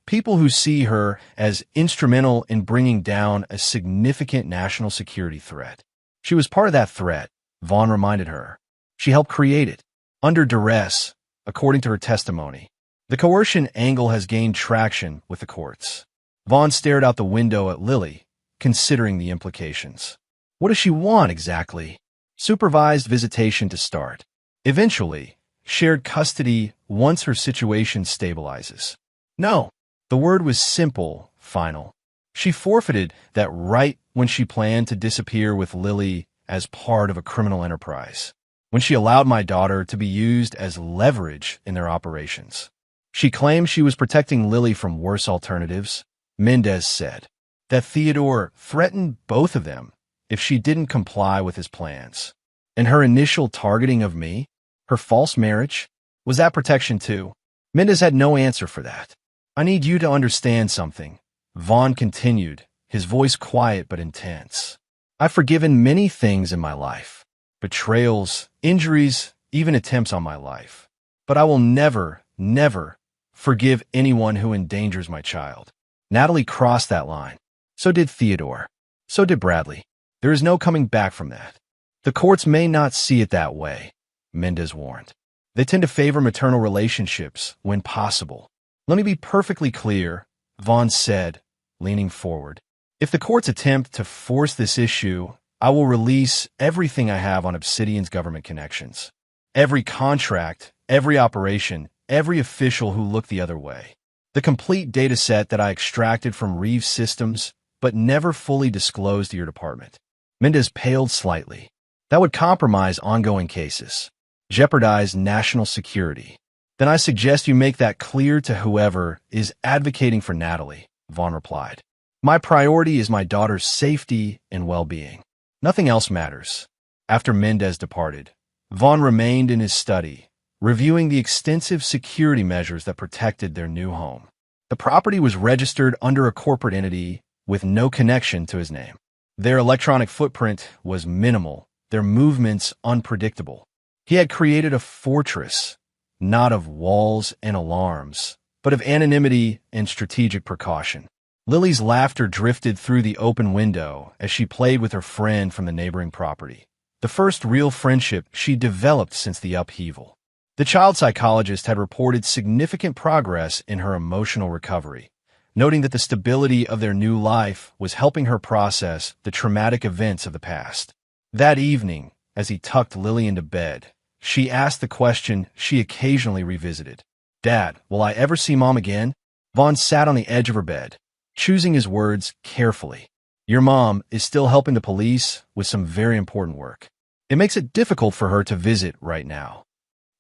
People who see her as instrumental in bringing down a significant national security threat. She was part of that threat," Vaughn reminded her. "She helped create it, under duress, according to her testimony. The coercion angle has gained traction with the courts." Vaughn stared out the window at Lily, considering the implications. What does she want exactly? Supervised visitation to start. Eventually, shared custody once her situation stabilizes. No. The word was simple, final. She forfeited that right when she planned to disappear with Lily as part of a criminal enterprise, when she allowed my daughter to be used as leverage in their operations. She claimed she was protecting Lily from worse alternatives, Mendez said, that Theodore threatened both of them if she didn't comply with his plans. And her initial targeting of me, her false marriage, was that protection too? Mendez had no answer for that. "I need you to understand something," Vaughn continued, his voice quiet but intense. "I've forgiven many things in my life. Betrayals, injuries, even attempts on my life. But I will never, never forgive anyone who endangers my child." Natalie crossed that line. So did Theodore. So did Bradley. There is no coming back from that. The courts may not see it that way, Mendez warned. They tend to favor maternal relationships when possible. "Let me be perfectly clear," Vaughn said, leaning forward. If the courts attempt to force this issue, I will release everything I have on Obsidian's government connections. Every contract, every operation, every official who looked the other way. The complete data set that I extracted from Reeves' systems, but never fully disclosed to your department. Mendez paled slightly. That would compromise ongoing cases, jeopardize national security. Then I suggest you make that clear to whoever is advocating for Natalie, Vaughn replied. My priority is my daughter's safety and well-being. Nothing else matters. After Mendez departed, Vaughn remained in his study, reviewing the extensive security measures that protected their new home. The property was registered under a corporate entity with no connection to his name. Their electronic footprint was minimal, their movements unpredictable. He had created a fortress, not of walls and alarms, but of anonymity and strategic precaution. Lily's laughter drifted through the open window as she played with her friend from the neighboring property, the first real friendship she developed since the upheaval. The child psychologist had reported significant progress in her emotional recovery, noting that the stability of their new life was helping her process the traumatic events of the past. That evening, as he tucked Lily into bed, she asked the question she occasionally revisited. Dad, will I ever see Mom again? Vaughn sat on the edge of her bed, choosing his words carefully. Your mom is still helping the police with some very important work. It makes it difficult for her to visit right now.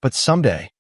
But someday,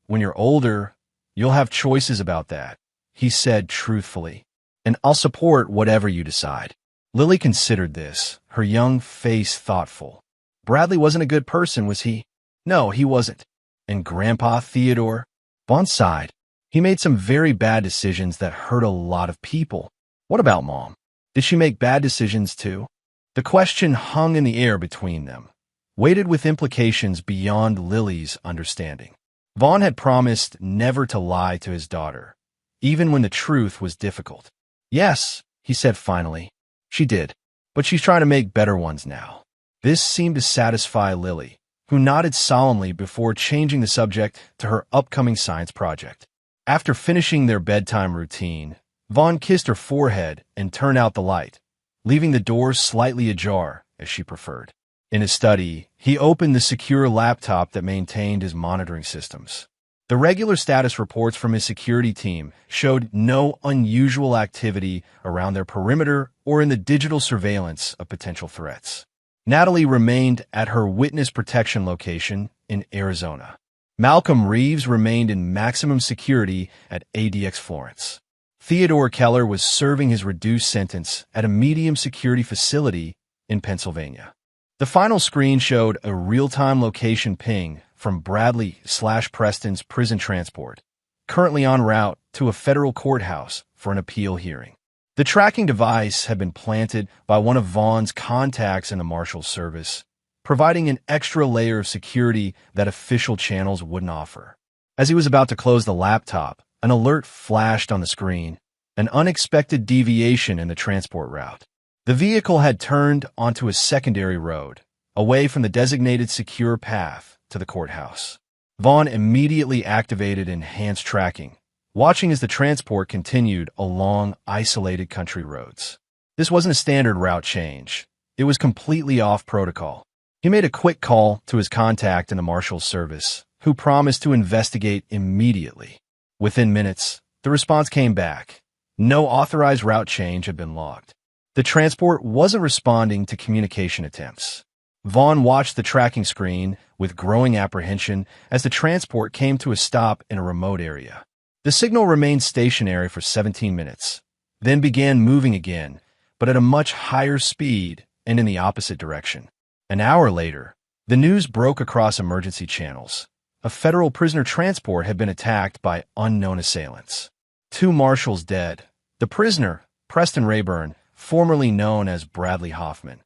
when you're older, you'll have choices about that, he said truthfully. And I'll support whatever you decide. Lily considered this, her young face thoughtful. Bradley wasn't a good person, was he? No, he wasn't. And Grandpa Theodore? Vaughn sighed. He made some very bad decisions that hurt a lot of people. What about Mom? Did she make bad decisions too? The question hung in the air between them, weighted with implications beyond Lily's understanding. Vaughn had promised never to lie to his daughter, even when the truth was difficult. Yes, he said finally. She did, but she's trying to make better ones now. This seemed to satisfy Lily, who nodded solemnly before changing the subject to her upcoming science project. After finishing their bedtime routine, Vaughn kissed her forehead and turned out the light, leaving the door slightly ajar, as she preferred. In his study, he opened the secure laptop that maintained his monitoring systems. The regular status reports from his security team showed no unusual activity around their perimeter or in the digital surveillance of potential threats. Natalie remained at her witness protection location in Arizona. Malcolm Reeves remained in maximum security at ADX Florence. Theodore Keller was serving his reduced sentence at a medium security facility in Pennsylvania. The final screen showed a real-time location ping from Bradley/Preston's prison transport, currently en route to a federal courthouse for an appeal hearing. The tracking device had been planted by one of Vaughn's contacts in the Marshals Service, providing an extra layer of security that official channels wouldn't offer. As he was about to close the laptop, an alert flashed on the screen, an unexpected deviation in the transport route. The vehicle had turned onto a secondary road, away from the designated secure path to the courthouse. Vaughn immediately activated enhanced tracking, watching as the transport continued along isolated country roads. This wasn't a standard route change. It was completely off protocol. He made a quick call to his contact in the Marshals Service, who promised to investigate immediately. Within minutes, the response came back. No authorized route change had been logged. The transport wasn't responding to communication attempts. Vaughn watched the tracking screen with growing apprehension as the transport came to a stop in a remote area. The signal remained stationary for 17 minutes, then began moving again, but at a much higher speed and in the opposite direction. An hour later, the news broke across emergency channels. A federal prisoner transport had been attacked by unknown assailants. 2 marshals dead. The prisoner, Preston Rayburn, formerly known as Bradley Hoffman,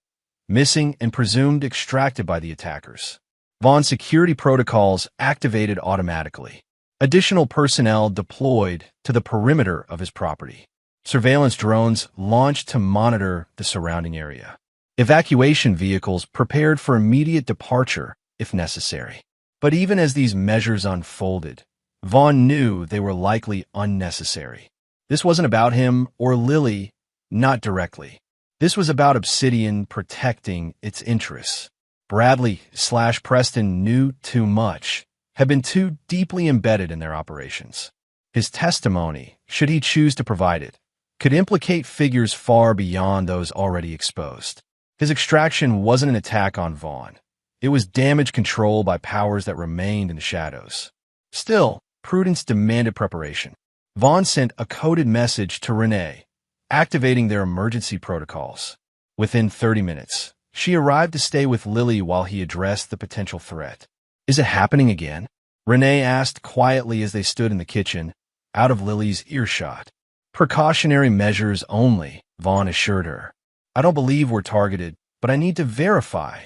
missing and presumed extracted by the attackers. Vaughn's security protocols activated automatically. Additional personnel deployed to the perimeter of his property. Surveillance drones launched to monitor the surrounding area. Evacuation vehicles prepared for immediate departure if necessary. But even as these measures unfolded, Vaughn knew they were likely unnecessary. This wasn't about him or Lily. not directly. This was about Obsidian protecting its interests. Bradley/Preston knew too much, had been too deeply embedded in their operations. His testimony, should he choose to provide it, could implicate figures far beyond those already exposed. His extraction wasn't an attack on Vaughn. It was damage control by powers that remained in the shadows. Still, prudence demanded preparation. Vaughn sent a coded message to Renee, activating their emergency protocols. Within 30 minutes, she arrived to stay with Lily while he addressed the potential threat. "Is it happening again?" Renee asked quietly as they stood in the kitchen, out of Lily's earshot. "Precautionary measures only," Vaughn assured her. "I don't believe we're targeted, but I need to verify."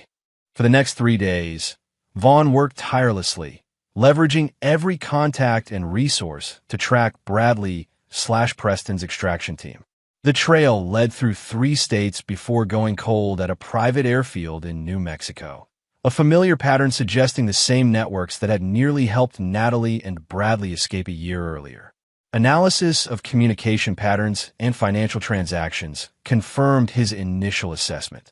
For the next 3 days, Vaughn worked tirelessly, leveraging every contact and resource to track Bradley/Preston's extraction team. The trail led through 3 states before going cold at a private airfield in New Mexico, a familiar pattern suggesting the same networks that had nearly helped Natalie and Bradley escape a year earlier. Analysis of communication patterns and financial transactions confirmed his initial assessment.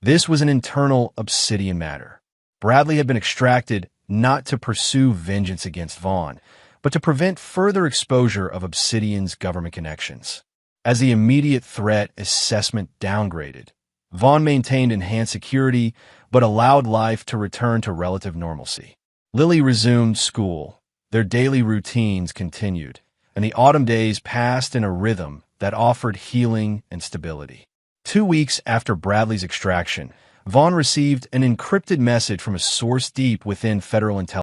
This was an internal Obsidian matter. Bradley had been extracted not to pursue vengeance against Vaughn, but to prevent further exposure of Obsidian's government connections. As the immediate threat assessment downgraded, Vaughn maintained enhanced security but allowed life to return to relative normalcy. Lily resumed school. Their daily routines continued, and the autumn days passed in a rhythm that offered healing and stability. 2 weeks after Bradley's extraction, Vaughn received an encrypted message from a source deep within federal intelligence.